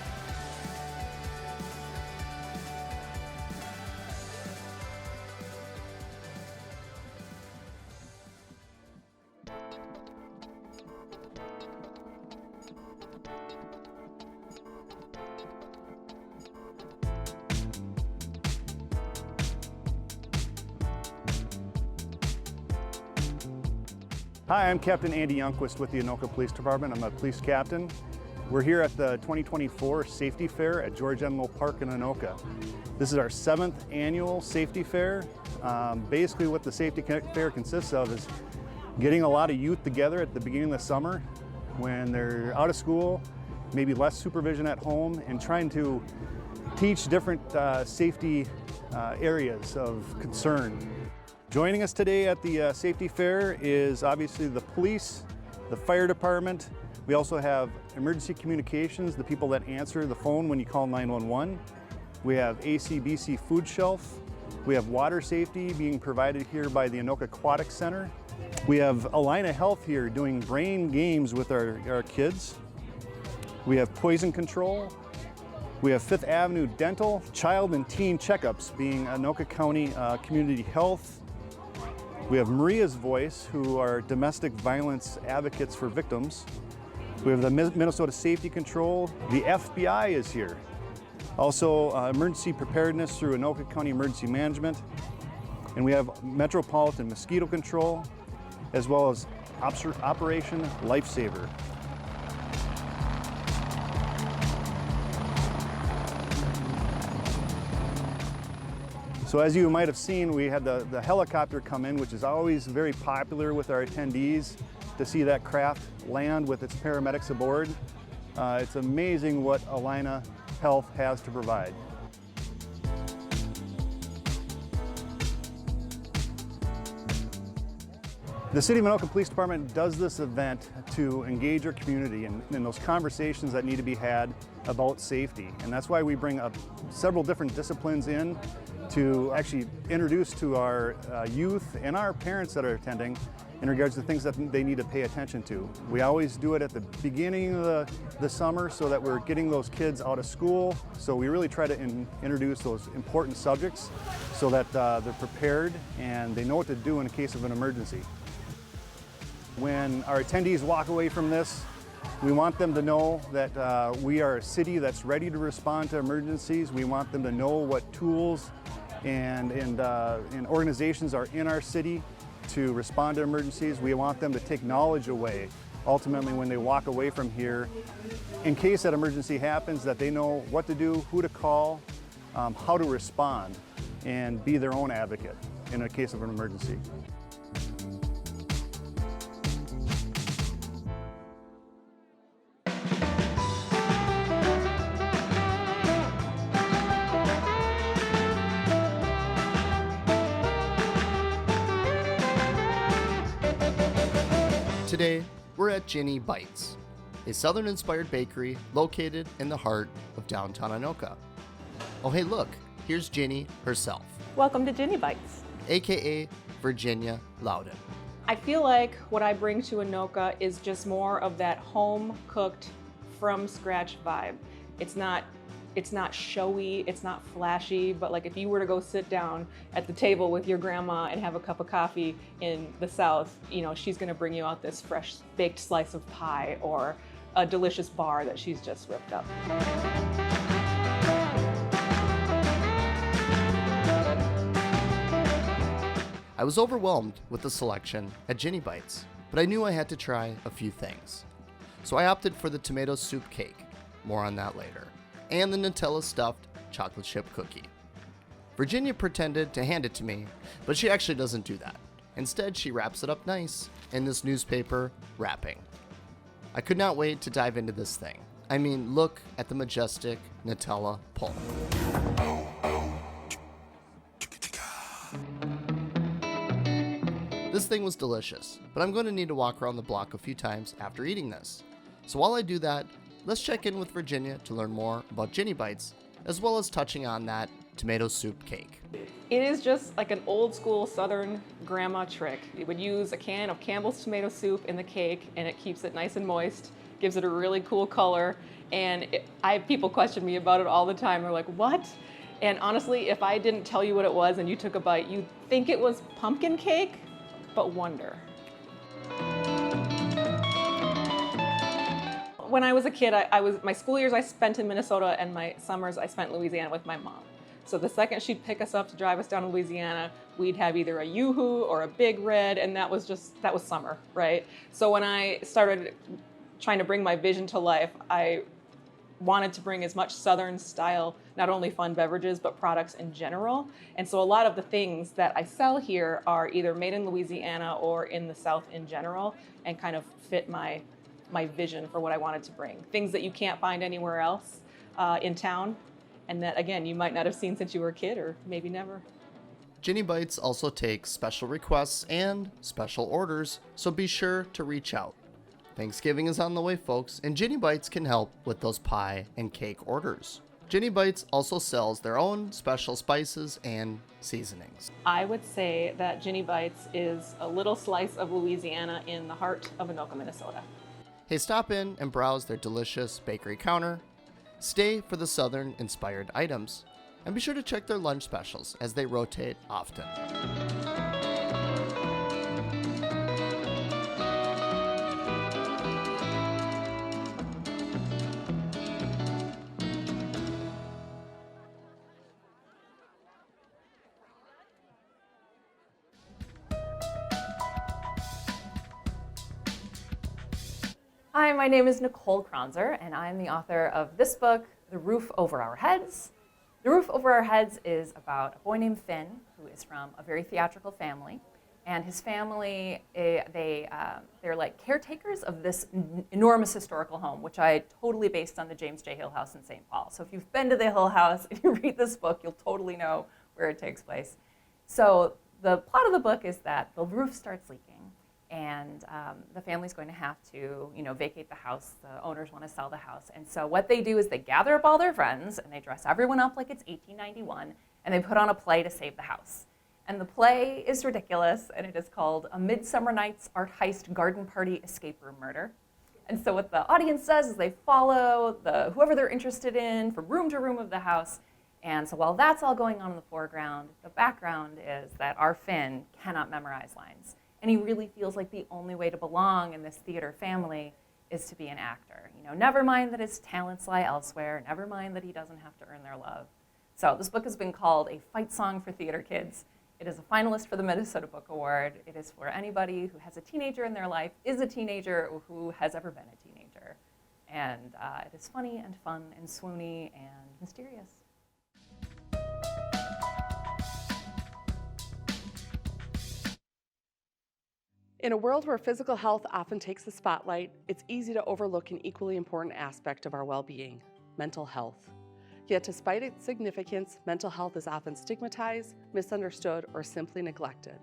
Hi, I'm Captain Andy Youngquist with the Anoka Police Department. I'm a police captain. We're here at the 2024 Safety Fair at George Enlow Park in Anoka. This is our 7th annual Safety Fair. Basically what the Safety Fair consists of is getting a lot of youth together at the beginning of the summer when they're out of school, maybe less supervision at home, and trying to teach different safety areas of concern. Joining us today at the Safety Fair is obviously the police, the fire department. We also have emergency communications, the people that answer the phone when you call 911. We have ACBC Food Shelf. We have water safety being provided here by the Anoka Aquatic Center. We have Alina Health here doing brain games with our kids. We have poison control. We have Fifth Avenue Dental, child and teen checkups being Anoka County Community Health. We have Maria's Voice, who are domestic violence advocates for victims. We have the Minnesota Safety Control. The FBI is here. Also, emergency preparedness through Anoka County Emergency Management. And we have Metropolitan Mosquito Control, as well as Operation Lifesaver. So as you might have seen, we had the helicopter come in, which is always very popular with our attendees to see that craft land with its paramedics aboard. It's amazing what Alina Health has to provide. The City of Anoka Police Department does this event to engage our community in those conversations that need to be had about safety. And that's why we bring up several different disciplines in to actually introduce to our youth and our parents that are attending in regards to things that they need to pay attention to. We always do it at the beginning of the summer so that we're getting those kids out of school. So we really try to introduce those important subjects so that they're prepared and they know what to do in case of an emergency. When our attendees walk away from this, we want them to know that we are a city that's ready to respond to emergencies. We want them to know what tools and organizations are in our city to respond to emergencies. We want them to take knowledge away, ultimately when they walk away from here, in case that emergency happens, that they know what to do, who to call, how to respond, and be their own advocate in a case of an emergency. Today, we're at Ginny Bites, a Southern-inspired bakery located in the heart of downtown Anoka. Oh hey look, here's Ginny herself. Welcome to Ginny Bites. AKA Virginia Loudon. I feel like what I bring to Anoka is just more of that home-cooked, from-scratch vibe. It's not It's not showy, it's not flashy, but like if you were to go sit down at the table with your grandma and have a cup of coffee in the South, you know, she's gonna bring you out this fresh baked slice of pie or a delicious bar that she's just whipped up. I was overwhelmed with the selection at Ginny Bites, but I knew I had to try a few things. So I opted for the tomato soup cake, more on that later, and the Nutella stuffed chocolate chip cookie. Virginia pretended to hand it to me, but she actually doesn't do that. Instead, she wraps it up nice in this newspaper wrapping. I could not wait to dive into this thing. I mean, look at the majestic Nutella pulp. This thing was delicious, but I'm going to need to walk around the block a few times after eating this. So while I do that, let's check in with Virginia to learn more about Ginny Bites, as well as touching on that tomato soup cake. It is just like an old school Southern grandma trick. You would use a can of Campbell's tomato soup in the cake and it keeps it nice and moist, gives it a really cool color. And people question me about it all the time. They're like, what? And honestly, if I didn't tell you what it was and you took a bite, you'd think it was pumpkin cake, but wonder. When I was a kid, my school years I spent in Minnesota and my summers I spent in Louisiana with my mom. So the second she'd pick us up to drive us down to Louisiana, we'd have either a Yoo-Hoo or a Big Red, and that was summer, right? So when I started trying to bring my vision to life, I wanted to bring as much Southern style, not only fun beverages, but products in general. And so a lot of the things that I sell here are either made in Louisiana or in the South in general, and kind of fit my vision for what I wanted to bring. Things that you can't find anywhere else in town, and that, again, you might not have seen since you were a kid, or maybe never. Ginny Bites also takes special requests and special orders, so be sure to reach out. Thanksgiving is on the way, folks, and Ginny Bites can help with those pie and cake orders. Ginny Bites also sells their own special spices and seasonings. I would say that Ginny Bites is a little slice of Louisiana in the heart of Anoka, Minnesota. Hey, stop in and browse their delicious bakery counter, stay for the Southern-inspired items, and be sure to check their lunch specials as they rotate often. Hi, my name is Nicole Kronzer, and I'm the author of this book, The Roof Over Our Heads. The Roof Over Our Heads is about a boy named Finn, who is from a very theatrical family, and his family, they're like caretakers of this enormous historical home, which I totally based on the James J. Hill House in St. Paul. So if you've been to the Hill House, if you read this book, you'll totally know where it takes place. So the plot of the book is that the roof starts leaking, and the family's going to have to, vacate the house. The owners want to sell the house. And so what they do is they gather up all their friends and they dress everyone up like it's 1891, and they put on a play to save the house. And the play is ridiculous, and it is called A Midsummer Night's Art Heist Garden Party Escape Room Murder. And so what the audience does is they follow whoever they're interested in from room to room of the house. And so while that's all going on in the foreground, the background is that our Finn cannot memorize lines. And he really feels like the only way to belong in this theater family is to be an actor. Never mind that his talents lie elsewhere, never mind that he doesn't have to earn their love. So this book has been called a fight song for theater kids. It is a finalist for the Minnesota Book Award. It is for anybody who has a teenager in their life, is a teenager, or who has ever been a teenager. And it is funny and fun and swoony and mysterious. In a world where physical health often takes the spotlight, it's easy to overlook an equally important aspect of our well-being, mental health. Yet despite its significance, mental health is often stigmatized, misunderstood, or simply neglected.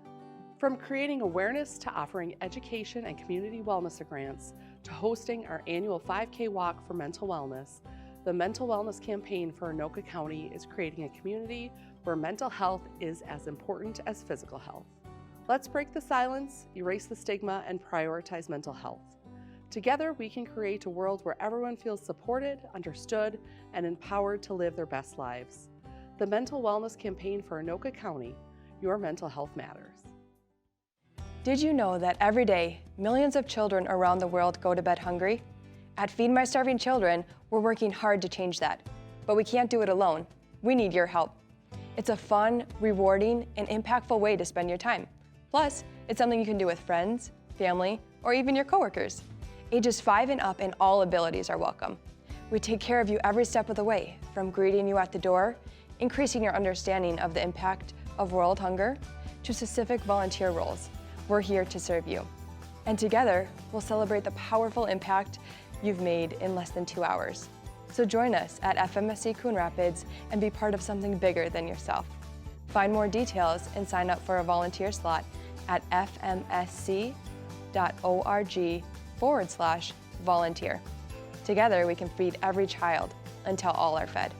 From creating awareness to offering education and community wellness grants, to hosting our annual 5K walk for mental wellness, the Mental Wellness Campaign for Anoka County is creating a community where mental health is as important as physical health. Let's break the silence, erase the stigma, and prioritize mental health. Together, we can create a world where everyone feels supported, understood, and empowered to live their best lives. The Mental Wellness Campaign for Anoka County, your mental health matters. Did you know that every day, millions of children around the world go to bed hungry? At Feed My Starving Children, we're working hard to change that. But we can't do it alone. We need your help. It's a fun, rewarding, and impactful way to spend your time. Plus, it's something you can do with friends, family, or even your coworkers. Ages 5 and up and all abilities are welcome. We take care of you every step of the way, from greeting you at the door, increasing your understanding of the impact of world hunger, to specific volunteer roles. We're here to serve you. And together, we'll celebrate the powerful impact you've made in less than 2 hours. So join us at FMSC Coon Rapids and be part of something bigger than yourself. Find more details and sign up for a volunteer slot at fmsc.org/volunteer. Together, we can feed every child until all are fed.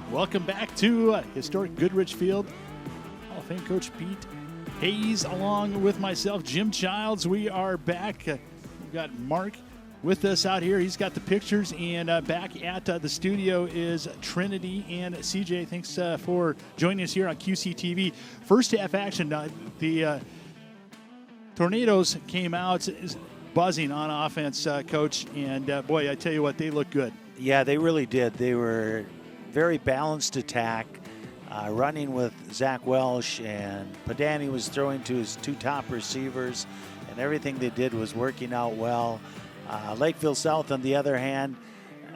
Welcome back to historic Goodrich Field. Hall of Fame coach Pete Hayes, along with myself, Jim Childs. We are back. We've got Mark with us out here. He's got the pictures, and back at the studio is Trinity and CJ. Thanks for joining us here on QCTV. First half action, the Tornadoes came out buzzing on offense, Coach, and boy, I tell you what, they look good. Yeah, they really did. They were very balanced attack, running with Zach Welsh, and Padani was throwing to his two top receivers, and everything they did was working out well. Lakeville South, on the other hand,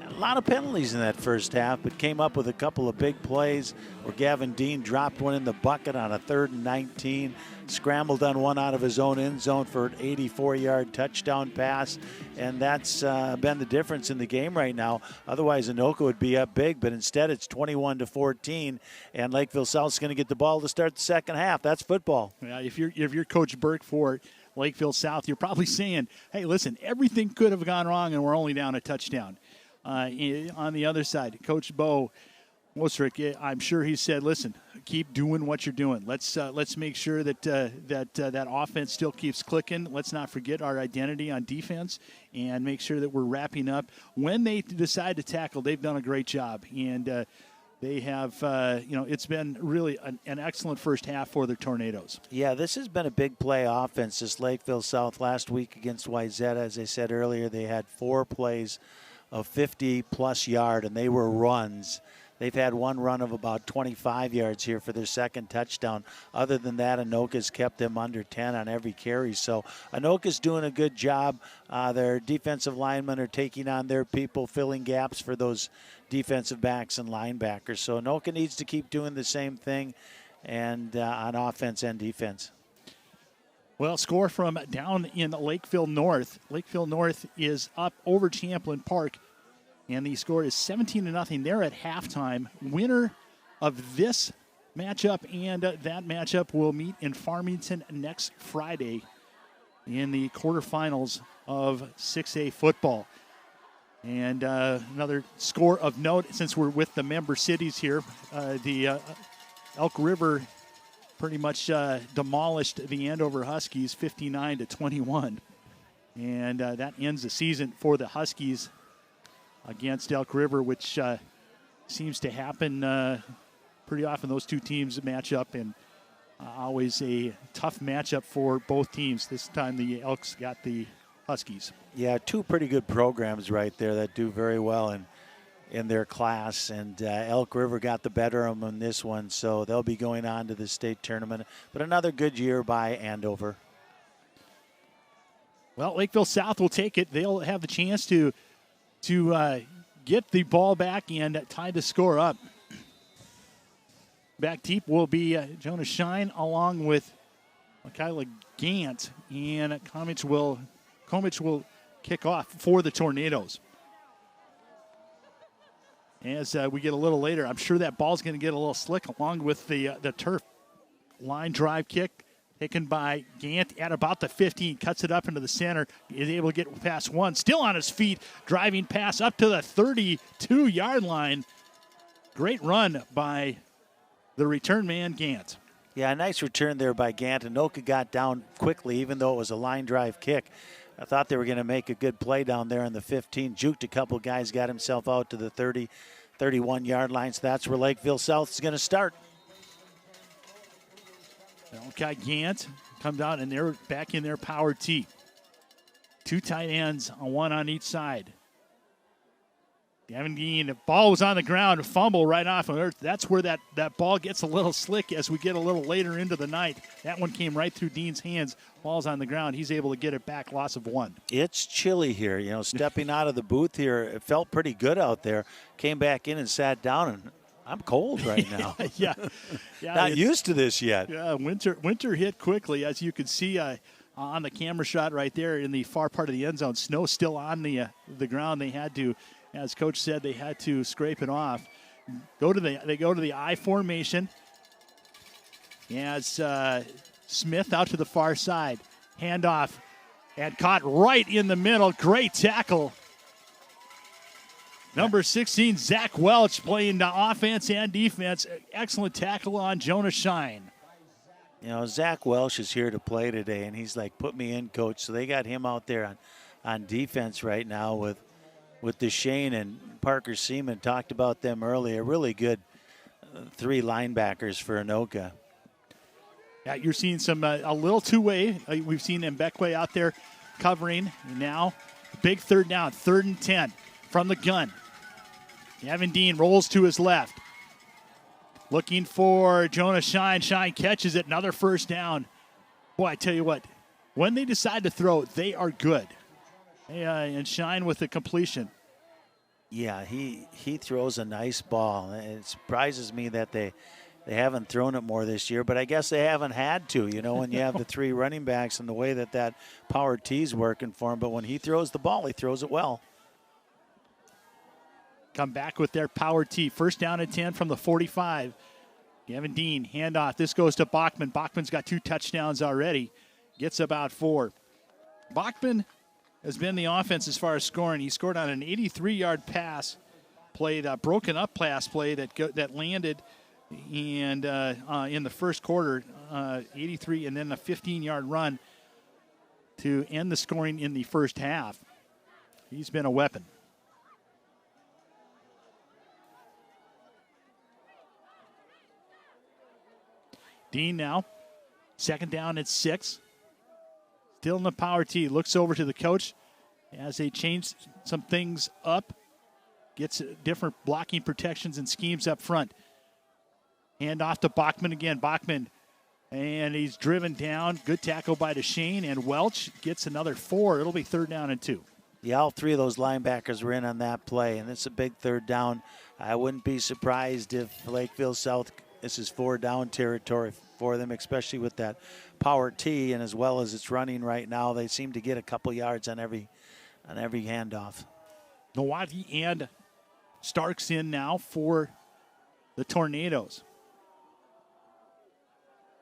a lot of penalties in that first half, but came up with a couple of big plays where Gavin Dean dropped one in the bucket on a 3rd and 19, scrambled on one out of his own end zone for an 84-yard touchdown pass, and that's been the difference in the game right now. Otherwise, Anoka would be up big, but instead it's 21-14, and Lakeville South's going to get the ball to start the second half. That's football. Yeah, if you're Coach Burke for Lakeville South, you're probably saying, hey, listen, everything could have gone wrong, and we're only down a touchdown. On the other side, Coach Bo Wosrick, I'm sure he said, listen, keep doing what you're doing. Let's make sure that that offense still keeps clicking. Let's not forget our identity on defense and make sure that we're wrapping up. When they decide to tackle, they've done a great job. And they have, it's been really an excellent first half for the Tornadoes. Yeah, this has been a big play offense. This Lakeville South last week against Wayzata, as I said earlier, they had 4 plays of 50-plus yard, and they were runs. They've had one run of about 25 yards here for their second touchdown. Other than that, Anoka's kept them under 10 on every carry. So Anoka's doing a good job. Their defensive linemen are taking on their people, filling gaps for those defensive backs and linebackers. So Anoka needs to keep doing the same thing and on offense and defense. Well, score from down in Lakeville North. Lakeville North is up over Champlain Park, and the score is 17-0. They're at halftime. Winner of this matchup and that matchup will meet in Farmington next Friday in the quarterfinals of 6A football. And another score of note, since we're with the member cities here, the Elk River pretty much demolished the Andover Huskies 59-21. And that ends the season for the Huskies against Elk River, which seems to happen pretty often. Those two teams match up, and always a tough matchup for both teams. This time the Elks got the Huskies. Yeah, 2 pretty good programs right there that do very well in their class, and Elk River got the better of them in this one, so they'll be going on to the state tournament. But another good year by Andover. Well, Lakeville South will take it. They'll have the chance to get the ball back and tie the score up. Back deep will be Jonah Shine along with Michaela Gant, and Comich will kick off for the Tornadoes. As we get a little later, I'm sure that ball's going to get a little slick along with the turf. Line drive kick taken by Gant at about the 15, cuts it up into the center, is able to get past one, still on his feet, driving pass up to the 32-yard line. Great run by the return man, Gant. Yeah, a nice return there by Gant. Anoka got down quickly, even though it was a line drive kick. I thought they were going to make a good play down there in the 15. Juked a couple guys, got himself out to the 30, 31-yard line. So that's where Lakeville South is going to start. Okay, Gant come down, and they're back in their power tee. 2 tight ends, one on each side. Gavin Dean, the ball was on the ground, a fumble right off of earth. That's where that ball gets a little slick as we get a little later into the night. That one came right through Dean's hands. Ball's on the ground. He's able to get it back, loss of 1. It's chilly here. Stepping out of the booth here, it felt pretty good out there. Came back in and sat down, and I'm cold right now. yeah. Not used to this yet. Yeah, winter hit quickly, as you can see on the camera shot right there in the far part of the end zone. Snow still on the ground. They had to, as Coach said, they had to scrape it off. They go to the I formation as Smith out to the far side. Handoff and caught right in the middle. Great tackle. Number 16, Zach Welch, playing offense and defense. Excellent tackle on Jonah Shine. Zach Welch is here to play today, and he's like, put me in, Coach. So they got him out there on defense right now with Deshane and Parker Seaman. Talked about them earlier. Really good 3 linebackers for Anoka. Yeah, you're seeing some a little two-way. We've seen Mbekwe out there covering. Now, big third down, 3rd and 10 from the gun. Gavin Dean rolls to his left. Looking for Jonah Shine. Shine catches it. Another first down. Boy, I tell you what, when they decide to throw, they are good. And Shine with the completion. Yeah, he throws a nice ball. It surprises me that they haven't thrown it more this year, but I guess they haven't had to, when you have the 3 running backs and the way that power T's working for him. But when he throws the ball, he throws it well. Come back with their power T. First down and 10 from the 45. Gavin Dean, handoff. This goes to Bachman. Bachman's got 2 touchdowns already. Gets about 4. Bachman has been the offense as far as scoring. He scored on an 83-yard pass, played a broken up pass play that landed and in the first quarter, 83, and then a 15-yard run to end the scoring in the first half. He's been a weapon. Dean now, second down at 6. Still in the power tee. Looks over to the coach as they change some things up. Gets different blocking protections and schemes up front. Hand off to Bachman again. Bachman, and he's driven down. Good tackle by DeShane, and Welch gets another 4. It'll be 3rd down and 2. Yeah, all 3 of those linebackers were in on that play, and it's a big 3rd down. I wouldn't be surprised if Lakeville South, this is 4-down territory for them, especially with that power tee, and as well as it's running right now, they seem to get a couple yards on every handoff. Milwaukee and Starks in now for the Tornadoes.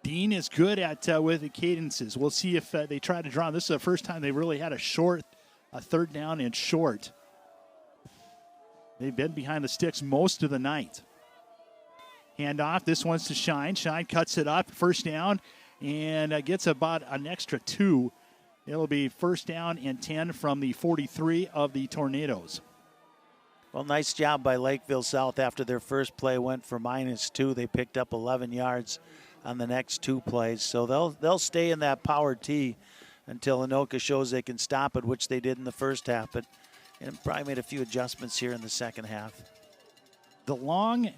Dean is good at with the cadences. We'll see if they try to draw. This is the first time they really had a 3rd down and short. They've been behind the sticks most of the night. Handoff. This one's to Shine. Shine cuts it up. 1st down and gets about an extra 2. It'll be 1st down and 10 from the 43 of the Tornadoes. Well, nice job by Lakeville South. After their first play went for -2, they picked up 11 yards on the next 2 plays. So they'll stay in that power tee until Anoka shows they can stop it, which they did in the first half, but and probably made a few adjustments here in the second half. The long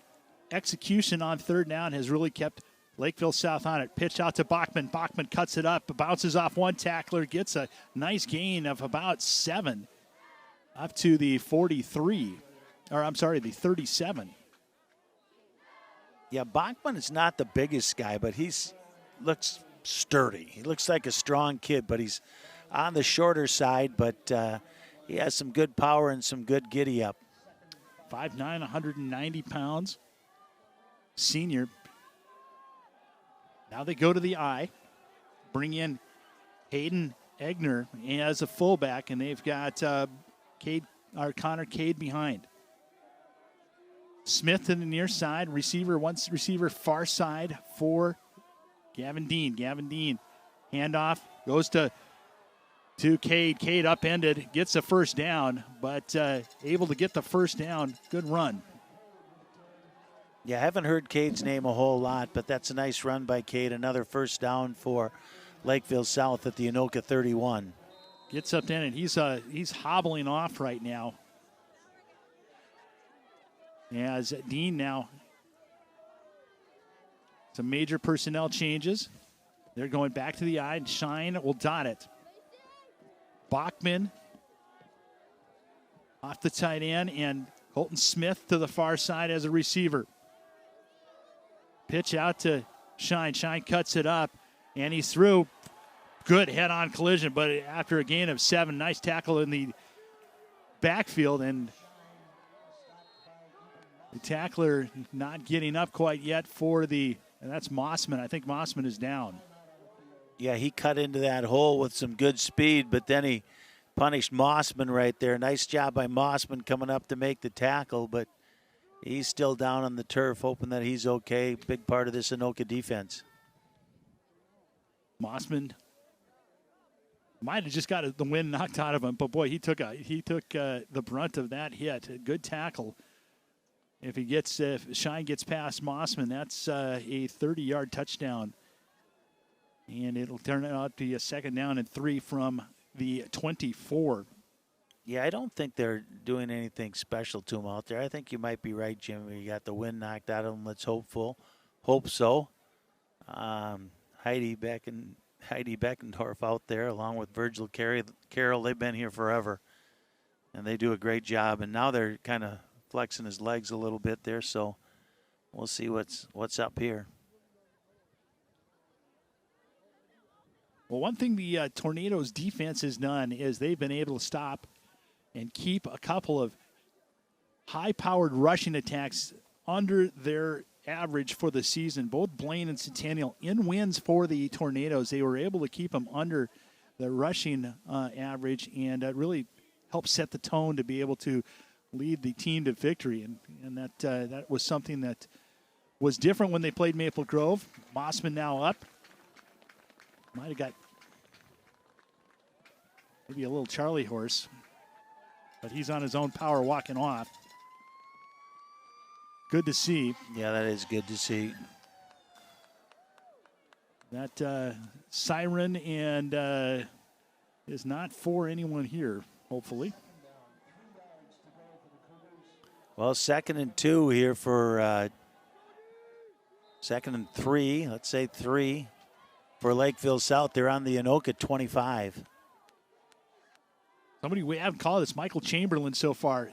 execution on 3rd down has really kept Lakeville South on it. Pitch out to Bachman. Bachman cuts it up, bounces off one tackler, gets a nice gain of about 7 up to the 43, or I'm sorry, the 37. Yeah, Bachman is not the biggest guy, but looks sturdy. He looks like a strong kid, but he's on the shorter side, but he has some good power and some good giddy up. 5'9", 190 pounds. Senior. Now they go to the I. Bring in Hayden Egner as a fullback, and they've got Connor Cade behind. Smith to the near side. Receiver far side for Gavin Dean. Gavin Dean. Handoff goes to Cade. Cade upended. Gets a 1st down, but able to get the 1st down. Good run. Yeah, I haven't heard Cade's name a whole lot, but that's a nice run by Cade. Another 1st down for Lakeville South at the Anoka 31. Gets up in, and he's hobbling off right now. As Dean now, some major personnel changes. They're going back to the I, and Shine will dot it. Bachman off the tight end, and Colton Smith to the far side as a receiver. Pitch out to Shine. Shine cuts it up, and he's through. Good head-on collision, but after a gain of 7, nice tackle in the backfield, and the tackler not getting up quite yet and that's Mossman. I think Mossman is down. Yeah, he cut into that hole with some good speed, but then he punished Mossman right there. Nice job by Mossman coming up to make the tackle, but he's still down on the turf, hoping that he's okay. Big part of this Anoka defense. Mossman might have just got the wind knocked out of him, but boy, he took the brunt of that hit. A good tackle. If Shine gets past Mossman, that's a 30-yard touchdown, and it'll turn out to be a 2nd down and 3 from the 24. Yeah, I don't think they're doing anything special to him out there. I think you might be right, Jim. You got the wind knocked out of him. Let's hope so. Heidi Beckendorf out there, along with Virgil Carroll. They've been here forever, and they do a great job. And now they're kind of flexing his legs a little bit there, so we'll see what's up here. Well, one thing the Tornadoes defense has done is they've been able to stop and keep a couple of high-powered rushing attacks under their average for the season. Both Blaine and Centennial in wins for the Tornadoes. They were able to keep them under the rushing average, and really helped set the tone to be able to lead the team to victory. And that was something that was different when they played Maple Grove. Mossman now up. Might have got maybe a little Charlie horse, but he's on his own power walking off. Good to see. Yeah, that is good to see. That siren and is not for anyone here, hopefully. Well, 2nd and 2 here for 2nd and 3. Let's say 3 for Lakeville South. They're on the Anoka 25. Somebody we haven't called is Michael Chamberlain so far.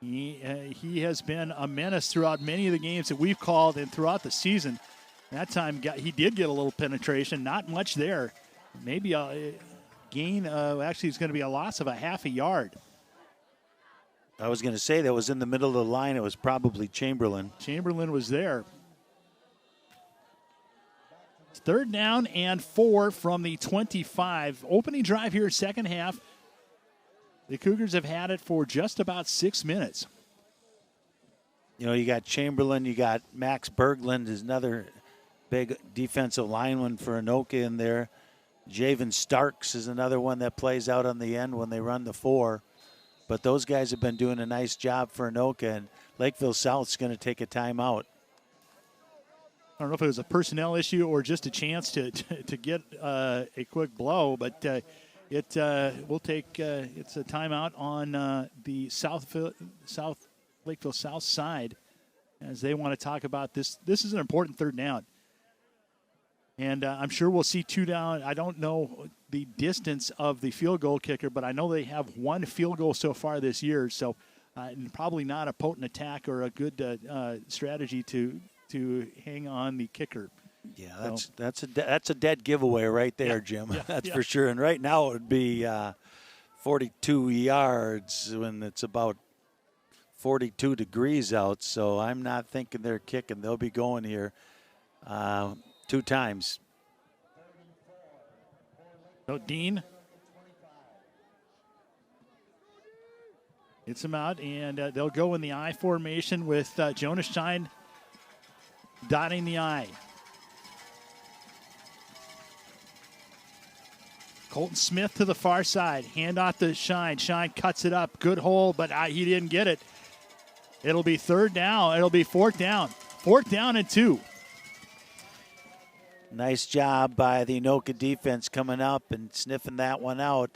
He has been a menace throughout many of the games that we've called and throughout the season. That time he did get a little penetration, not much there. Maybe a gain actually it's going to be a loss of a half a yard. I was going to say that was in the middle of the line. It was probably Chamberlain. Chamberlain was there. It's 3rd down and 4 from the 25. Opening drive here, second half. The Cougars have had it for just about 6 minutes. You know, you got Chamberlain, you got Max Berglund is another big defensive lineman for Anoka in there. Javen Starks is another one that plays out on the end when they run the 4. But those guys have been doing a nice job for Anoka, and Lakeville South's going to take a timeout. I don't know if it was a personnel issue or just a chance to get a quick blow, but it will take it's a timeout on the South Lakeville South side as they want to talk about this. This is an important 3rd down. And I'm sure we'll see 2 down. I don't know the distance of the field goal kicker, but I know they have 1 field goal so far this year. So probably not a potent attack or a good strategy to hang on the kicker. Yeah, that's a dead giveaway right there, Jim. That's for sure. And right now it would be 42 yards when it's about 42 degrees out. So I'm not thinking they're kicking. They'll be going here 2 times. So Dean gets him out, and they'll go in the I formation with Jonas Shine dotting the I. Colton Smith to the far side. Hand off to Shine. Shine cuts it up. Good hole, but he didn't get it. It'll be 3rd down. It'll be 4th down. 4th down and 2. Nice job by the Anoka defense coming up and sniffing that one out.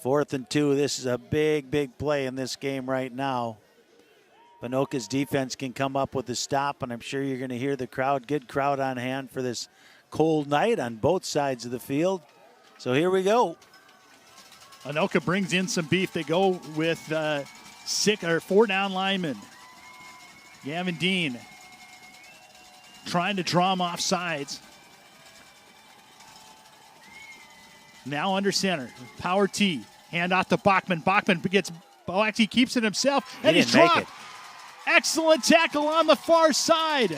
4th and 2. This is a big play in this game right now. Anoka's defense can come up with a stop, and I'm sure you're going to hear the crowd. Good crowd on hand for this cold night on both sides of the field. So here we go. Anoka brings in some beef. They go with 4 down linemen. Gavin Dean trying to draw him off sides. Now under center. Power T. Hand off to Bachman. Bachman actually keeps it himself. And he's dropped. Excellent tackle on the far side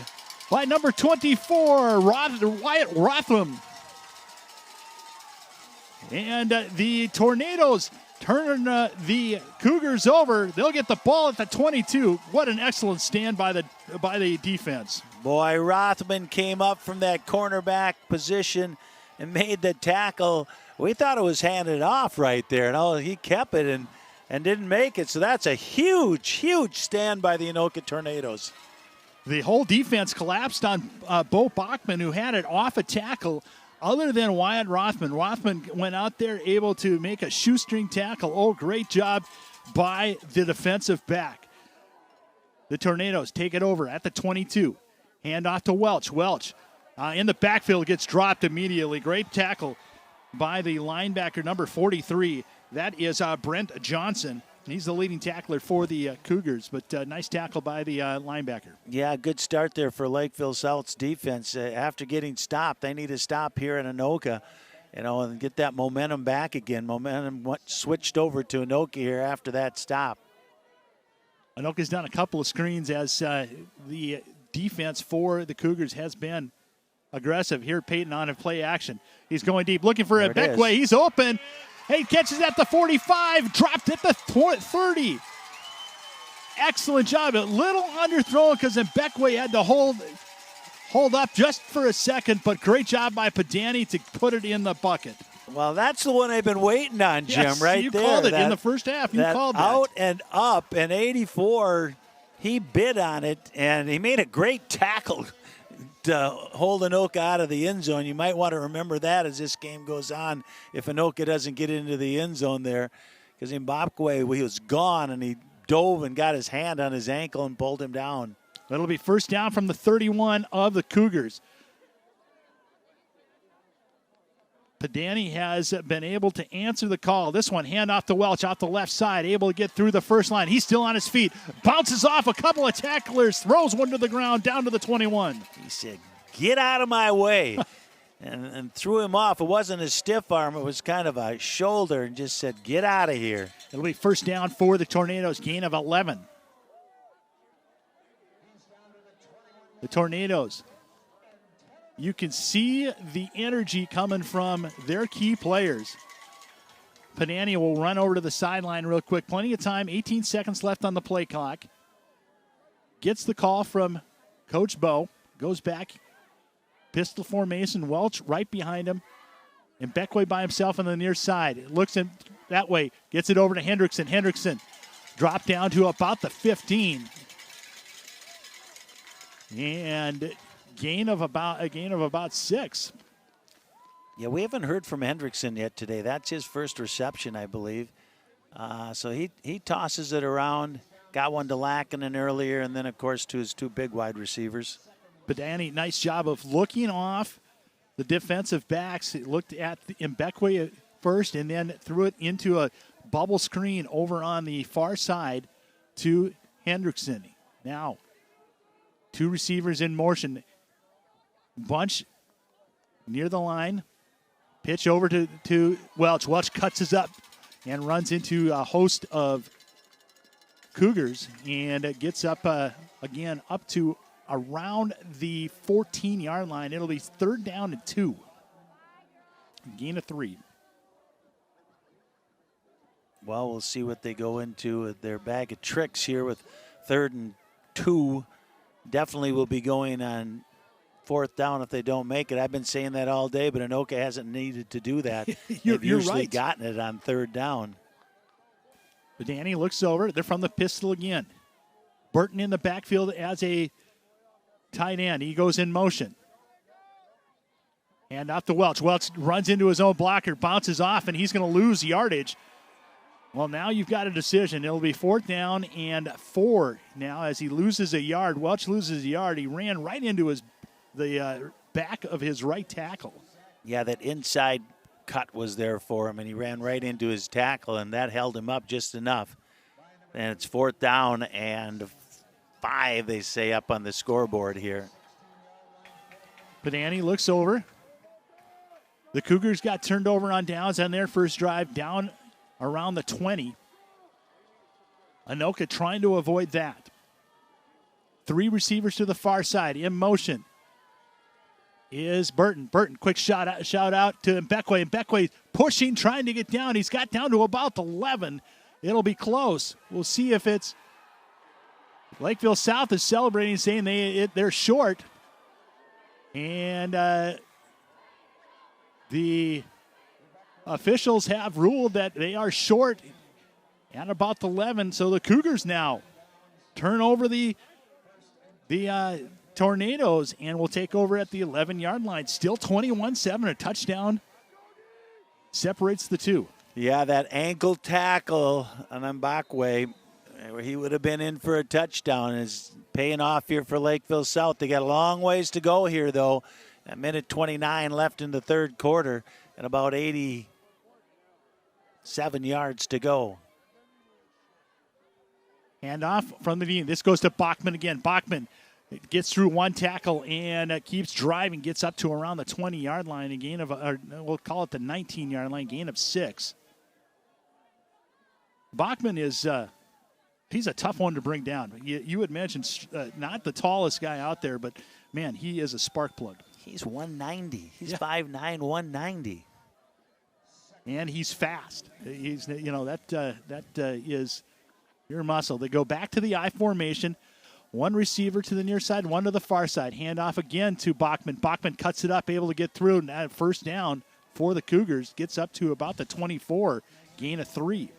by number 24, Wyatt Rotham. And the Tornadoes turn the Cougars over. They'll get the ball at the 22. What an excellent stand by the defense. Boy, Rothman came up from that cornerback position and made the tackle. We thought it was handed off right there. No, he kept it and didn't make it. So that's a huge stand by the Anoka Tornadoes. The whole defense collapsed on Bo Bachman, who had it off a tackle. Other than Wyatt Rothman. Rothman went out there able to make a shoestring tackle. Oh, great job by the defensive back. The Tornadoes take it over at the 22. Hand off to Welch. Welch in the backfield gets dropped immediately. Great tackle by the linebacker, number 43. That is Brent Johnson. He's the leading tackler for the Cougars, but nice tackle by the linebacker. Yeah, good start there for Lakeville South's defense. After getting stopped, they need to stop here in Anoka, and get that momentum back again. Momentum switched over to Anoka here after that stop. Anoka's done a couple of screens as the defense for the Cougars has been aggressive. Here, Peyton on a play action. He's going deep, looking for a Beckway. He's open. He catches at the 45, dropped at the 30. Excellent job. A little underthrown because Beckway had to hold up just for a second, but great job by Padani to put it in the bucket. Well, that's the one I've been waiting on, Jim, yes, right you there. You called it in the first half. You called that. Out and up, and 84, he bid on it, and he made a great tackle. hold Anoka out of the end zone. You might want to remember that as this game goes on if Anoka doesn't get into the end zone there. Because Mbakwe, he was gone, and he dove and got his hand on his ankle and pulled him down. That'll be first down from the 31 of the Cougars. Padani has been able to answer the call. This one, hand off to Welch off the left side, able to get through the first line. He's still on his feet. Bounces off a couple of tacklers, throws one to the ground, down to the 21. He said, "Get out of my way," and threw him off. It wasn't a stiff arm. It was kind of a shoulder, and just said, "Get out of here." It'll be first down for the Tornadoes, gain of 11. The Tornadoes, you can see the energy coming from their key players. Panani will run over to the sideline real quick. Plenty of time, 18 seconds left on the play clock. Gets the call from Coach Bo. Goes back, pistol formation. Welch right behind him. And Beckway by himself on the near side. Looks in that way, gets it over to Hendrickson. Hendrickson dropped down to about the 15. And a gain of about 6. Yeah, we haven't heard from Hendrickson yet today. That's his first reception, I believe. So he tosses it around. Got one to Lackinen earlier, and then, of course, to his two big wide receivers. Padani, nice job of looking off the defensive backs. He looked at Mbekwe first and then threw it into a bubble screen over on the far side to Hendrickson. Now, two receivers in motion. Bunch near the line. Pitch over to Welch. Welch cuts us up and runs into a host of Cougars and gets up again up to around the 14-yard line. It'll be third down and 2. Gain of 3. Well, we'll see what they go into with their bag of tricks here with 3rd and 2. Definitely will be going on 4th down if they don't make it. I've been saying that all day, but Anoka hasn't needed to do that. You're They've usually right. gotten it on 3rd down. But Danny looks over. They're from the pistol again. Burton in the backfield as a tight end. He goes in motion. And out to Welch. Welch runs into his own blocker, bounces off, and he's going to lose yardage. Well, now you've got a decision. It'll be 4th down and 4 now as he loses a yard. Welch loses a yard. He ran right into the back of his right tackle. Yeah, that inside cut was there for him, and he ran right into his tackle, and that held him up just enough. And it's 4th down and 5, they say, up on the scoreboard here. Padani looks over. The Cougars got turned over on downs on their first drive, down around the 20. Anoka trying to avoid that. 3 receivers to the far side. In motion is Burton. Burton, quick shout out to Mbekwe. Mbekwe pushing, trying to get down. He's got down to about the 11. It'll be close. We'll see if it's Lakeville South is celebrating, saying they're short. And the officials have ruled that they are short at about the 11. So the Cougars now turn over the Tornadoes and will take over at the 11-yard line. Still 21-7, a touchdown separates the two. Yeah, that ankle tackle on Mbakwe, where he would have been in for a touchdown, is paying off here for Lakeville South. They got a long ways to go here, though. A minute 29 left in the 3rd quarter and about 87 yards to go. Hand off from the team. This goes to Bachman again. Bachman gets through one tackle and keeps driving, gets up to around the 20-yard line. A gain of, we'll call it the 19-yard line, gain of 6. Bachman is, he's a tough one to bring down. You had mentioned not the tallest guy out there, but, man, he is a spark plug. He's 190. He's 5'9", 190. And he's fast. He's, that is your muscle. They go back to the I formation. One receiver to the near side, one to the far side. Hand off again to Bachman. Bachman cuts it up, able to get through. Now first down for the Cougars. Gets up to about the 24. Gain of 3.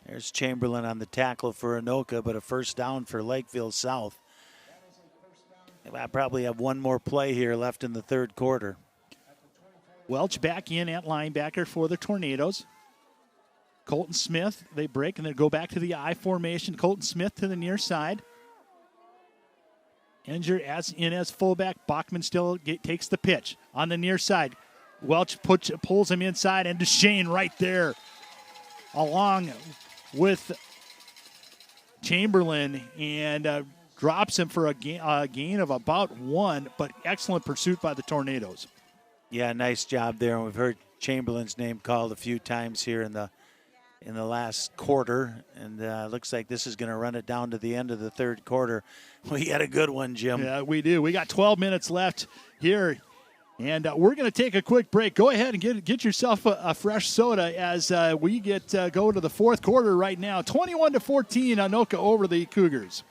There's Chamberlain on the tackle for Anoka, but a first down for Lakeville South. I probably have one more play here left in the third quarter. Welch back in at linebacker for the Tornadoes. Colton Smith, they break and then go back to the I formation. Colton Smith to the near side. Enger as fullback. Bachman still takes the pitch on the near side. Welch pulls him inside, and Duchesne right there along with Chamberlain, and drops him for a gain of about 1, but excellent pursuit by the Tornadoes. Yeah, nice job there. And we've heard Chamberlain's name called a few times here in the last quarter, and looks like this is going to run it down to the end of the third quarter. We got a good one, Jim. Yeah, we do. We got 12 minutes left here, and we're going to take a quick break. Go ahead and get yourself a fresh soda as we go to the fourth quarter right now. 21-14, Anoka over the Cougars.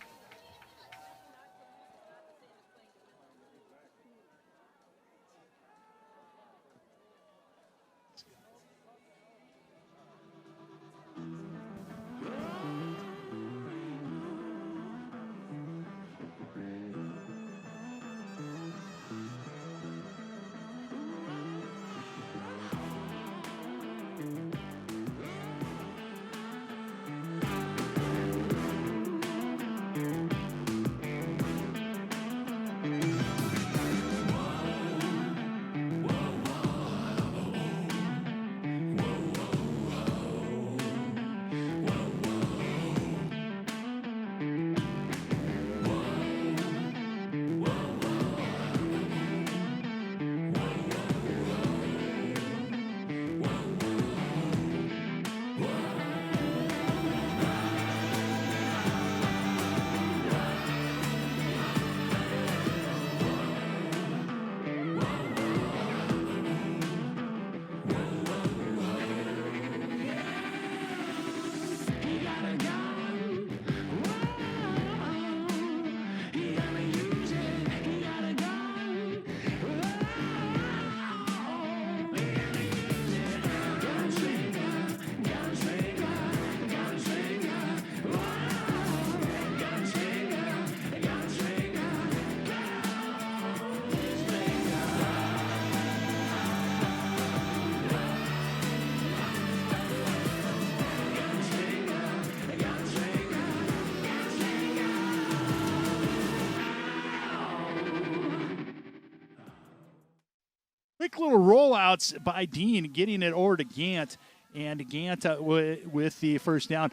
Quick little rollouts by Dean, getting it over to Gant, and Gant with the first down.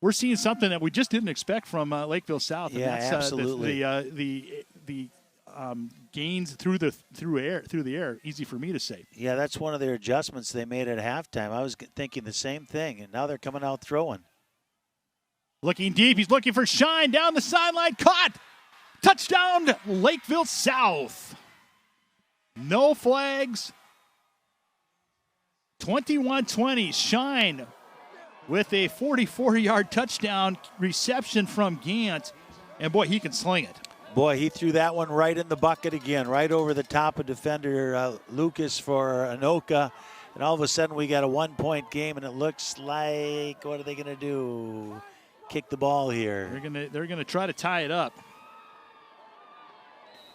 We're seeing something that we just didn't expect from Lakeville South. Yeah, and that's, absolutely. The gains through the air. Easy for me to say. Yeah, that's one of their adjustments they made at halftime. I was thinking the same thing, and now they're coming out throwing. Looking deep, he's looking for Shine down the sideline, caught, touchdown, Lakeville South. No flags. 21-20, Shine with a 44-yard touchdown reception from Gant, and boy, he can sling it. Boy, he threw that one right in the bucket again, right over the top of defender Lucas for Anoka. And all of a sudden we got a 1-point game, and it looks like, what are they going to do? Kick the ball here. They're gonna try to tie it up.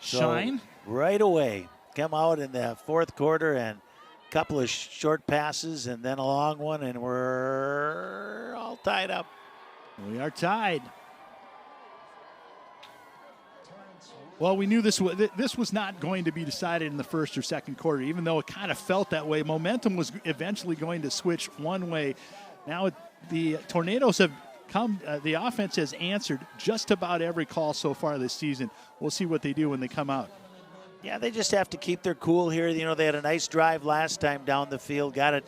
Shine. So, right away, come out in the fourth quarter, and a couple of short passes and then a long one, and we're all tied up. We are tied. Well, we knew this was not going to be decided in the first or second quarter, even though it kind of felt that way. Momentum was eventually going to switch one way. Now the Tornadoes have come. The offense has answered just about every call so far this season. We'll see what they do when they come out. Yeah, they just have to keep their cool here. You know, they had a nice drive last time down the field, got it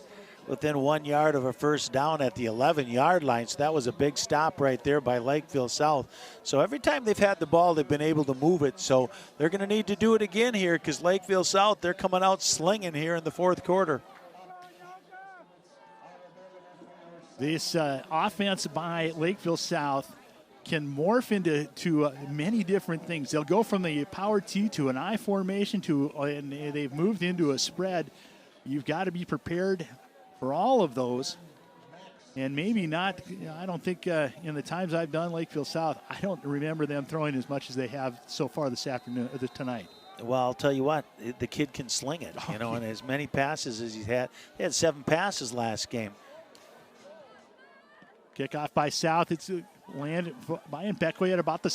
within 1 yard of a first down at the 11-yard line. So that was a big stop right there by Lakeville South. So every time they've had the ball, they've been able to move it. So they're going to need to do it again here, because Lakeville South, they're coming out slinging here in the fourth quarter. This offense by Lakeville South can morph into many different things. They'll go from the power T to an I formation and they've moved into a spread. You've got to be prepared for all of those. And maybe not, I don't think in the times I've done Lakeville South, I don't remember them throwing as much as they have so far this afternoon, tonight. Well, I'll tell you what, the kid can sling it, and as many passes as he's had. He had 7 passes last game. Kickoff by South. It's landed by Mbekwe at about the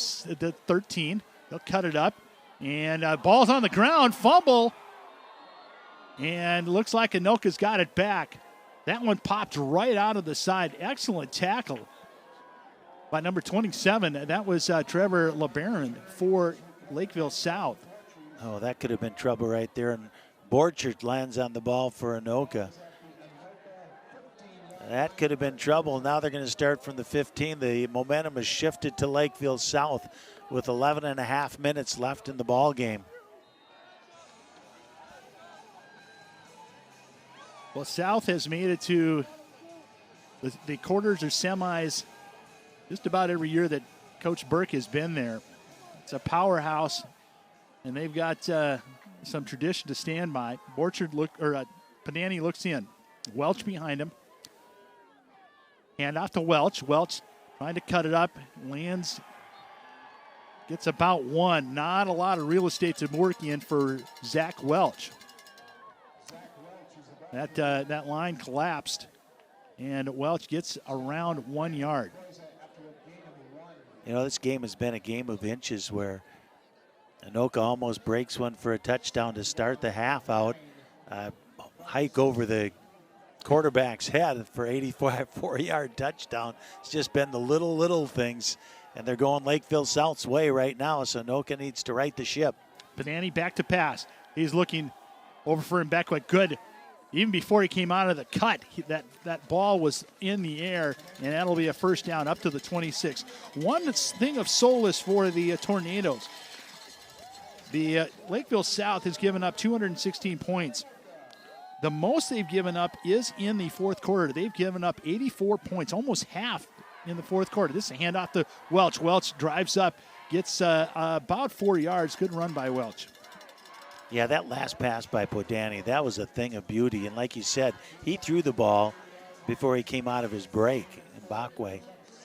13. They'll cut it up. And ball's on the ground. Fumble. And looks like Anoka's got it back. That one popped right out of the side. Excellent tackle by number 27. That was Trevor LeBaron for Lakeville South. Oh, that could have been trouble right there. And Borchard lands on the ball for Anoka. That could have been trouble. Now they're going to start from the 15. The momentum has shifted to Lakeville South with 11 and a half minutes left in the ball game. Well, South has made it to the quarters or semis just about every year that Coach Burke has been there. It's a powerhouse, and they've got some tradition to stand by. Panani looks in. Welch behind him. Hand off to Welch. Welch trying to cut it up. Lands. Gets about one. Not a lot of real estate to work in for Zach Welch. That line collapsed, and Welch gets around 1 yard. You know, this game has been a game of inches where Anoka almost breaks one for a touchdown to start the half out. Hike over the quarterback's head for 84-yard touchdown. It's just been the little things, and they're going Lakeville South's way right now, so Anoka needs to right the ship. Panani back to pass. He's looking over for Mbekwe. Good. Even before he came out of the cut, that ball was in the air, and that'll be a first down up to the 26. One thing of solace for the Tornadoes. The Lakeville South has given up 216 points. The most they've given up is in the fourth quarter. They've given up 84 points, almost half in the fourth quarter. This is a handoff to Welch. Welch drives up, gets about 4 yards. Good run by Welch. Yeah, that last pass by Podani, that was a thing of beauty. And like you said, he threw the ball before he came out of his break in Bakwe.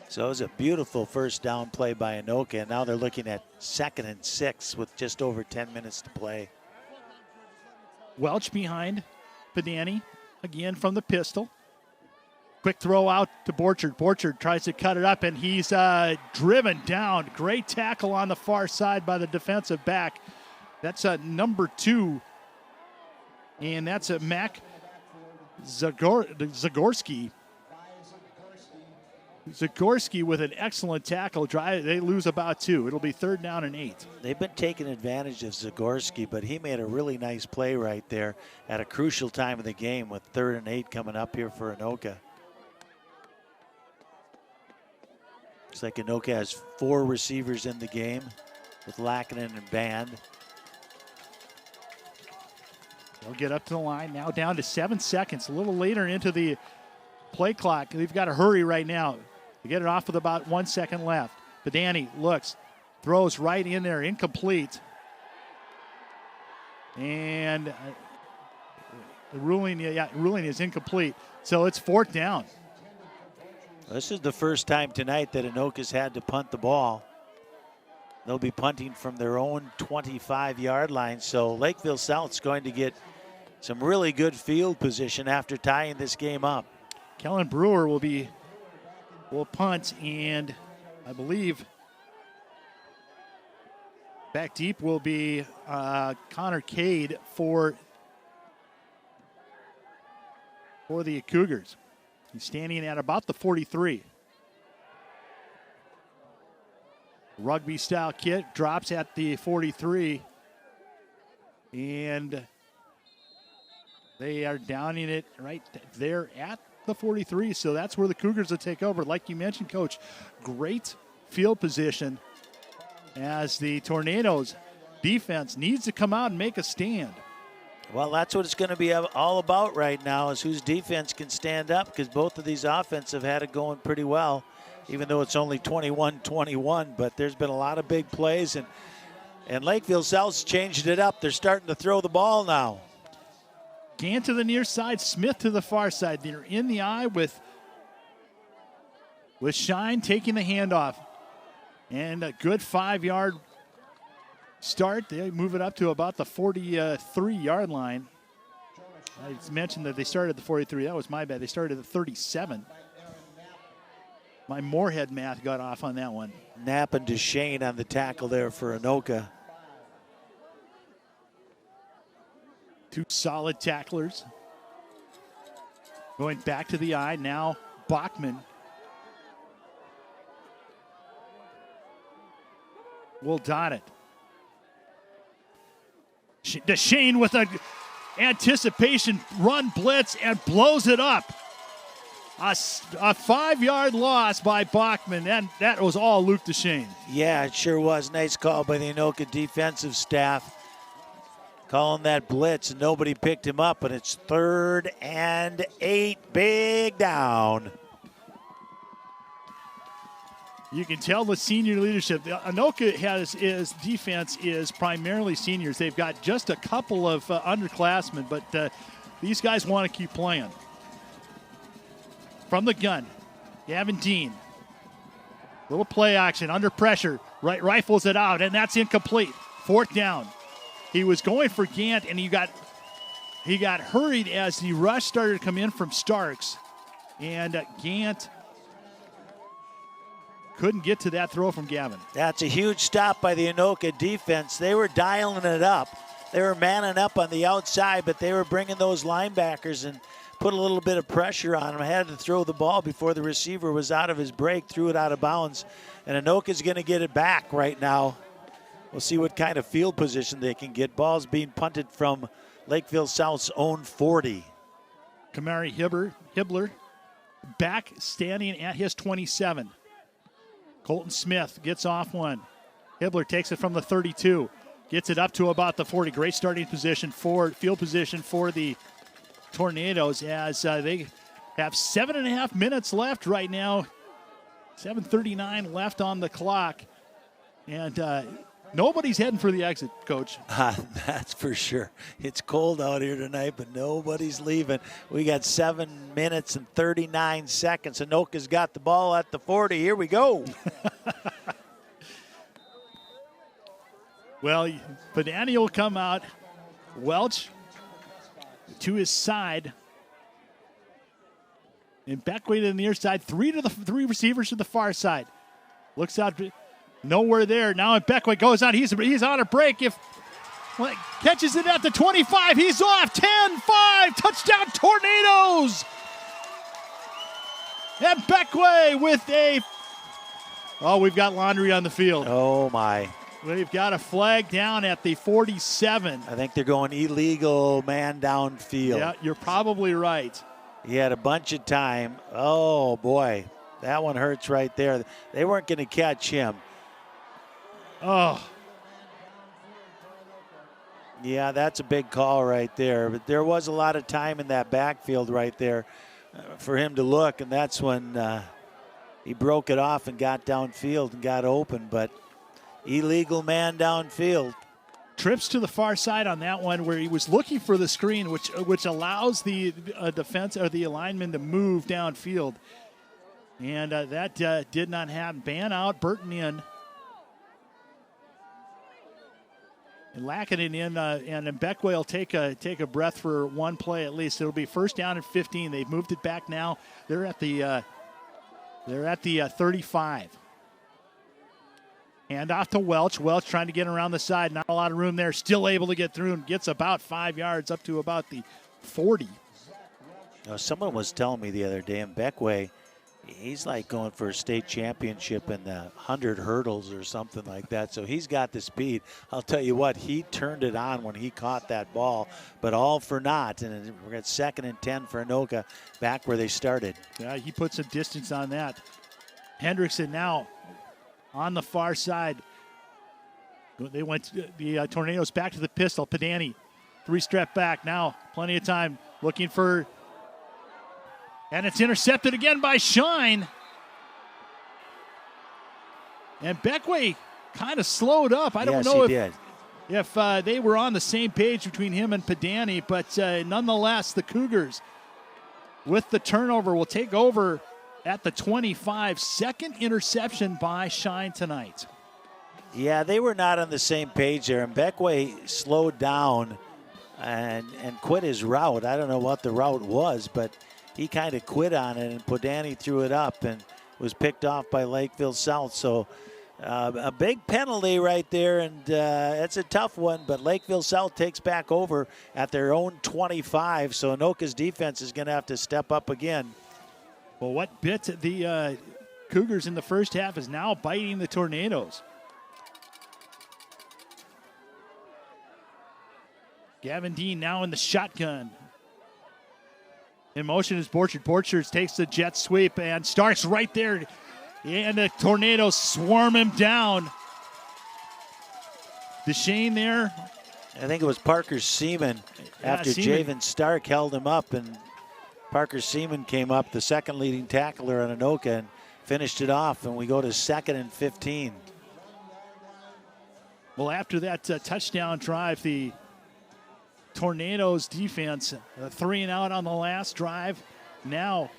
So it was a beautiful first down play by Anoka. And now they're looking at 2nd and 6 with just over 10 minutes to play. Welch behind Podani, again from the pistol. Quick throw out to Borchard. Borchard tries to cut it up, and he's driven down. Great tackle on the far side by the defensive back. That's number 2, and that's a Mac Zagorski. Zagorski with an excellent tackle. They lose about 2. It'll be 3rd down and 8. They've been taking advantage of Zagorski, but he made a really nice play right there at a crucial time of the game with 3rd and 8 coming up here for Anoka. Looks like Anoka has 4 receivers in the game with Lackinen and Band. They'll get up to the line. Now down to 7 seconds. A little later into the play clock. They've got to hurry right now. They get it off with about 1 second left. Podani looks, throws right in there, incomplete. And the ruling is incomplete. So it's 4th down. This is the first time tonight that Anoka's had to punt the ball. They'll be punting from their own 25-yard line. So Lakeville South's going to get some really good field position after tying this game up. Kellen Brewer will punt, and I believe back deep will be Connor Cade for the Cougars. He's standing at about the 43. Rugby-style kick drops at the 43, and they are downing it right there at the 43, so that's where the Cougars will take over. Like you mentioned, Coach, great field position as the Tornadoes defense needs to come out and make a stand. Well, that's what it's going to be all about right now, is whose defense can stand up, because both of these offenses have had it going pretty well, even though it's only 21-21, but there's been a lot of big plays, and Lakeville South's changed it up. They're starting to throw the ball now. Gant to the near side, Smith to the far side. They're in the eye with with Shine taking the handoff. And a good 5-yard start. They move it up to about the 43-yard line. I mentioned that they started at the 43. That was my bad. They started at the 37. My Moorhead math got off on that one. Knapp and DeShane on the tackle there for Anoka. Two solid tacklers. Going back to the eye. Now Bachman will dot it. DeShane with a anticipation run blitz and blows it up. A 5-yard loss by Bachman. That was all Luke DeShane. Yeah, it sure was. Nice call by the Anoka defensive staff. Calling that blitz, and nobody picked him up, but it's 3rd and 8. Big down. You can tell the senior leadership. Anoka his defense is primarily seniors. They've got just a couple of underclassmen, but these guys want to keep playing. From the gun, Gavin Dean. Little play action, under pressure. Rifles it out, and that's incomplete. 4th down. He was going for Gant, and he got hurried as the rush started to come in from Starks. And Gant couldn't get to that throw from Gavin. That's a huge stop by the Anoka defense. They were dialing it up. They were manning up on the outside, but they were bringing those linebackers and put a little bit of pressure on him. Had to throw the ball before the receiver was out of his break, threw it out of bounds. And Anoka's going to get it back right now. We'll see what kind of field position they can get. Ball's being punted from Lakeville South's own 40. Kamari Hibbler back standing at his 27. Colton Smith gets off one. Hibbler takes it from the 32. Gets it up to about the 40. Great starting position field position for the Tornadoes as they have 7.5 minutes left right now. 7:39 left on the clock. And nobody's heading for the exit, Coach. That's for sure. It's cold out here tonight, but nobody's leaving. We got 7 minutes and 39 seconds. Anoka's got the ball at the 40. Here we go. Well, Padani will come out. Welch to his side. And Beckway to the near side. Three receivers to the far side. Looks out. Nowhere there. Now Beckway goes out. He's on a break. Catches it at the 25. He's off. 10-5. Touchdown Tornadoes. And Beckway with we've got laundry on the field. Oh, my. We've got a flag down at the 47. I think they're going illegal man downfield. Yeah, you're probably right. He had a bunch of time. Oh, boy. That one hurts right there. They weren't going to catch him. Oh. Yeah, that's a big call right there. But there was a lot of time in that backfield right there for him to look, and that's when he broke it off and got downfield and got open. But illegal man downfield. Trips to the far side on that one where he was looking for the screen, which allows the defense or the lineman to move downfield. And that did not happen. Ban out, Burton in. And Lackinen in, and Beckway will take a breath for one play at least. It'll be 1st down and 15. They've moved it back now. They're at the 35. Hand off to Welch. Welch trying to get around the side. Not a lot of room there. Still able to get through and gets about 5 yards up to about the 40. Someone was telling me the other day, in Beckway, he's like going for a state championship in the 100 hurdles or something like that. So he's got the speed. I'll tell you what, he turned it on when he caught that ball, but all for naught. And we're at 2nd and 10 for Anoka, back where they started. Yeah, he put some distance on that. Hendrickson now on the far side. They went the Tornadoes back to the pistol. Padani, 3-step back. Now plenty of time looking for, and it's intercepted again by Shine. And Beckway kind of slowed up. I don't know if they were on the same page between him and Padani, but nonetheless, the Cougars with the turnover will take over at the 25. Second interception by Shine tonight. Yeah, they were not on the same page there, and Beckway slowed down and quit his route. I don't know what the route was, but he kind of quit on it, and Podani threw it up and was picked off by Lakeville South. So a big penalty right there, and it's a tough one, but Lakeville South takes back over at their own 25, so Anoka's defense is going to have to step up again. Well, what bit the Cougars in the first half is now biting the Tornadoes. Gavin Dean now in the shotgun. In motion is Borchard. Borchard takes the jet sweep and starts right there. And the Tornadoes swarm him down. DeShane there. I think it was Parker Seaman after Javen Stark held him up, and Parker Seaman came up, the second leading tackler on Anoka, and finished it off, and we go to 2nd and 15. Well, after that touchdown drive, the Tornadoes defense, 3 and out on the last drive. Now,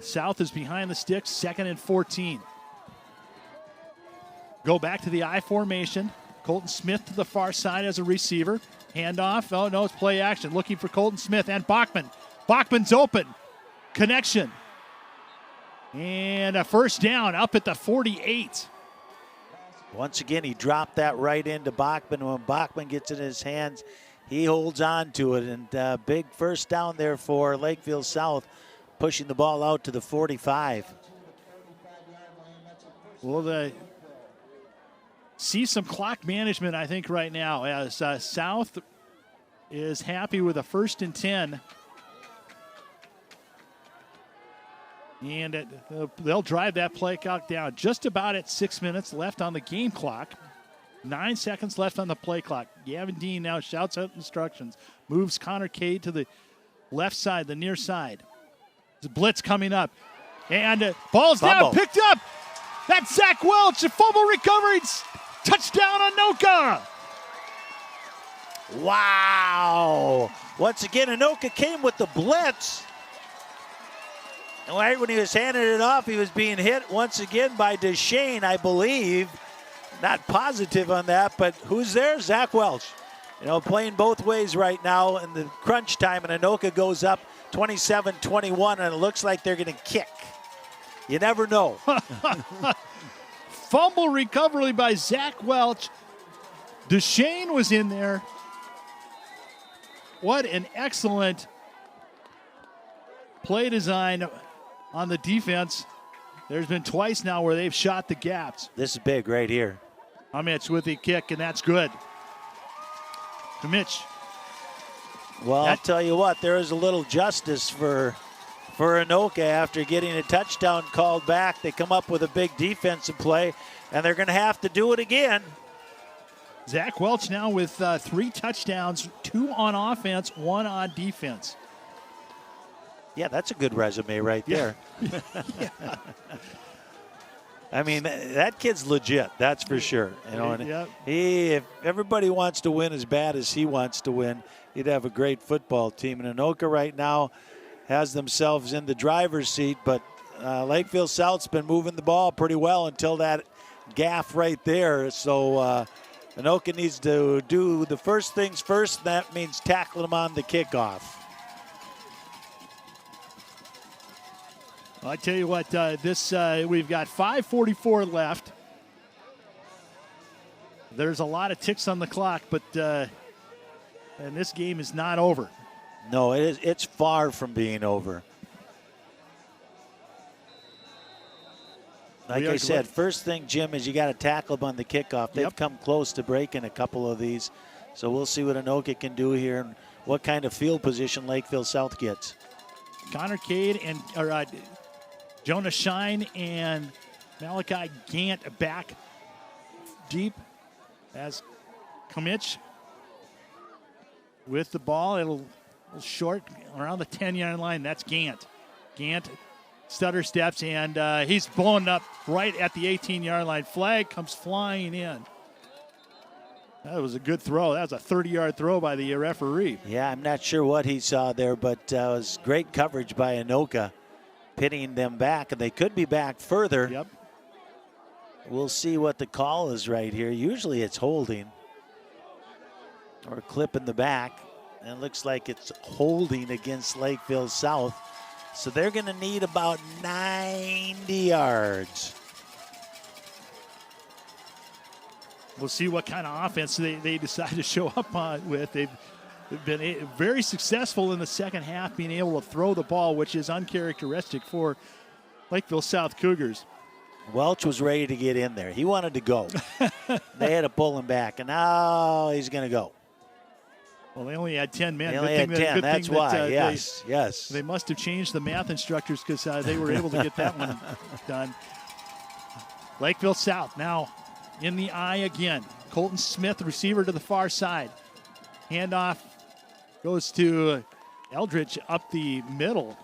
South is behind the sticks, 2nd and 14. Go back to the I formation. Colton Smith to the far side as a receiver. Handoff. Oh, no, it's play action. Looking for Colton Smith and Bachman. Bachman's open. Connection. And a first down up at the 48. Once again, he dropped that right into Bachman. When Bachman gets it in his hands, he holds on to it. And big first down there for Lakeville South, pushing the ball out to the 45. Well, see some clock management, I think, right now, as South is happy with a 1st and 10. And they'll drive that play clock down just about at 6 minutes left on the game clock. 9 seconds left on the play clock. Gavin Dean now shouts out instructions. Moves Connor Cade to the left side, the near side. There's a blitz coming up. And ball's down, picked up. That's Zach Welch. A fumble recovery. Touchdown, Anoka. Wow. Once again, Anoka came with the blitz. And right when he was handing it off, he was being hit once again by DeShane, I believe. Not positive on that, but who's there? Zach Welch. You know, playing both ways right now in the crunch time, and Anoka goes up 27-21, and it looks like they're going to kick. You never know. Fumble recovery by Zach Welch. DeShane was in there. What an excellent play design on the defense. There's been twice now where they've shot the gaps. This is big right here. Mitch with the kick, and that's good. To Mitch. Well, I'll tell you what, there is a little justice for Anoka after getting a touchdown called back. They come up with a big defensive play, and they're going to have to do it again. Zach Welch now with 3 touchdowns, 2 on offense, 1 on defense. Yeah, that's a good resume right there. Yeah. I mean, that kid's legit, that's for sure. You know, and if everybody wants to win as bad as he wants to win, he'd have a great football team. And Anoka right now has themselves in the driver's seat, but Lakeville South's been moving the ball pretty well until that gaff right there. So Anoka needs to do the first things first, and that means tackling them on the kickoff. I tell you what, we've got 5:44 left. There's a lot of ticks on the clock, but and this game is not over. No, it's far from being over. Like I said, first thing, Jim, is you got to tackle them on the kickoff. They've come close to breaking a couple of these, so we'll see what Anoka can do here and what kind of field position Lakeville South gets. Connor Cade and Jonah Shine and Malachi Gant back deep as Kamich with the ball. It'll short around the 10-yard line. That's Gant. Gant stutter steps, and he's blown up right at the 18-yard line. Flag comes flying in. That was a good throw. That was a 30-yard throw by the referee. Yeah, I'm not sure what he saw there, but it was great coverage by Anoka. pitting them back, and they could be back further. Yep. We'll see what the call is right here. Usually it's holding or clip in the back. And it looks like it's holding against Lakeville South. So they're going to need about 90 yards. We'll see what kind of offense they decide to show up on with. They've been very successful in the second half, being able to throw the ball, which is uncharacteristic for Lakeville South Cougars. Welch was ready to get in there. He wanted to go. They had to pull him back, and now he's going to go. Well, they only had 10 men. They only had 10. That's why. Yes. They must have changed the math instructors because they were able to get that one done. Lakeville South now in the eye again. Colton Smith, receiver to the far side. Handoff goes to Eldridge up the middle.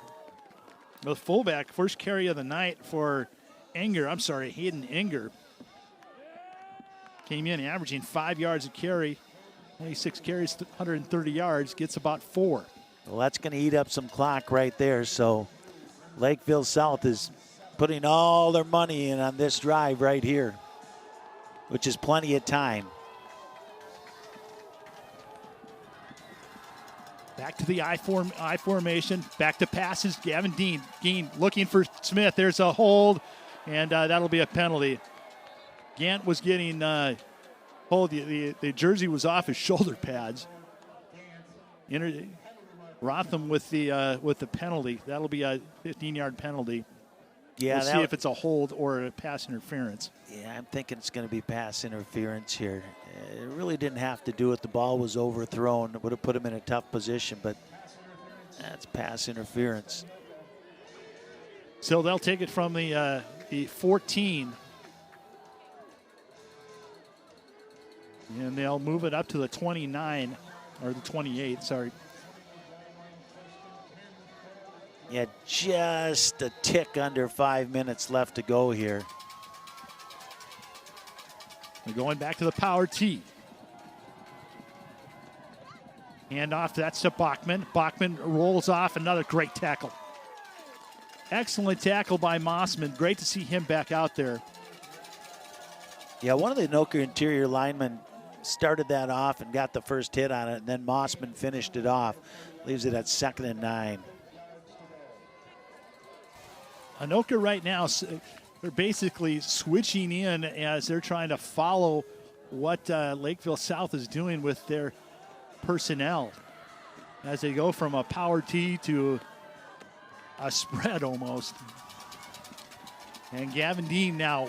The fullback, first carry of the night for Hayden Enger. Came in averaging 5 yards a carry. 26 carries, 130 yards, gets about 4. Well, that's going to eat up some clock right there. So Lakeville South is putting all their money in on this drive right here, which is plenty of time. Back to the I formation, back to passes. Gavin Dean looking for Smith. There's a hold, and that'll be a penalty. Gant was getting hold. The jersey was off his shoulder pads. Rotham with the penalty. That'll be a 15-yard penalty. Yeah, we'll see if it's a hold or a pass interference. Yeah, I'm thinking it's going to be pass interference here. It really didn't have to do it. The ball was overthrown. It would have put him in a tough position, but that's pass interference. So they'll take it from the 14. And they'll move it up to the 29, or the 28, sorry. Yeah, just a tick under 5 minutes left to go here. We're going back to the power T. Handoff, that's to Bachman. Bachman rolls off, another great tackle. Excellent tackle by Mossman. Great to see him back out there. Yeah, one of the Anoka interior linemen started that off and got the first hit on it, and then Mossman finished it off. Leaves it at 2nd and 9. Anoka right now, they're basically switching in as they're trying to follow what Lakeville South is doing with their personnel as they go from a power T to a spread almost. And Gavin Dean now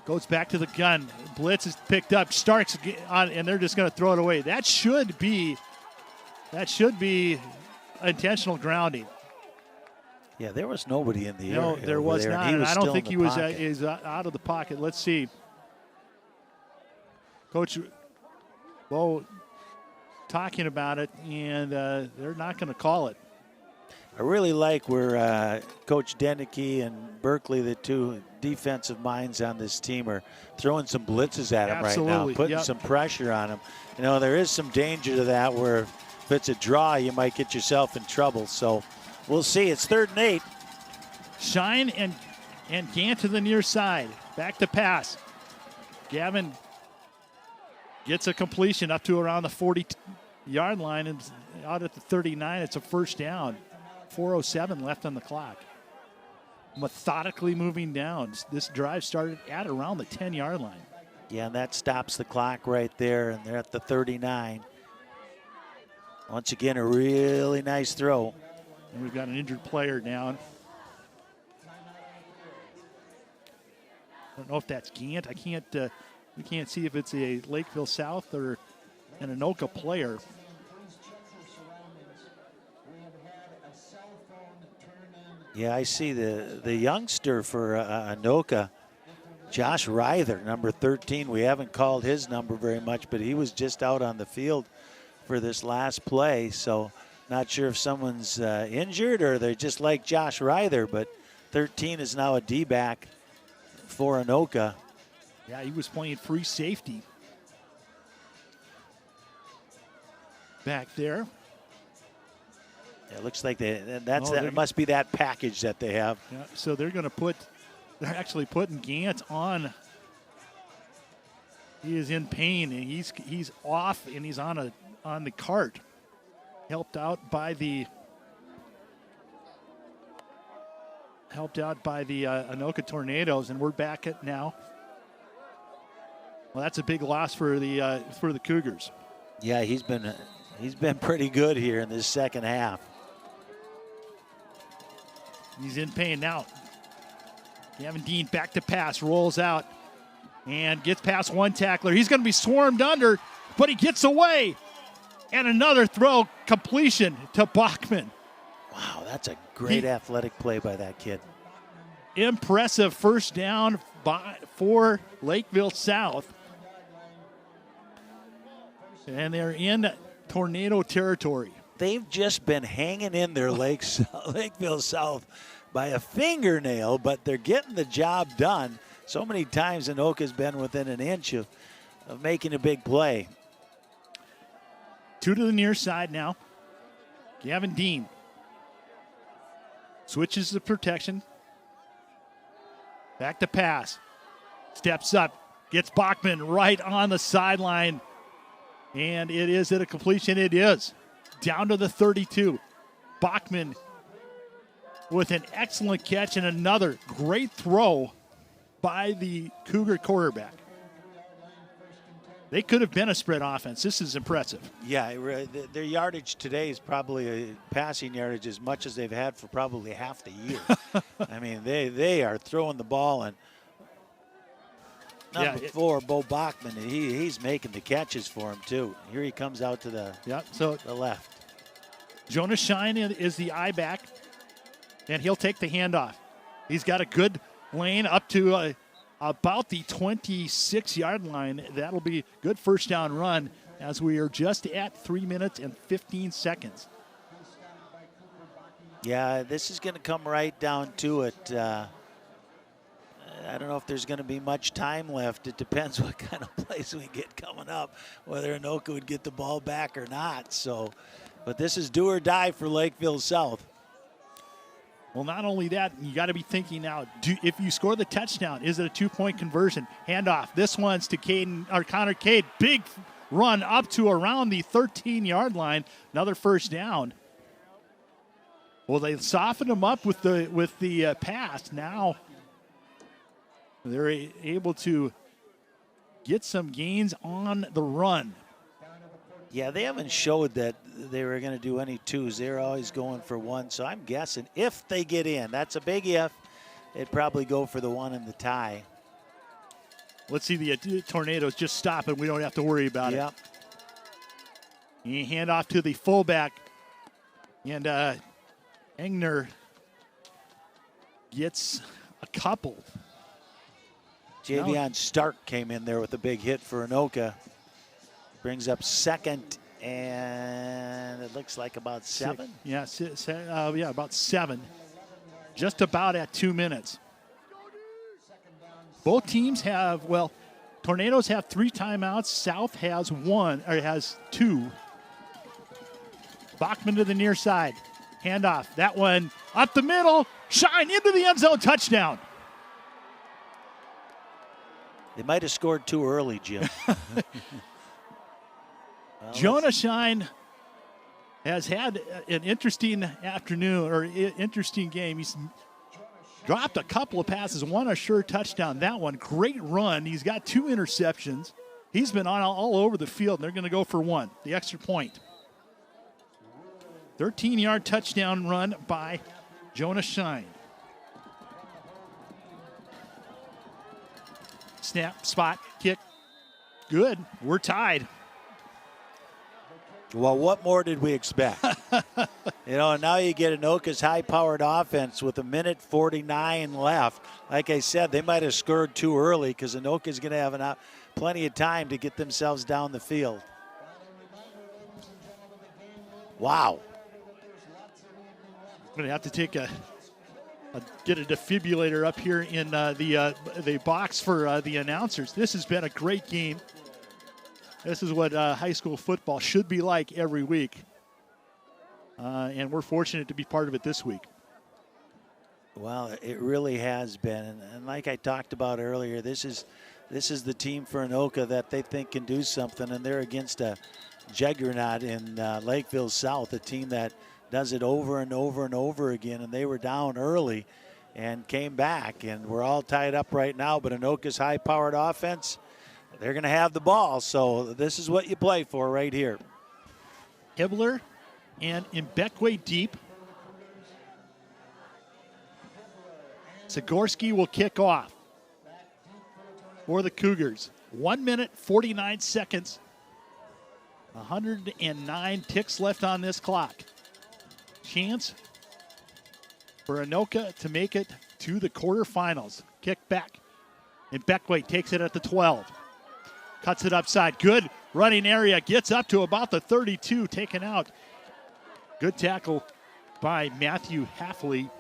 goes back to the gun. Blitz is picked up. Starks on, and they're just going to throw it away. That should be intentional grounding. Yeah, there was nobody in the area. No, there was not. And I don't think he was out of the pocket. Let's see. Coach Bo talking about it, and they're not going to call it. I really like where Coach Denicky and Berkeley, the two defensive minds on this team, are throwing some blitzes at him right now, putting some pressure on him. You know, there is some danger to that where if it's a draw, you might get yourself in trouble. So we'll see. It's 3rd and 8. Shine and Gant to the near side. Back to pass. Gavin gets a completion up to around the 40-yard line and out at the 39. It's a first down. 4:07 left on the clock. Methodically moving down. This drive started at around the 10-yard line. Yeah, and that stops the clock right there, and they're at the 39. Once again, a really nice throw. And we've got an injured player down. I don't know if that's Gant. We can't see if it's a Lakeville South or an Anoka player. Yeah, I see the youngster for Anoka, Josh Ryther, number 13. We haven't called his number very much, but he was just out on the field for this last play. So not sure if someone's injured or they just like Josh Ryther, but 13 is now a D-back for Anoka. Yeah, he was playing free safety back there. It looks like it must be that package that they have. Yeah, so they're actually putting Gant on. He is in pain, and he's off, and he's on the cart, helped out by the Anoka Tornadoes, and we're back at now. Well, that's a big loss for the Cougars. Yeah, he's been pretty good here in this second half. He's in pain now. Gavin Dean back to pass, rolls out, and gets past one tackler. He's going to be swarmed under, but he gets away. And another throw completion to Bachman. Wow, that's a great athletic play by that kid. Impressive first down for Lakeville South. And they're in tornado territory. They've just been hanging in there, Lakeville South, by a fingernail, but they're getting the job done. So many times Anoka's been within an inch of making a big play. 2 to the near side now. Gavin Dean switches the protection. Back to pass. Steps up. Gets Bachman right on the sideline. And is it a completion? It is. Down to the 32. Bachman with an excellent catch and another great throw by the Cougar quarterback. They could have been a spread offense. This is impressive. Yeah, their yardage today is probably a passing yardage as much as they've had for probably half the year. I mean, they are throwing the ball, and number 4, Bo Bachman, he's making the catches for him too. Here he comes out to the left. Jonas Shine is the eye back, and he'll take the handoff. He's got a good lane up to about the 26-yard line. That'll be good first down run as we are just at 3 minutes and 15 seconds. Yeah, this is going to come right down to it. I don't know if there's going to be much time left. It depends what kind of plays we get coming up, whether Anoka would get the ball back or not. So, but this is do or die for Lakeville South. Well, not only that, you got to be thinking now, if you score the touchdown, is it a 2-point conversion? Handoff. This one's to Connor Cade. Big run up to around the 13-yard line. Another first down. Well, they softened him up with the pass. Now they're able to get some gains on the run. Yeah, they haven't showed that they were going to do any twos. They're always going for one. So I'm guessing if they get in, that's a big if, they'd probably go for the one and the tie. Let's see the Tornadoes just stop and we don't have to worry about it. You hand off to the fullback. And Engner gets a couple. Javion Stark came in there with a big hit for Anoka. Brings up second, and it looks like about 7. About 7. Just about at 2 minutes. Both teams have, Tornadoes have 3 timeouts. South has 2. Bachman to the near side. Handoff. That one up the middle. Shine into the end zone. Touchdown. They might have scored too early, Jim. Jonah Shine has had an interesting afternoon or interesting game. He's dropped a couple of passes, one a sure touchdown. That one, great run. He's got 2 interceptions. He's been all over the field, and they're going to go for 1, the extra point. 13-yard touchdown run by Jonah Shine. Snap, spot, kick. Good. We're tied. Well, what more did we expect? And now you get Anoka's high-powered offense with 1:49 left. Like I said, they might have scored too early because Anoka's going to have plenty of time to get themselves down the field. Wow. I'm going to have to take get a defibrillator up here in the box for the announcers. This has been a great game. This is what high school football should be like every week. and we're fortunate to be part of it this week. Well, it really has been, and like I talked about earlier, this is the team for Anoka that they think can do something, and they're against a juggernaut in Lakeville South, a team that does it over and over and over again, and they were down early and came back, and we're all tied up right now, but Anoka's high-powered offense, they're going to have the ball, so this is what you play for right here. Hibbler and Mbekwe deep. Zagorski will kick off for the Cougars. 1 minute, 49 seconds. 109 ticks left on this clock. Chance for Anoka to make it to the quarterfinals. Kick back. And Mbekwe takes it at the 12. Cuts it upside. Good running area. Gets up to about the 32. Taken out. Good tackle by Matthew Halfley.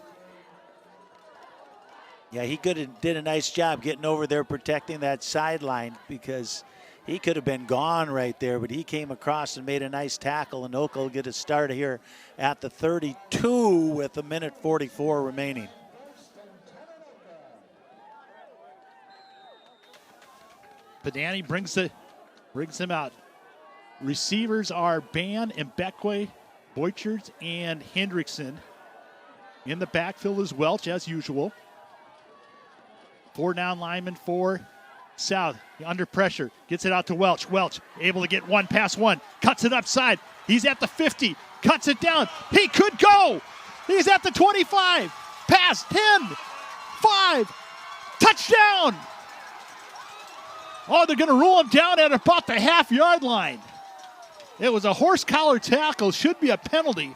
Yeah, he did a nice job getting over there protecting that sideline because he could have been gone right there, but he came across and made a nice tackle, and Anoka will get a start here at the 32 with 1:44 remaining. Padani brings them out. Receivers are Ban and Mbekwe, Boychert and Hendrickson. In the backfield is Welch, as usual. 4 down linemen for South. Under pressure. Gets it out to Welch. Welch able to get 1 past 1. Cuts it upside. He's at the 50. Cuts it down. He could go. He's at the 25. Pass 10. 5. Touchdown. Oh, they're going to rule him down at about the half-yard line. It was a horse collar tackle. Should be a penalty.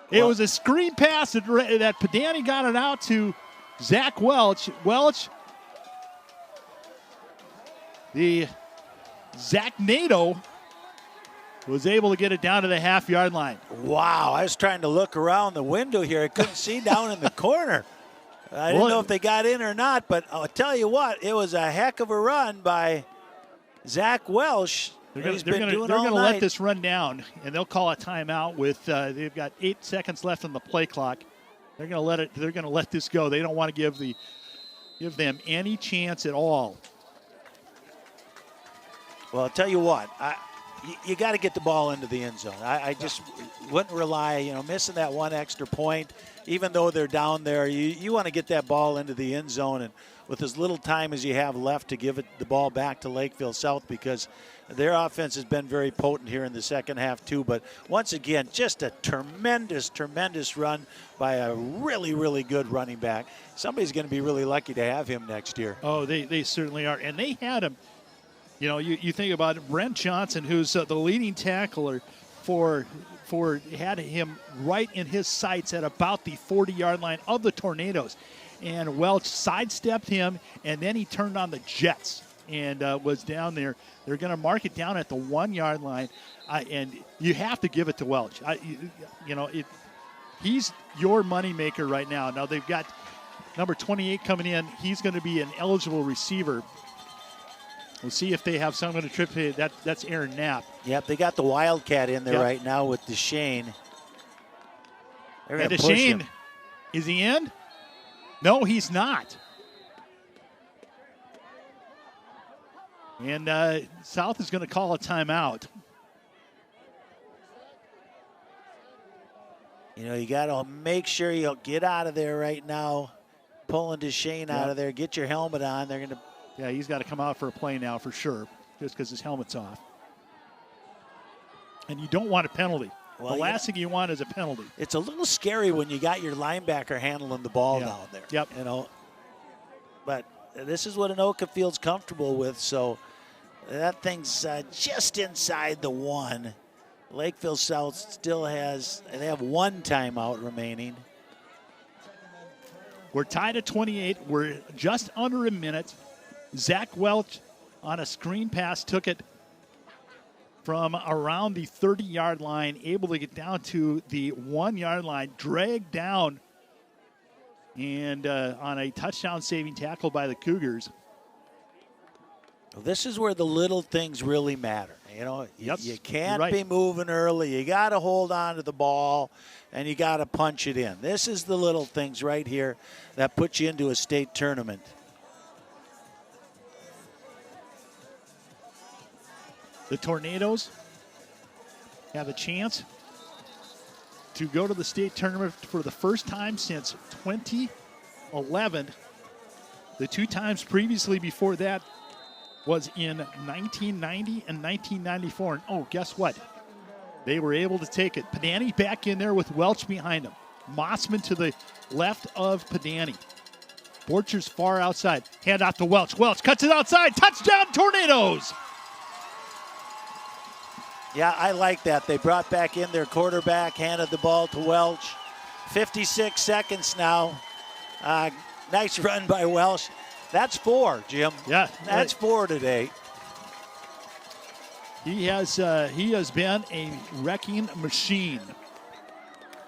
It was a screen pass that Padani got it out to Zach Welch. Zach Nato was able to get it down to the half-yard line. Wow, I was trying to look around the window here. I couldn't see down in the corner. I didn't know if they got in or not, but I'll tell you what, it was a heck of a run by Zach Welch. They're going to let this run down, and they'll call a timeout with they've got 8 seconds left on the play clock. They're going to let this go. They don't want to give them any chance at all. Well, I'll tell you what, you got to get the ball into the end zone. I just wouldn't rely, missing that one extra point, even though they're down there. You want to get that ball into the end zone, and with as little time as you have left to give the ball back to Lakeville South, because their offense has been very potent here in the second half too. But once again, just a tremendous run by a really, really good running back. Somebody's going to be really lucky to have him next year. Oh, they certainly are. And they had him. You think about it, Brent Johnson, who's the leading tackler had him right in his sights at about the 40-yard line of the Tornadoes. And Welch sidestepped him, and then he turned on the Jets and was down there. They're going to mark it down at the 1-yard line, and you have to give it to Welch. He's your moneymaker right now. Now they've got number 28 coming in. He's going to be an eligible receiver. We'll see if they have someone to trip. That's Aaron Knapp. Yep, they got the Wildcat in there right now with Deshane. And Deshane, is he in? No, he's not. And South is going to call a timeout. You got to make sure you get out of there right now. Pulling Deshane out of there. Get your helmet on. They're going to. Yeah, he's got to come out for a play now for sure, just because his helmet's off. And you don't want a penalty. Well, the last thing you want is a penalty. It's a little scary when you got your linebacker handling the ball down there. Yep. But this is what Anoka feels comfortable with, so that thing's just inside the 1. Lakeville South still they have 1 timeout remaining. We're tied at 28. We're just under a minute. Zach Welch on a screen pass took it from around the 30-yard line, able to get down to the 1-yard line, dragged down, and on a touchdown-saving tackle by the Cougars. Well, this is where the little things really matter. You know, you can't be moving early. You got to hold on to the ball, and you got to punch it in. This is the little things right here that put you into a state tournament. The Tornadoes have a chance to go to the state tournament for the first time since 2011. The 2 times previously before that was in 1990 and 1994. And oh, guess what? They were able to take it. Padani back in there with Welch behind him. Mossman to the left of Padani. Borchers far outside. Hand out to Welch. Welch cuts it outside. Touchdown, Tornadoes! Yeah, I like that. They brought back in their quarterback, handed the ball to Welch. 56 seconds now. Nice run by Welch. That's 4, Jim. Yeah. That's 4 today. He has been a wrecking machine.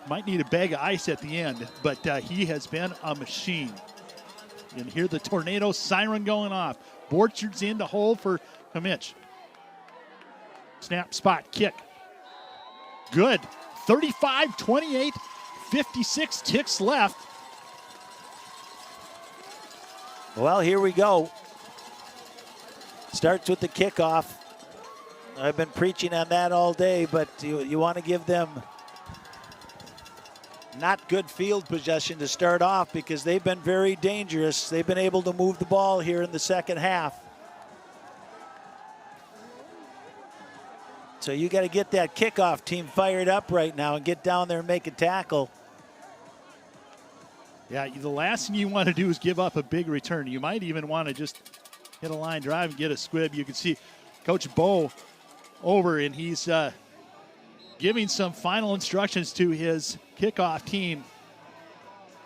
Might need a bag of ice at the end, but he has been a machine. And here the Tornado siren going off. Borchard's in to hold for Kamich. Snap, spot, kick. Good. 35-28, 56 ticks left. Well, here we go. Starts with the kickoff. I've been preaching on that all day, but you want to give them not good field possession to start off because they've been very dangerous. They've been able to move the ball here in the second half. So you got to get that kickoff team fired up right now and get down there and make a tackle. Yeah, the last thing you want to do is give up a big return. You might even want to just hit a line drive and get a squib. You can see Coach Bo over, and he's giving some final instructions to his kickoff team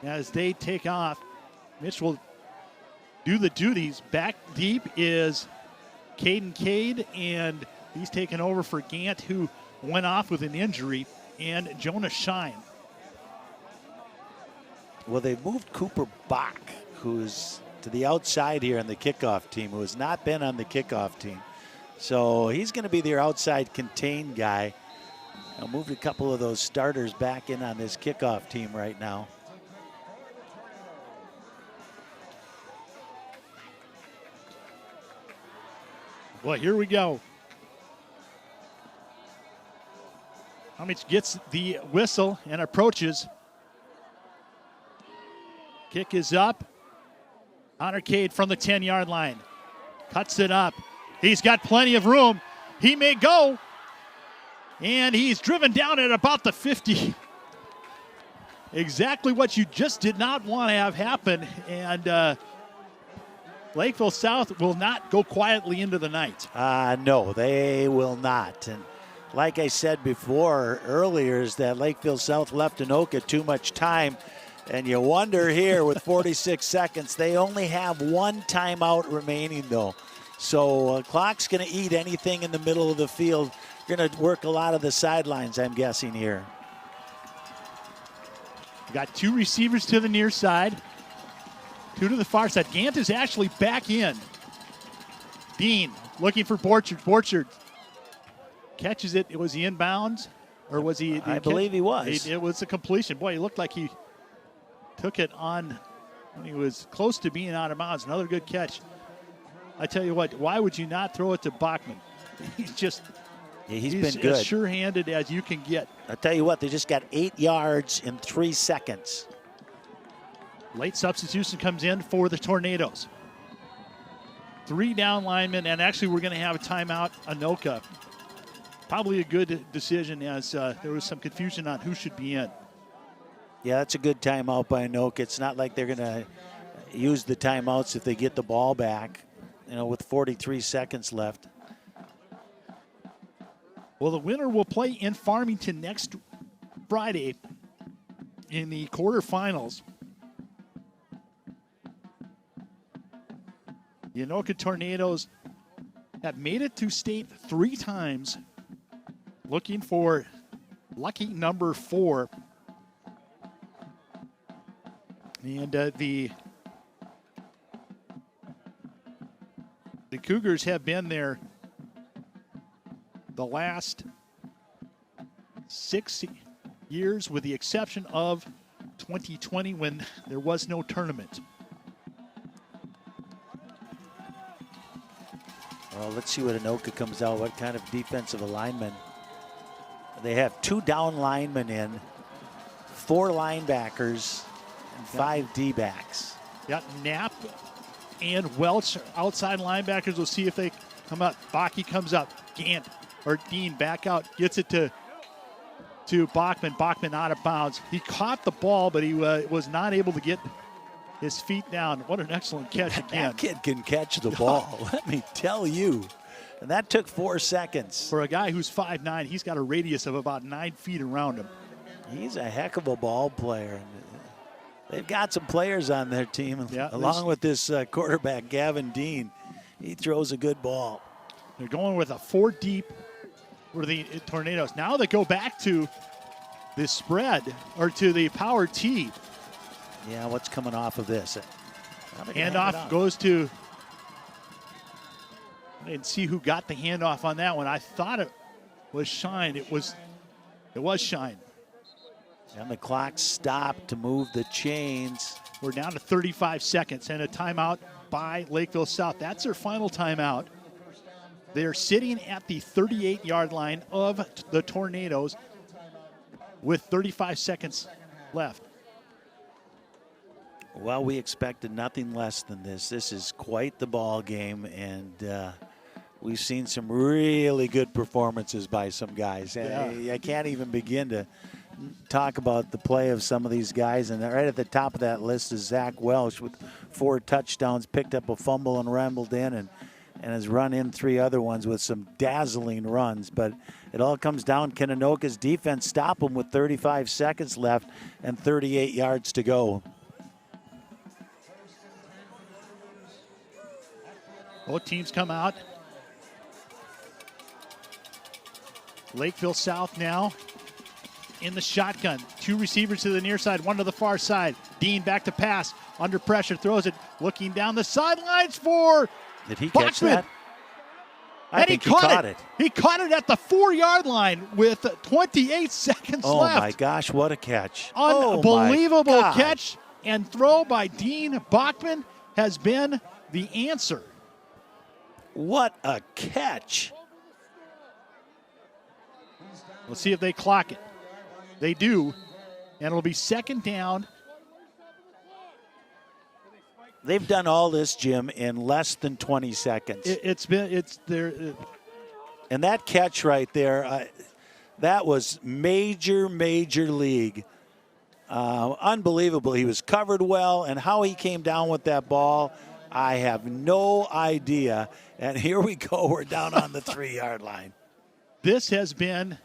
as they take off. Mitch will do the duties. Back deep is Caden Cade, and he's taken over for Gant, who went off with an injury, and Jonah Shine. Well, they've moved Cooper Bach, who's to the outside here on the kickoff team, who has not been on the kickoff team. So he's going to be their outside contained guy. I'll move a couple of those starters back in on this kickoff team right now. Well, here we go. Homage gets the whistle and approaches. Kick is up. Connor Cade from the 10-yard line. Cuts it up. He's got plenty of room. He may go. And he's driven down at about the 50. Exactly what you just did not want to have happen. And Lakeville South will not go quietly into the night. No, they will not. And like I said before, earlier, is that Lakeville South left Anoka too much time. And you wonder here with 46 seconds, they only have 1 timeout remaining, though. So clock's going to eat anything in the middle of the field. Going to work a lot of the sidelines, I'm guessing here. Got 2 receivers to the near side, 2 to the far side. Gant is actually back in. Dean looking for Borchard. Borchard catches it. Was he inbounds? Or was he? I believe he was. It was a completion. Boy, he looked like he took it on when he was close to being out of bounds. Another good catch. I tell you what, why would you not throw it to Bachman? He's just he's been good. As sure-handed as you can get. I tell you what, they just got 8 yards in 3 seconds. Late substitution comes in for the Tornadoes. 3 down linemen, and actually we're going to have a timeout. Anoka. Probably a good decision as there was some confusion on who should be in. Yeah, that's a good timeout by Anoka. It's not like they're going to use the timeouts if they get the ball back, with 43 seconds left. Well, the winner will play in Farmington next Friday in the quarterfinals. The Anoka Tornadoes have made it to state 3 times, looking for lucky number 4. And the The Cougars have been there the last 6 years, with the exception of 2020 when there was no tournament. Well, let's see what Anoka comes out, what kind of defensive alignment. They have 2 down linemen in, 4 linebackers, and 5 D-backs. Got Knapp and Welch outside linebackers. We'll see if they come up. Baki comes up. Dean back out, gets it to Bachman. Bachman out of bounds. He caught the ball, but he was not able to get his feet down. What an excellent catch again. That kid can catch the ball, let me tell you. And that took 4 seconds. For a guy who's 5'9", he's got a radius of about 9 feet around him. He's a heck of a ball player. They've got some players on their team, along with this quarterback, Gavin Dean. He throws a good ball. They're going with a 4 deep for the Tornadoes. Now they go back to the spread, or to the power T. Yeah, what's coming off of this? Handoff goes to, I didn't see who got the handoff on that one. I thought it was Shine. It was Shine. And the clock stopped to move the chains. We're down to 35 seconds and a timeout by Lakeville South. That's their final timeout. They're sitting at the 38-yard line of the Tornadoes with 35 seconds left. Well, we expected nothing less than this. This is quite the ball game, and we've seen some really good performances by some guys. Yeah. I can't even begin to talk about the play of some of these guys, and right at the top of that list is Zach Welsh with 4 touchdowns, picked up a fumble and rambled in, and has run in 3 other ones with some dazzling runs. But it all comes down, can Anoka's defense stop them with 35 seconds left and 38 yards to go? Both teams come out. Lakeville South now in the shotgun. 2 receivers to the near side, 1 to the far side. Dean back to pass, under pressure, throws it, looking down the sidelines for Did he catch Bachman. that? I think he caught it. He caught it at the 4-yard line with 28 seconds left. Oh my gosh, what a catch. Unbelievable Oh catch and throw by Dean Bachman has been the answer. What a catch. Let's see if they clock it. They do, and it'll be 2nd down. They've done all this, Jim, in less than 20 seconds. It's there. And that catch right there, that was major league. Unbelievable. He was covered well, and how he came down with that ball, I have no idea. And here we go. We're down on the 3-yard line. This has been,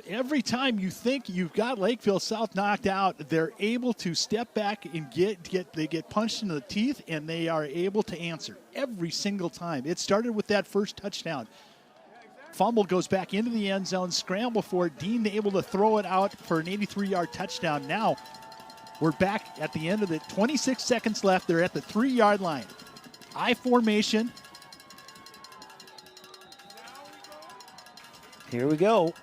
every time you think you've got Lakeville South knocked out, they're able to step back and they get punched into the teeth, and they are able to answer every single time. It started with that first touchdown. Fumble goes back into the end zone, scramble for it. Dean able to throw it out for an 83-yard touchdown. Now we're back at the end of it. 26 seconds left. They're at the 3-yard line. I formation. Here we go.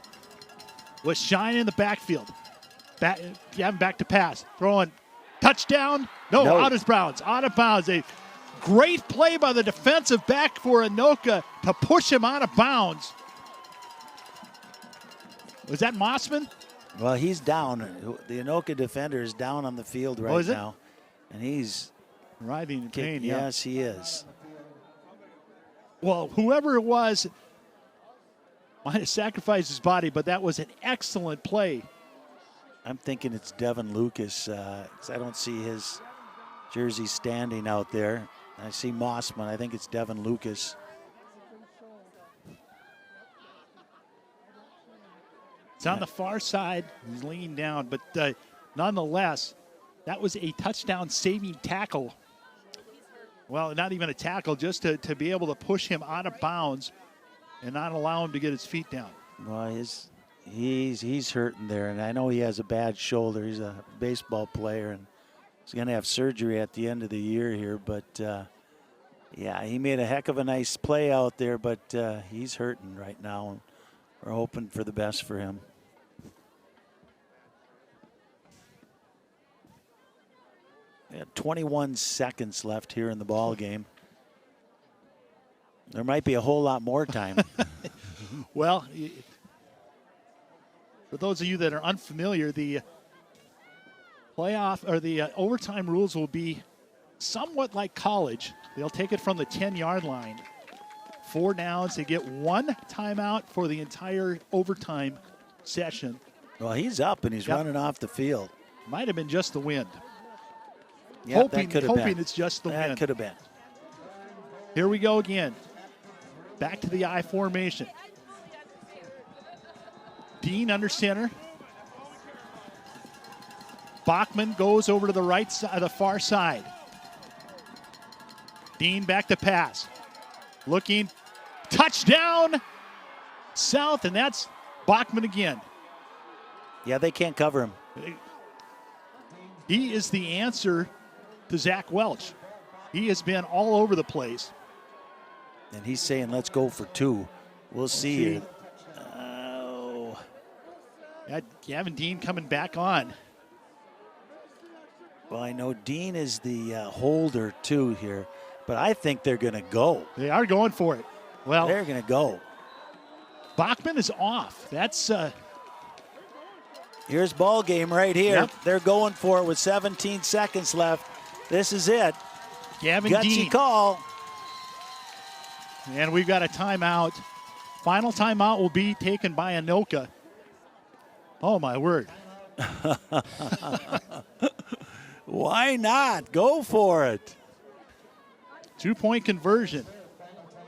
Was Shine in the backfield. Back to pass. Throwing. Touchdown. No, out of bounds. Out of bounds. A great play by the defensive back for Anoka to push him out of bounds. Was that Mossman? Well, he's down. The Anoka defender is down on the field right now. And he's writhing in pain. Yeah. Yes, he is. Well, whoever it was might have sacrificed his body, but that was an excellent play. I'm thinking it's Devin Lucas, 'cause I don't see his jersey standing out there. I see Mossman. I think it's Devin Lucas. It's on the far side. He's leaning down, but nonetheless, that was a touchdown-saving tackle. Well, not even a tackle, just to be able to push him out of bounds and not allow him to get his feet down. Well, he's hurting there, and I know he has a bad shoulder. He's a baseball player, and he's going to have surgery at the end of the year here. But Yeah, he made a heck of a nice play out there, but he's hurting right now. We're hoping for the best for him. We have 21 seconds left here in the ball game. There might be a whole lot more time. Well, for those of you that are unfamiliar, the playoff or the overtime rules will be somewhat like college. They'll take it from the 10-yard line. 4 downs. They get 1 timeout for the entire overtime session. Well, he's up and he's running off the field. Might have been just the wind. Yeah, that could have been. Hoping it's just the wind. That could have been. Here we go again. Back to the I formation. Dean under center. Bachman goes over to the right side, the far side. Dean back to pass. Looking, touchdown, South, and that's Bachman again. Yeah, they can't cover him. He is the answer to Zach Welch. He has been all over the place. And he's saying, let's go for 2. We'll see. Oh. Gavin Dean coming back on. Well, I know Dean is the holder, too, here. But I think they're going to go. They are going for it. Well, they're going to go. Bachman is off. That's here's ball game right here. Yep. They're going for it with 17 seconds left. This is it. Gavin Gutsy Dean. Call. And we've got a timeout. Final timeout will be taken by Anoka. Oh, my word. Why not? Go for it. 2-point conversion.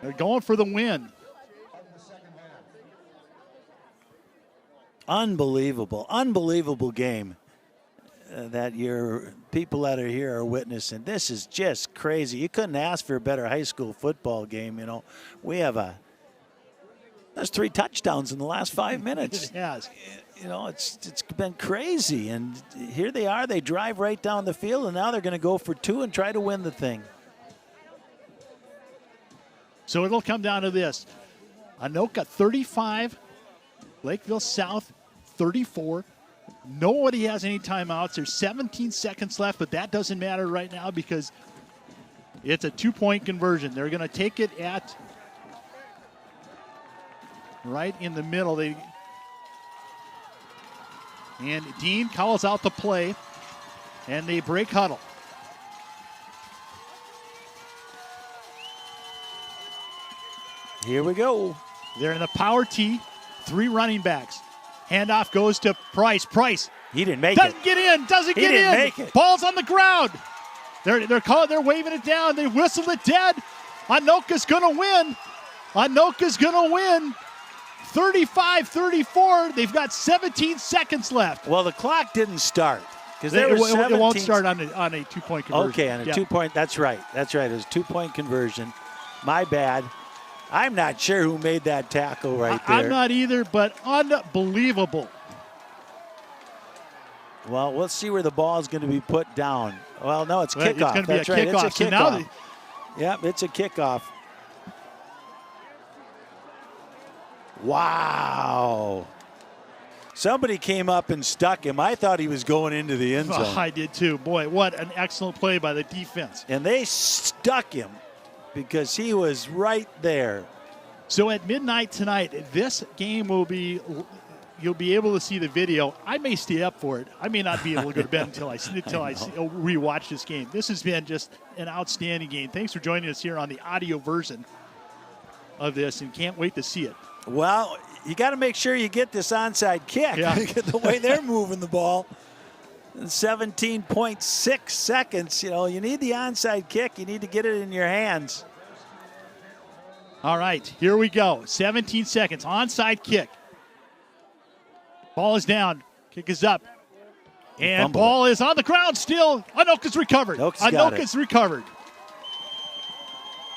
They're going for the win. Unbelievable, unbelievable game that your people that are here are witnessing. This is just crazy. You couldn't ask for a better high school football game. You know, we have there's 3 touchdowns in the last 5 minutes. It has. You know, it's been crazy. And here they are. They drive right down the field, and now they're going to go for 2 and try to win the thing. So it'll come down to this. Anoka 35, Lakeville South 34. Nobody has any timeouts. There's 17 seconds left, but that doesn't matter right now because it's a 2-point conversion. They're going to take it at right in the middle. And Dean calls out the play, and they break huddle. Here we go. They're in the power T, 3 running backs. Handoff goes to Price. Price. He didn't make Doesn't get in. Doesn't get in. He didn't make it. Ball's on the ground. They're waving it down. They whistle it dead. Anoka's going to win. Anoka's going to win. 35-34. They've got 17 seconds left. Well, the clock didn't start. Because it won't start on a 2-point conversion. Okay, on a 2-point. That's right. That's right. It was a 2-point conversion. My bad. I'm not sure who made that tackle right there. I'm not either, but unbelievable. Well, we'll see where the ball is going to be put down. Well, no, it's kickoff. It's going to be That's a right. kickoff. It's a kickoff. So now yep, it's a kickoff. Wow. Somebody came up and stuck him. I thought he was going into the end zone. I did too. Boy, what an excellent play by the defense. And they stuck him because he was right there. So at midnight tonight, this game will be, you'll be able to see the video. I may stay up for it. I may not be able to go to bed until I rewatch this game. This has been just an outstanding game. Thanks for joining us here on the audio version of this, and can't wait to see it. Well, you got to make sure you get this onside kick. Yeah. The way they're moving the ball. 17.6 seconds. You know, you need the onside kick. You need to get it in your hands. All right, here we go. 17 seconds. Onside kick. Ball is down. Kick is up. And ball is on the ground still. Anoka's recovered. Anoka's recovered.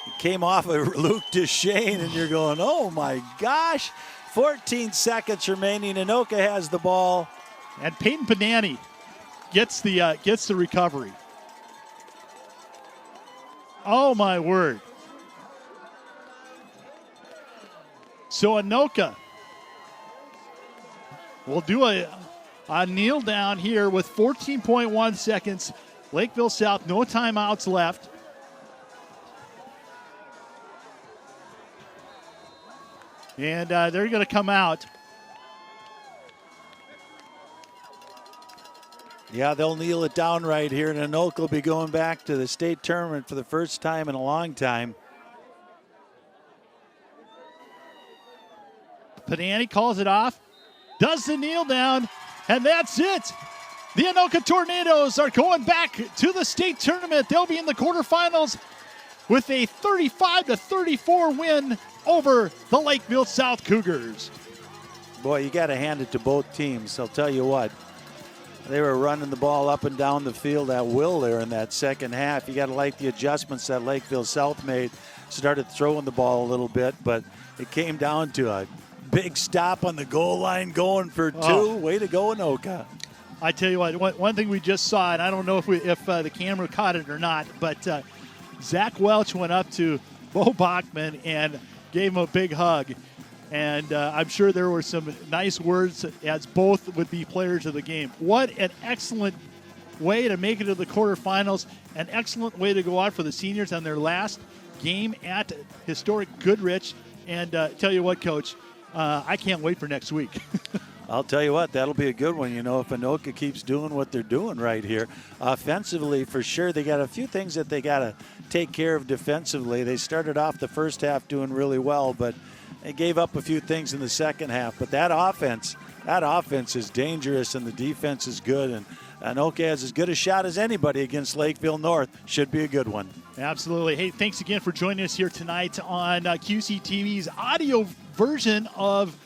It came off of Luke Duchesne, and you're going, oh, my gosh. 14 seconds remaining. Anoka has the ball. And Peyton Panani gets the recovery. Oh, my word. So Anoka will do a kneel down here with 14.1 seconds. Lakeville South, no timeouts left. And they're going to come out. Yeah, they'll kneel it down right here, and Anoka will be going back to the state tournament for the first time in a long time. Panani calls it off, does the kneel down, and that's it. The Anoka Tornadoes are going back to the state tournament. They'll be in the quarterfinals with a 35-34 win over the Lakeville South Cougars. Boy, you got to hand it to both teams. I'll tell you what. They were running the ball up and down the field at will there in that second half. You got to like the adjustments that Lakeville South made. Started throwing the ball a little bit, but it came down to a big stop on the goal line going for two. Oh. Way to go, Anoka. I tell you what, one thing we just saw, and I don't know if the camera caught it or not, but Zach Welch went up to Bo Bachman and gave him a big hug. And I'm sure there were some nice words, as both would be players of the game. What an excellent way to make it to the quarterfinals. An excellent way to go out for the seniors on their last game at historic Goodrich. And tell you what, Coach, I can't wait for next week. I'll tell you what, that'll be a good one, if Anoka keeps doing what they're doing right here. Offensively, for sure, they got a few things that they got to take care of defensively. They started off the first half doing really well, but they gave up a few things in the second half. But that offense is dangerous, and the defense is good. And Anoka has as good a shot as anybody against Lakeville North. Should be a good one. Absolutely. Hey, thanks again for joining us here tonight on QCTV's audio version of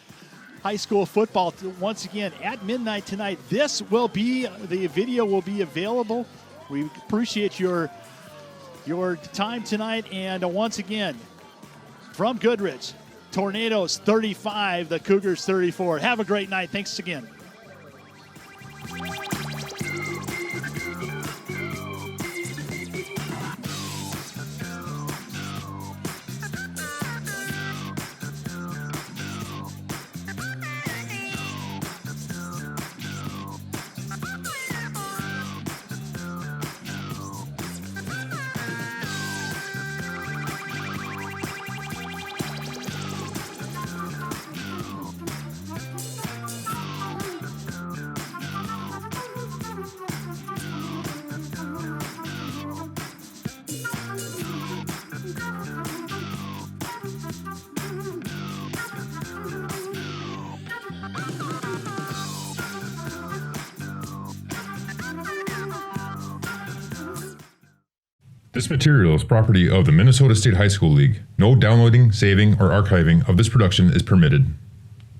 high school football. Once again, at midnight tonight, the video will be available. We appreciate your time tonight. And once again, from Goodrich, Tornadoes 35, the Cougars 34. Have a great night. Thanks again. This material is property of the Minnesota State High School League. No downloading, saving, or archiving of this production is permitted.